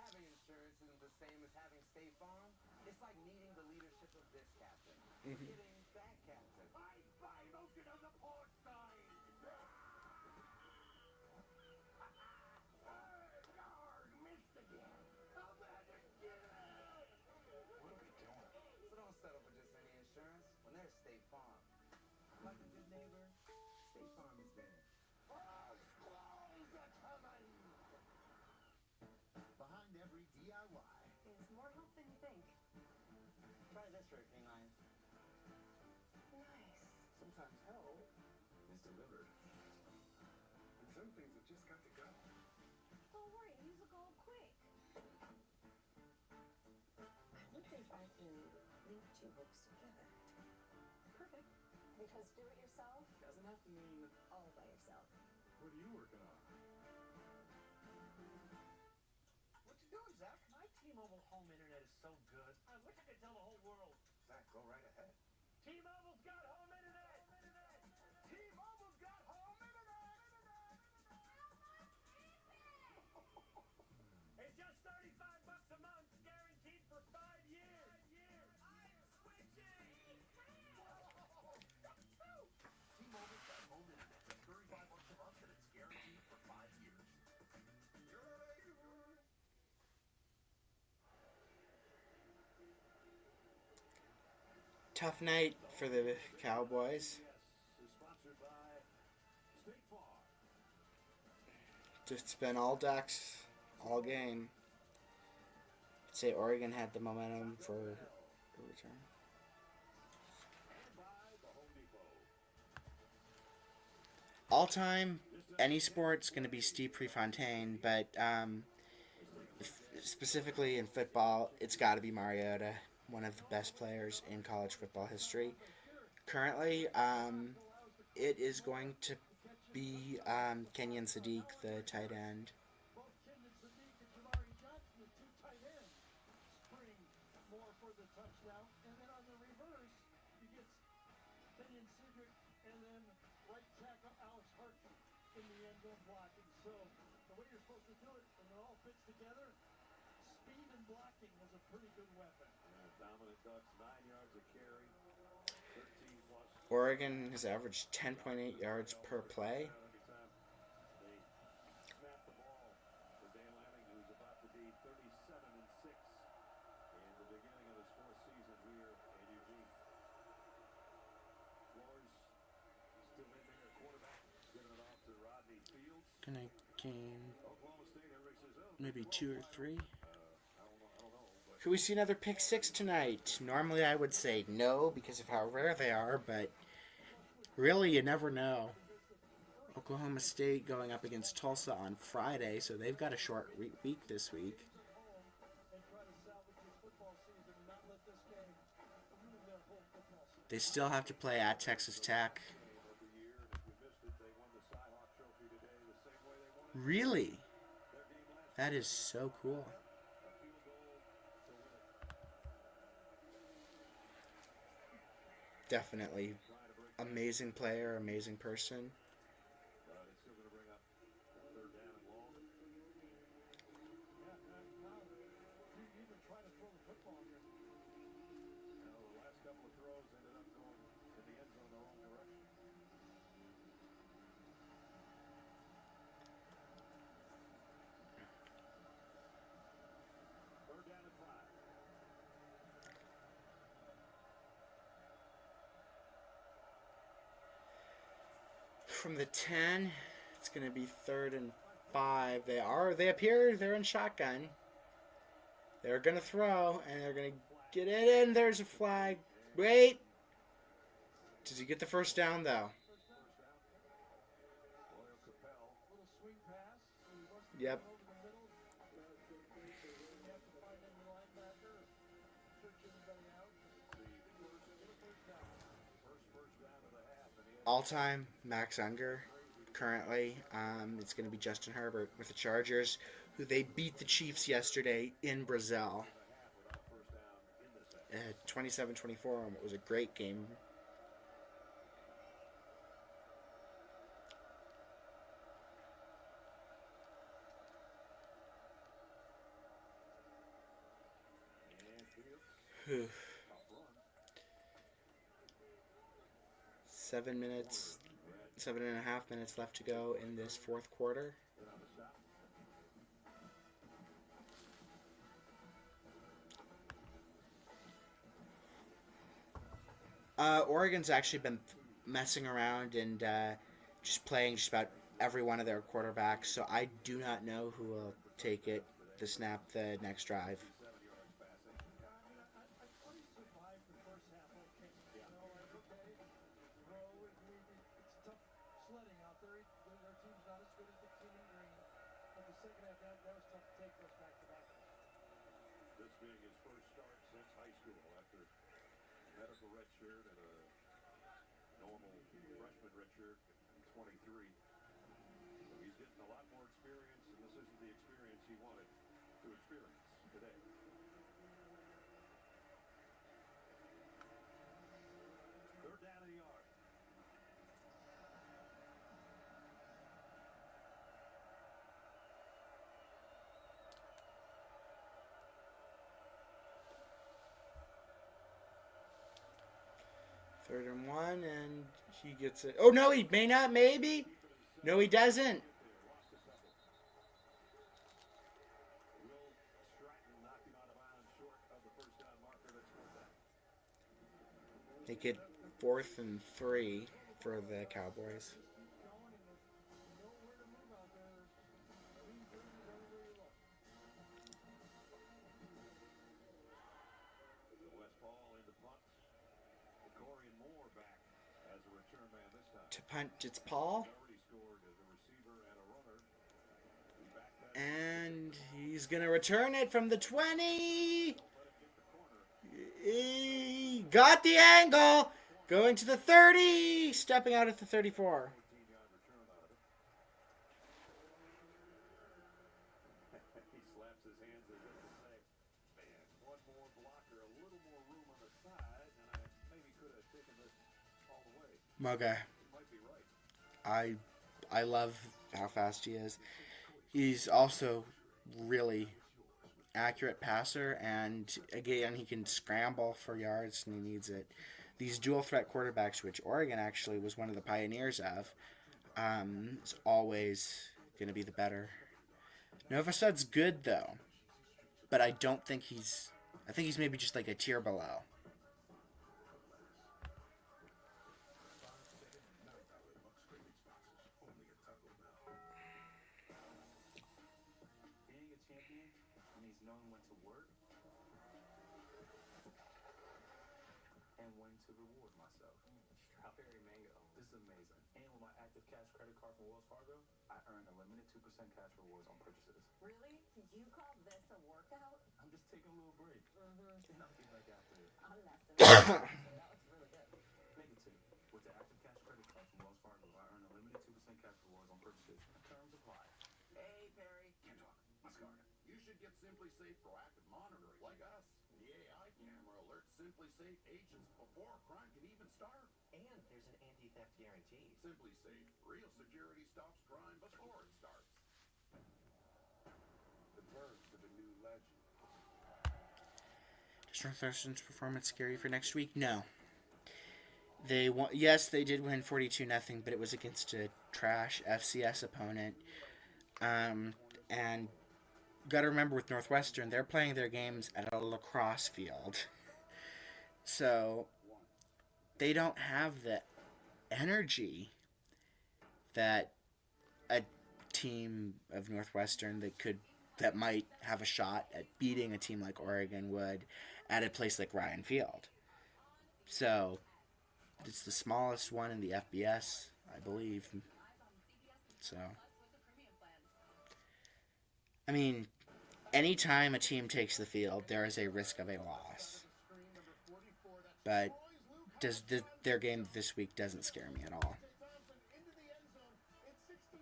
[SPEAKER 10] Having insurance isn't the same as having State Farm. It's like needing the leadership of this captain. Getting that captain. I buy motion on the port side. Missed again. How bad to get it? What are we doing? So don't settle for just any insurance when there's State Farm. Like a good neighbor, State Farm is there. Squalls are coming. Behind every DIY
[SPEAKER 3] Is more help than you think.
[SPEAKER 10] Try this for a canine.
[SPEAKER 3] Nice.
[SPEAKER 10] Sometimes help is delivered. And some things have just got to go.
[SPEAKER 6] Don't worry, these will go quick.
[SPEAKER 8] I wonder if I can link 2 books together.
[SPEAKER 3] Perfect. Because do it yourself
[SPEAKER 10] Doesn't have to mean
[SPEAKER 8] All by yourself.
[SPEAKER 5] What are you working on?
[SPEAKER 12] What you doing, Zach? My T-Mobile home internet is so good. I wish I could tell the whole world.
[SPEAKER 10] Zach, go right ahead.
[SPEAKER 12] T-Mobile's got home internet. T-Mobile's got home internet. It's just $35 a month, guaranteed for 5 years. I'm switching.
[SPEAKER 10] T-Mobile's got home internet. Just $35 a month and it's guaranteed for 5 years.
[SPEAKER 1] Tough night for the Cowboys.
[SPEAKER 5] Is sponsored by State Farm.
[SPEAKER 1] It's been all Ducks, all game. I'd say Oregon had the momentum for a return.
[SPEAKER 5] And by the Home Depot.
[SPEAKER 1] All time, any sport's going to be Steve Prefontaine, but specifically in football, it's got to be Mariota, one of the best players in college football history. Currently, it is going to be Kenyon Sadiq, the tight end.
[SPEAKER 7] Both Kenyon Sadiq and Jamari Johnson, the 2 tight ends, spring more for the touchdown. And then on the reverse, you get Kenyon Cedric and then right tackle Alex Hartman in the end zone blocking. So the way you're supposed to do it, when it all fits together, speed and blocking is a pretty good weapon.
[SPEAKER 5] Dominant Ducks, 9 yards of carry, 13
[SPEAKER 1] Oregon has averaged 10.8 yards per play.
[SPEAKER 5] Every time they snap the ball for Dan Lanning, who's about to be 37-6 in the beginning of his fourth season here in Eugene. Flores still in there, quarterback, giving it off to Rodney Fields.
[SPEAKER 1] Gonna gain
[SPEAKER 5] Oklahoma State, everybody says, oh,
[SPEAKER 1] maybe 2 or 3.
[SPEAKER 5] I don't know, but
[SPEAKER 1] Could we see another pick six tonight? Normally I would say no because of how rare they are, but really you never know. Oklahoma State going up against Tulsa on Friday, so they've got a short week this week.
[SPEAKER 7] And try to salvage this football season and not let this game ruin their whole football season.
[SPEAKER 1] They still have to play at Texas Tech.
[SPEAKER 5] every year, and if you missed it, they won the Cy-Hawk Trophy today the same way they won it.
[SPEAKER 1] Really?
[SPEAKER 5] Their game last
[SPEAKER 1] That is so cool.
[SPEAKER 5] a field goal to win it.
[SPEAKER 1] Definitely.
[SPEAKER 5] Trying to break,
[SPEAKER 1] Amazing player, amazing person.
[SPEAKER 5] but it's still going to bring up third down and long.
[SPEAKER 7] Yeah, now, you even try to throw the football here.
[SPEAKER 5] Now, the last couple of throws ended up going in the end zone the wrong direction. Third down and 5.
[SPEAKER 1] From the 10, it's going to be 3rd and 5. They appear, they're in shotgun. They're going to throw, and they're going to get it in. There's a flag. Wait. Does he get the first down, though?
[SPEAKER 5] Royal Capel.
[SPEAKER 7] Little swing pass. He wants to
[SPEAKER 1] Yep.
[SPEAKER 7] go over the middle. You have to find any linebacker. Search anybody out. First down.
[SPEAKER 5] First down of the half. And he
[SPEAKER 1] All-time Max Unger. Currently, it's going to be Justin Herbert with the Chargers, who they beat the Chiefs yesterday in Brazil. 27-24. It was a great game. Whew. 7.5 minutes left to go in this fourth quarter. Oregon's actually been messing around and just playing just about every one of their quarterbacks, so I do not know who will take it, the snap, the next drive.
[SPEAKER 7] I thought he survived the first half okay. You know, like, okay, bro, it's tough sledding out there. Their team's not as good as the team in green. But the second half, that was tough to take those back-to-back.
[SPEAKER 5] This being his first start since high school after medical redshirt and a normal freshman redshirt in 23. So he's getting a lot more experience, and this isn't the experience he wanted to experience today. Third down and a yard.
[SPEAKER 1] Third and 1, and he gets it. Oh, no, he may not, maybe. No, he doesn't.
[SPEAKER 5] Will Stratton knocking out of bounds short of the first down marker. That's fourth down.
[SPEAKER 1] They get 4th and 3 for the Cowboys.
[SPEAKER 7] Nowhere to move out there. Clean jerseys everywhere you look.
[SPEAKER 5] West Paul into punt. Corian Moore back as a return man this time.
[SPEAKER 1] To punt, it's Paul.
[SPEAKER 5] Already scored as a receiver and a runner. He backed that.
[SPEAKER 1] And he's going to return it from the 20. He got the angle. Going to the 30. Stepping out at the 34.
[SPEAKER 5] 18-yard return out of it. He slaps his hands as if to say, man, one more blocker, a little more room on the side, and I maybe could have taken this all the way.
[SPEAKER 1] Mugga.
[SPEAKER 5] He might be right.
[SPEAKER 1] I love how fast he is. He's also really accurate passer, and again, he can scramble for yards when he needs it. these dual threat quarterbacks, which Oregon actually was one of the pioneers of, is always going to be the better. Novosud's good though, but I don't think he's. I think he's maybe just like a tier below.
[SPEAKER 11] Being a champion means knowing when to work and when to reward myself.
[SPEAKER 12] Strawberry mango.
[SPEAKER 11] This is amazing. And with my active cash credit card from Wells Fargo, I earn a limited 2% cash rewards on purchases.
[SPEAKER 6] Really? You call this a workout?
[SPEAKER 11] I'm just taking a little break. And I'll get back after it.
[SPEAKER 6] I'm messing with you. That looks really good.
[SPEAKER 11] Make it two. With the active cash credit card from Wells Fargo, I earn a limited 2% cash rewards on purchases. Terms apply.
[SPEAKER 10] Hey, Perry. Can't talk. Mascara. You should get Simply Safe proactive monitoring like us. The AI camera alerts Simply Safe agents before a crime can even start.
[SPEAKER 12] And there's an anti-theft guarantee.
[SPEAKER 10] Simply Safe. Real security stops crime before it starts.
[SPEAKER 4] The birth of a new legend.
[SPEAKER 1] Is Northwestern's performance scary for next week? No. They won. Yes, they did win 42-0, but it was against a trash FCS opponent. And got to remember with Northwestern, they're playing their games at a lacrosse field, so they don't have the energy that a team of Northwestern that might have a shot at beating a team like Oregon would at a place like Ryan Field. So it's the smallest one in the FBS, I believe. So, I mean, anytime a team takes the field, there is a risk of a loss. But their game this week doesn't scare me at all.
[SPEAKER 4] Into the end zone. It's 16-3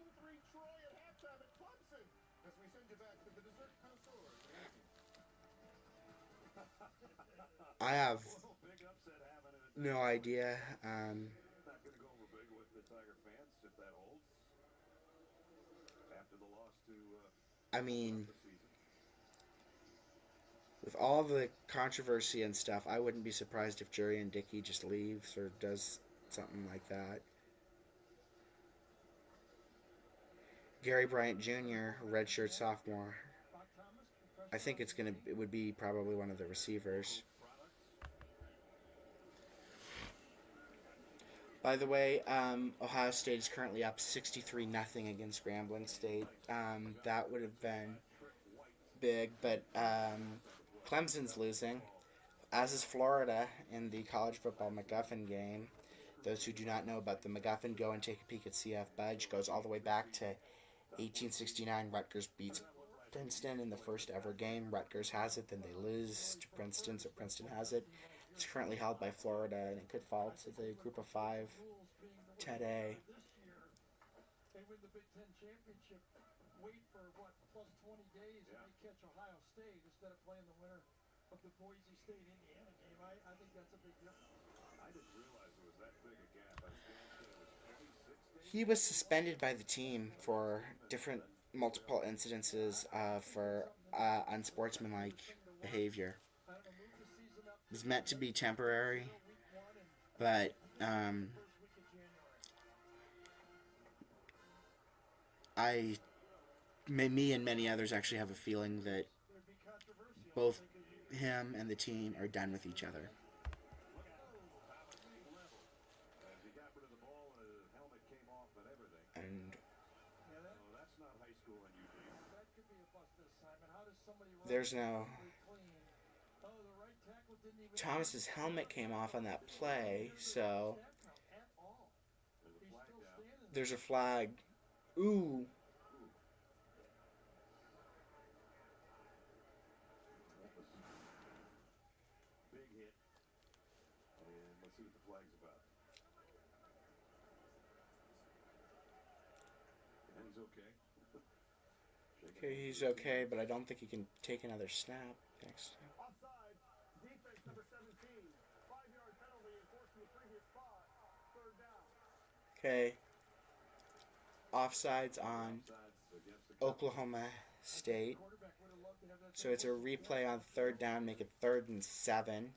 [SPEAKER 4] Troy at halftime at Clemson. As we send you back to the dessert connoisseur.
[SPEAKER 1] I have
[SPEAKER 5] Big upset happening at
[SPEAKER 1] no idea.
[SPEAKER 5] Not going to go over big with the Tiger fans if that holds. After the loss to
[SPEAKER 1] I mean,
[SPEAKER 5] the season.
[SPEAKER 1] with all the controversy and stuff, I wouldn't be surprised if Jurian Dickey just leaves or does something like that. Gary Bryant Jr., redshirt sophomore. I think it would be probably one of the receivers. By the way, Ohio State is currently up 63-0 against Grambling State. That would have been big, but Clemson's losing, as is Florida in the college football McGuffin game. Those who do not know about the McGuffin, go and take a peek at CF Budge. Goes all the way back to 1869. Rutgers beats Princeton in the first ever game. Rutgers has it, then they lose to Princeton, so Princeton has it. It's currently held by Florida, and it could fall to the group of 5 today.
[SPEAKER 7] They win the Big Ten championship. Wait for plus 20 days and they catch Ohio State instead of playing the winner of the Boise State Indiana game. I think that's a big difference.
[SPEAKER 5] I didn't realize it was that big a gap. I think it was 26 days.
[SPEAKER 1] He was suspended by the team for multiple incidences for unsportsmanlike behavior. It was meant to be temporary, but me and many others actually have a feeling that both him and the team are done with each other.
[SPEAKER 5] As he got rid of the ball, his helmet came off and everything.
[SPEAKER 1] And
[SPEAKER 5] No, that's not high school in Eugene.
[SPEAKER 7] That could be a busted assignment. How does somebody run
[SPEAKER 1] there's no...
[SPEAKER 7] clean? Oh, the right tackle didn't even
[SPEAKER 1] Thomas's helmet came off on that play, so
[SPEAKER 7] at all.
[SPEAKER 5] There's a
[SPEAKER 7] He's
[SPEAKER 5] flag
[SPEAKER 7] still
[SPEAKER 5] down.
[SPEAKER 7] standing.
[SPEAKER 1] there's a flag. Ooh.
[SPEAKER 5] Big hit. And let's see what the flag's about. And he's okay. Shaking
[SPEAKER 1] Okay, he's okay, but I don't think he can take another snap next time.
[SPEAKER 4] Offside. Defense number 17. 5-yard penalty enforced in the previous spot. Third down.
[SPEAKER 1] Okay. Offsides on
[SPEAKER 5] sides against the
[SPEAKER 1] Oklahoma State.
[SPEAKER 7] Quarterback would have loved to have that
[SPEAKER 1] So it's a replay on third down, make it 3rd and 7.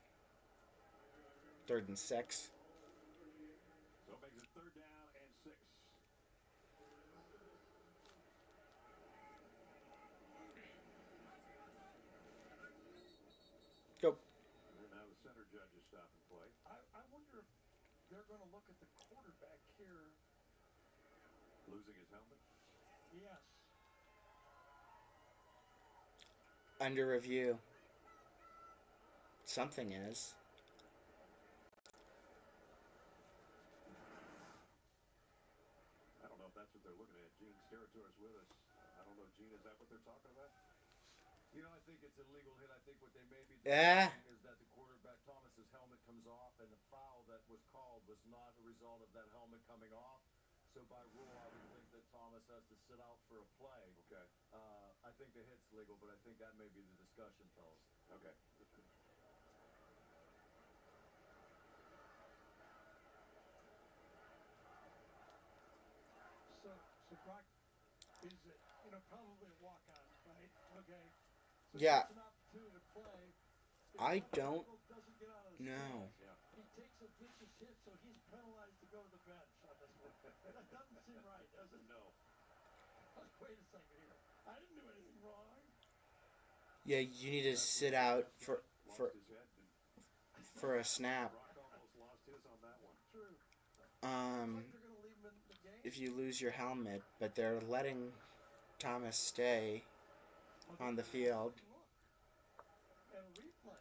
[SPEAKER 1] 3rd and 6.
[SPEAKER 5] So it makes it 3rd down and 6.
[SPEAKER 1] Go.
[SPEAKER 5] And now the center judges stop and play.
[SPEAKER 7] I wonder if they're going to look at the quarterback here.
[SPEAKER 5] Losing his helmet.
[SPEAKER 7] Yes.
[SPEAKER 1] Under review. Something is.
[SPEAKER 5] I don't know if that's what they're looking at. Gene Steratore is with us. I don't know, Gene, is that what they're talking about?
[SPEAKER 10] You know, I think it's a legal hit. I think what they may be
[SPEAKER 1] Yeah.
[SPEAKER 10] doing is that the quarterback, Thomas's helmet comes off, and the foul that was called was not a result of that helmet coming off. So by rule, I would think that Thomas has to sit out for a play.
[SPEAKER 5] Okay.
[SPEAKER 10] I think the hit's legal, but I think that may be the discussion, fellas.
[SPEAKER 5] Okay.
[SPEAKER 7] So Brock, is it, probably a walk-on, right? Okay. So
[SPEAKER 1] Yeah.
[SPEAKER 7] it's an opportunity to play. If
[SPEAKER 1] I
[SPEAKER 7] Brock
[SPEAKER 1] don't
[SPEAKER 7] doesn't get out of the
[SPEAKER 1] know.
[SPEAKER 7] field, he takes a vicious hit, so he's penalized to go to the bench on this one. That doesn't seem right, does it?
[SPEAKER 5] No.
[SPEAKER 7] Wait a second here. I didn't do anything wrong.
[SPEAKER 1] Yeah, you need to sit out for
[SPEAKER 5] Lost his head, and
[SPEAKER 1] for a snap.
[SPEAKER 5] Brock almost lost his on that one.
[SPEAKER 7] True.
[SPEAKER 1] Um,
[SPEAKER 7] They're going to leave him in the game.
[SPEAKER 1] if you lose your helmet, but they're letting Thomas stay on the field.
[SPEAKER 7] Look. And a replay.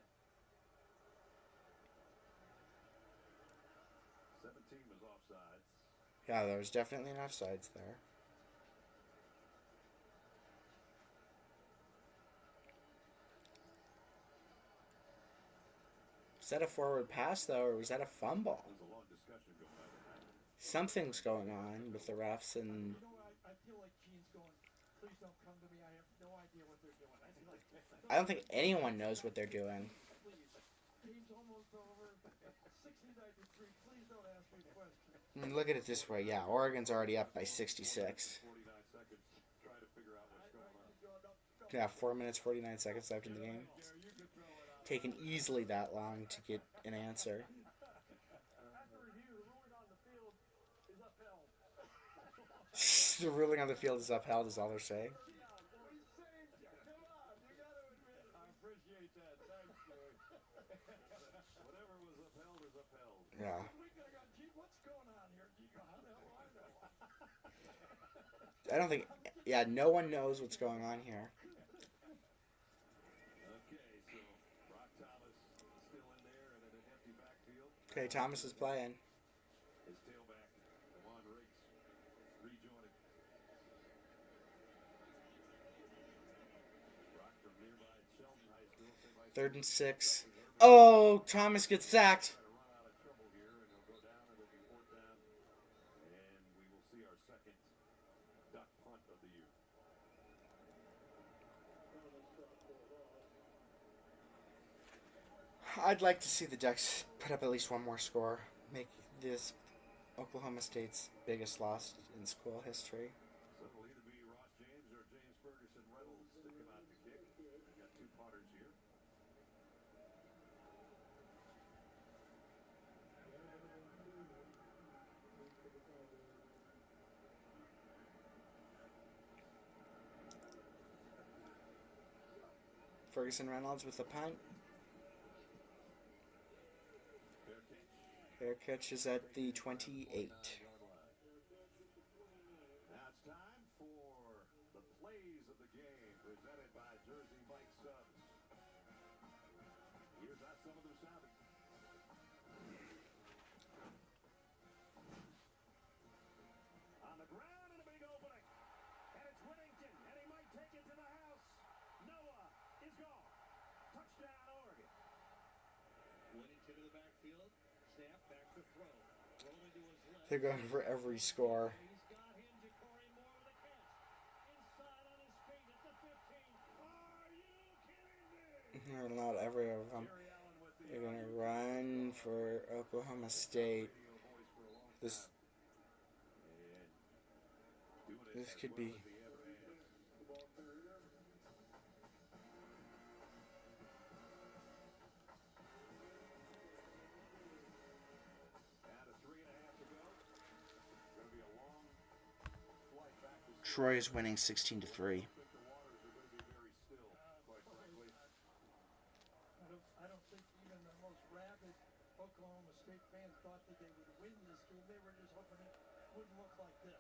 [SPEAKER 5] 17 was offsides.
[SPEAKER 1] Yeah, there was definitely an offsides there. Is that a forward pass, though, or was that a fumble?
[SPEAKER 5] There's a long discussion going on tonight.
[SPEAKER 1] Something's going on with the refs, and
[SPEAKER 7] I feel like Gene's going, please don't come to me. I have no idea what they're doing. I feel like,
[SPEAKER 1] I don't think anyone knows what they're doing.
[SPEAKER 7] please. Game's almost over. 60-93. Please don't ask me questions.
[SPEAKER 1] I mean, look at it this way. Yeah, Oregon's already up by 66.
[SPEAKER 5] 49 seconds trying to figure out what's going on.
[SPEAKER 1] Yeah, 4 minutes, 49 seconds left in the game. Taken easily that long to get an answer.
[SPEAKER 7] After review, the ruling on the field is upheld.
[SPEAKER 1] The ruling on the field is upheld, is all they're saying.
[SPEAKER 7] He's saved you. Come on. You got to admit it.
[SPEAKER 5] I appreciate that. Thanks, Joey. Whatever was upheld is upheld.
[SPEAKER 1] Yeah.
[SPEAKER 7] We could have gone, gee, what's going on here? You go, how the hell do I know?
[SPEAKER 1] I don't think... Yeah, no one knows what's going on here.
[SPEAKER 5] Okay, so Brock Thomas still in there and in an empty backfield.
[SPEAKER 1] Okay, Thomas is playing.
[SPEAKER 5] His tailback, Lamont Riggs, rejoining. Brock from nearby Shelton High School.
[SPEAKER 1] 3rd and 6. Oh, Thomas gets sacked.
[SPEAKER 5] Trying to run out of trouble here, and he'll go down, and it'll be 4th down. And we will see our second duck punt of the year.
[SPEAKER 1] I'd like to see the Ducks put up at least one more score. Make this Oklahoma State's biggest loss in school history.
[SPEAKER 5] So it'll either be Ross James or James Ferguson Reynolds to come out to kick. We've got 2 punters here.
[SPEAKER 1] Ferguson Reynolds with the punt. Fair catch is at the 28.
[SPEAKER 5] Now it's time for the plays of the game presented by Jersey Mike Subs. Here's how some of them sounded. On the ground and a big opening. And it's Whittington, and he might take it to the house. Noah is gone. Touchdown, Oregon.
[SPEAKER 10] Whittington to the backfield. Snap, back to throw. Rolling to his left.
[SPEAKER 1] They're going for every score.
[SPEAKER 10] He's got him, Ja'Cory Moore with a catch. Inside on his feet at the 15. Are you kidding me?
[SPEAKER 1] Not every of them.
[SPEAKER 5] Jerry Allen with the
[SPEAKER 1] They're going to run for Oklahoma State.
[SPEAKER 5] radio voice for a long
[SPEAKER 1] This
[SPEAKER 5] time. And doing it
[SPEAKER 1] This
[SPEAKER 5] as
[SPEAKER 1] could
[SPEAKER 5] well
[SPEAKER 1] be-
[SPEAKER 5] as he ever has.
[SPEAKER 1] Troy is winning 16-3.
[SPEAKER 5] I think the waters are going to be very still, quite frankly.
[SPEAKER 7] I don't think even the most rabid Oklahoma State fans thought that they would win this game. They were just hoping it wouldn't look like this.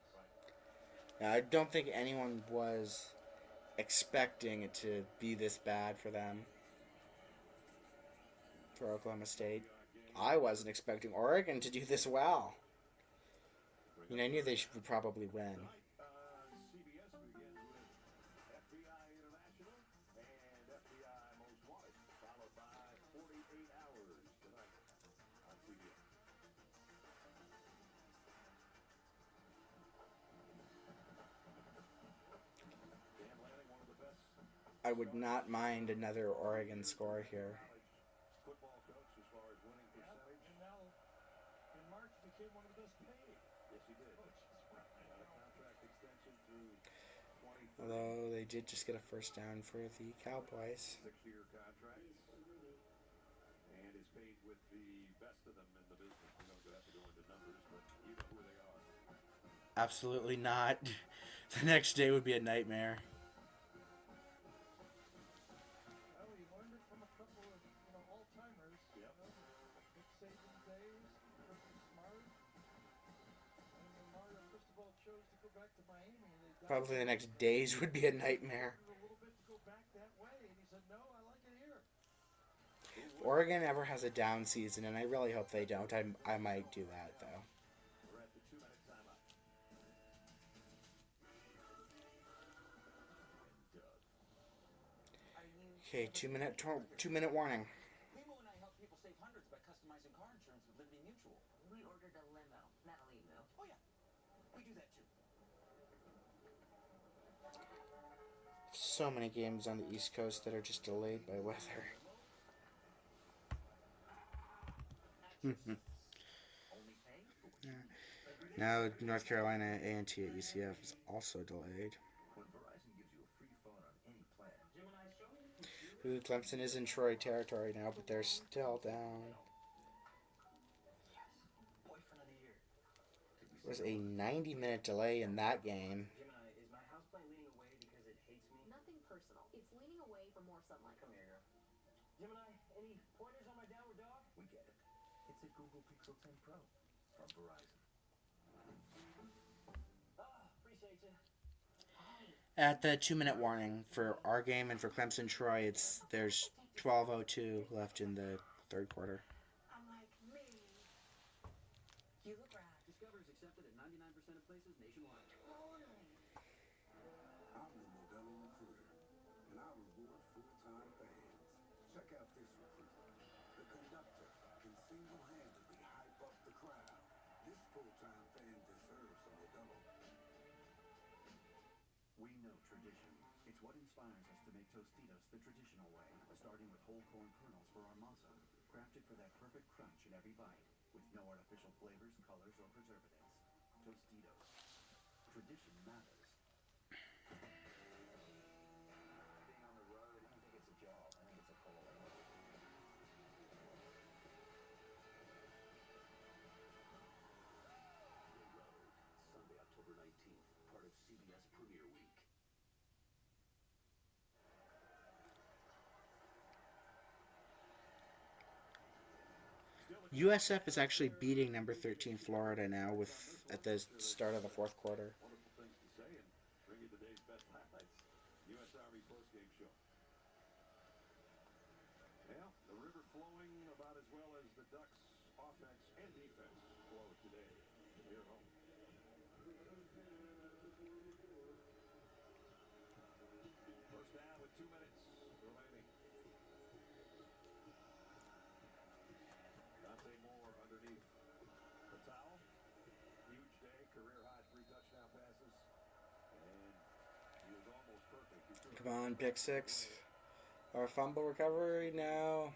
[SPEAKER 1] Yeah, I don't think anyone was expecting it to be this bad for them. For Oklahoma State. I wasn't expecting Oregon to do this well. You know, I knew they would probably win.
[SPEAKER 5] CBS begins with FBI International and FBI Most Wanted, followed by 48 Hours tonight on CBS. Dan Lanning, one of the best
[SPEAKER 1] I would not mind another Oregon score here.
[SPEAKER 5] football coach as far as winning percentage.
[SPEAKER 7] And now, in March, became one of the best paid.
[SPEAKER 5] Yes, he did. Got a contract extension through 2030.
[SPEAKER 1] Although they did just get a first down for the Cowboys.
[SPEAKER 5] 6-year contract. And is paid with the best of them in the business. We don't have to go into numbers, but you know who they are.
[SPEAKER 1] Absolutely not. The next day would be a nightmare.
[SPEAKER 7] Well, he learned it from a couple of all-timers.
[SPEAKER 5] Yep.
[SPEAKER 7] Nick Saban days, Kirby Smart. And when Mario Cristobal chose to go back to Miami, they
[SPEAKER 1] Probably the next days would be a nightmare.
[SPEAKER 7] a little bit to go back that way, and he said, "No, I like it here."
[SPEAKER 1] If Oregon ever has a down season, and I really hope they don't. I might do that though.
[SPEAKER 5] We're at the 2-minute timeout.
[SPEAKER 1] Okay, 2-minute warning.
[SPEAKER 12] Limo and I help people save hundreds by customizing car insurance with Liberty Mutual.
[SPEAKER 8] We ordered a limo, not a limo.
[SPEAKER 12] Oh yeah, we do that too.
[SPEAKER 1] So many games on the East Coast that are just delayed by weather. Now North Carolina A&T at UCF is also delayed.
[SPEAKER 10] When Verizon gives you a free phone on any plan,
[SPEAKER 1] Ooh, Clemson is in Troy territory now, but they're still down.
[SPEAKER 12] Boyfriend of the year.
[SPEAKER 1] There was a 90-minute delay in that game.
[SPEAKER 12] Gemini, is my houseplant leaning away because it hates me?
[SPEAKER 3] Nothing personal. It's leaning away for more sunlight.
[SPEAKER 12] Come here, girl. Gemini, any pointers on my downward dog?
[SPEAKER 10] we get it. It's a Google Pixel 10 Pro from Verizon.
[SPEAKER 12] Appreciate you.
[SPEAKER 1] At the 2-minute warning for our game and for Clemson Troy, there's 12:02 left in the third quarter.
[SPEAKER 8] I'm like, me. You look right.
[SPEAKER 12] Discover is accepted at 99% of places nationwide.
[SPEAKER 8] Totally.
[SPEAKER 4] I'm the Modelo recruiter, and I reward full-time fans. Check out this recruit. The conductor can single-handedly hype up the crowd. This full-time fan deserves a Modelo.
[SPEAKER 10] We know tradition. It's what inspires us to make Tostitos the traditional way, starting with whole corn kernels for our masa, crafted for that perfect crunch in every bite, with no artificial flavors, colors, or preservatives. Tostitos. Tradition matters.
[SPEAKER 12] Being on the road, I don't think it's a job. I think it's a calling.
[SPEAKER 10] The Road. Sunday, October 19th, part of CBS Premiere Week.
[SPEAKER 1] USF is actually beating number 13 Florida now at the start of the fourth quarter.
[SPEAKER 5] Wonderful things to say and bring you today's best highlights. U.S. Army postgame show. Well, the river flowing about as well as the Ducks' offense and defense flowed today here at home. First down with 2 minutes remaining. Dante Moore underneath. Patel, huge day, career high 3 touchdown passes, and he was almost perfect. He threw
[SPEAKER 1] Come on, pick six. Our fumble recovery now.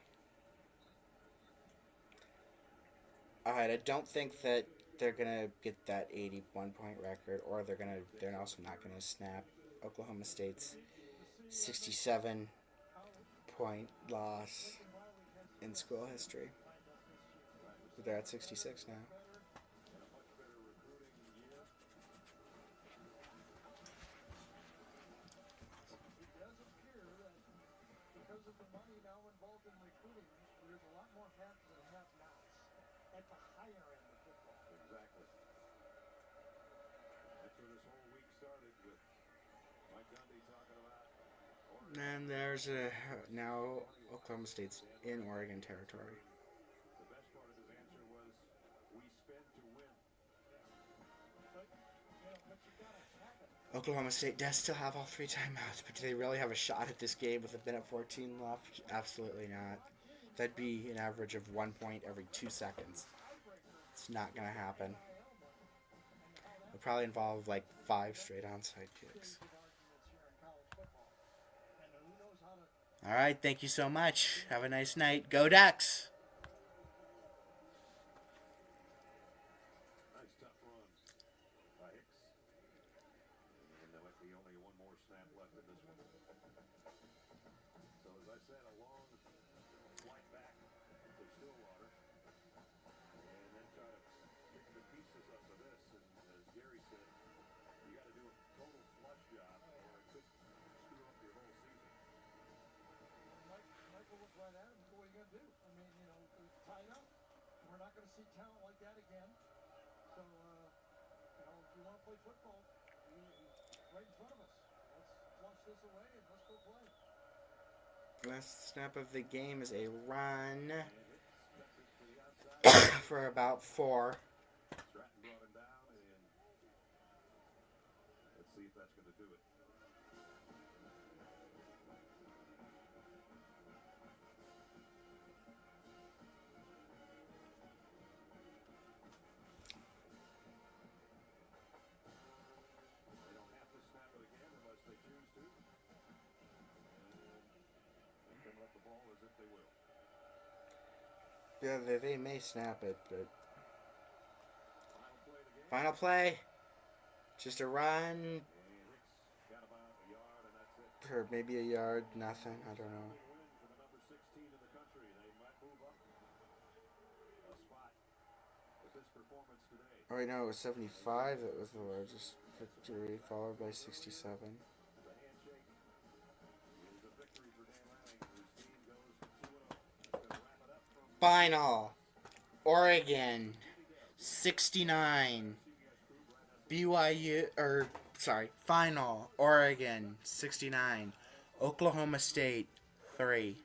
[SPEAKER 1] Alright, I don't think that they're gonna get that 81-point record, or they're also not gonna snap Oklahoma State's 67-point loss in school history. They're at 66 now.
[SPEAKER 5] a much better recruiting year. started with Mike Gundy talking about Oregon.
[SPEAKER 1] And there's now Oklahoma State's in Oregon territory.
[SPEAKER 5] The best part of his answer was, we spend to win.
[SPEAKER 7] But you gotta have it.
[SPEAKER 1] Oklahoma State does still have all 3 timeouts, but do they really have a shot at this game with a minute 14 left? Absolutely not. That'd be an average of 1 point every 2 seconds. It's not going to happen. It'll probably involve like 5 straight onside kicks. All right, thank you so much. Have a nice night. Go Ducks!
[SPEAKER 5] Nice tough run by Hicks. And there might be only one more snap left in this one. So as I said, a long flight back to Stillwater. And then try to pick the pieces up of this. And as Gary said, you got to do a total flush job or it could screw up your whole season.
[SPEAKER 7] Michael looked right at him. What are you going to do? I mean, it's tied up. We're not going to see talent like that again. So, if you want to play football, right in front of us. Let's flush this away and let's go play.
[SPEAKER 1] Last snap of the game is a run for about 4.
[SPEAKER 5] Stratton brought him down, and let's see if that's going to do it. They don't have to snap it again unless they choose to. And they're coming up the ball as if they will.
[SPEAKER 1] Yeah, they may snap it, but
[SPEAKER 5] Final play of the game.
[SPEAKER 1] final play, just a run,
[SPEAKER 5] And Hicks got about a yard, and that's it.
[SPEAKER 1] or maybe a yard, nothing, I don't know.
[SPEAKER 5] Win for the number 16 in the country. They might move up a spot with this performance today.
[SPEAKER 1] Oh wait, no, it was 75 that was the largest victory, followed by 67.
[SPEAKER 5] The handshake is a victory for Dan Lanning, whose team goes to 2-0. We're going to wrap it up from
[SPEAKER 1] Final, Oregon, 69. Final, Oregon, 69. Oklahoma State, 3.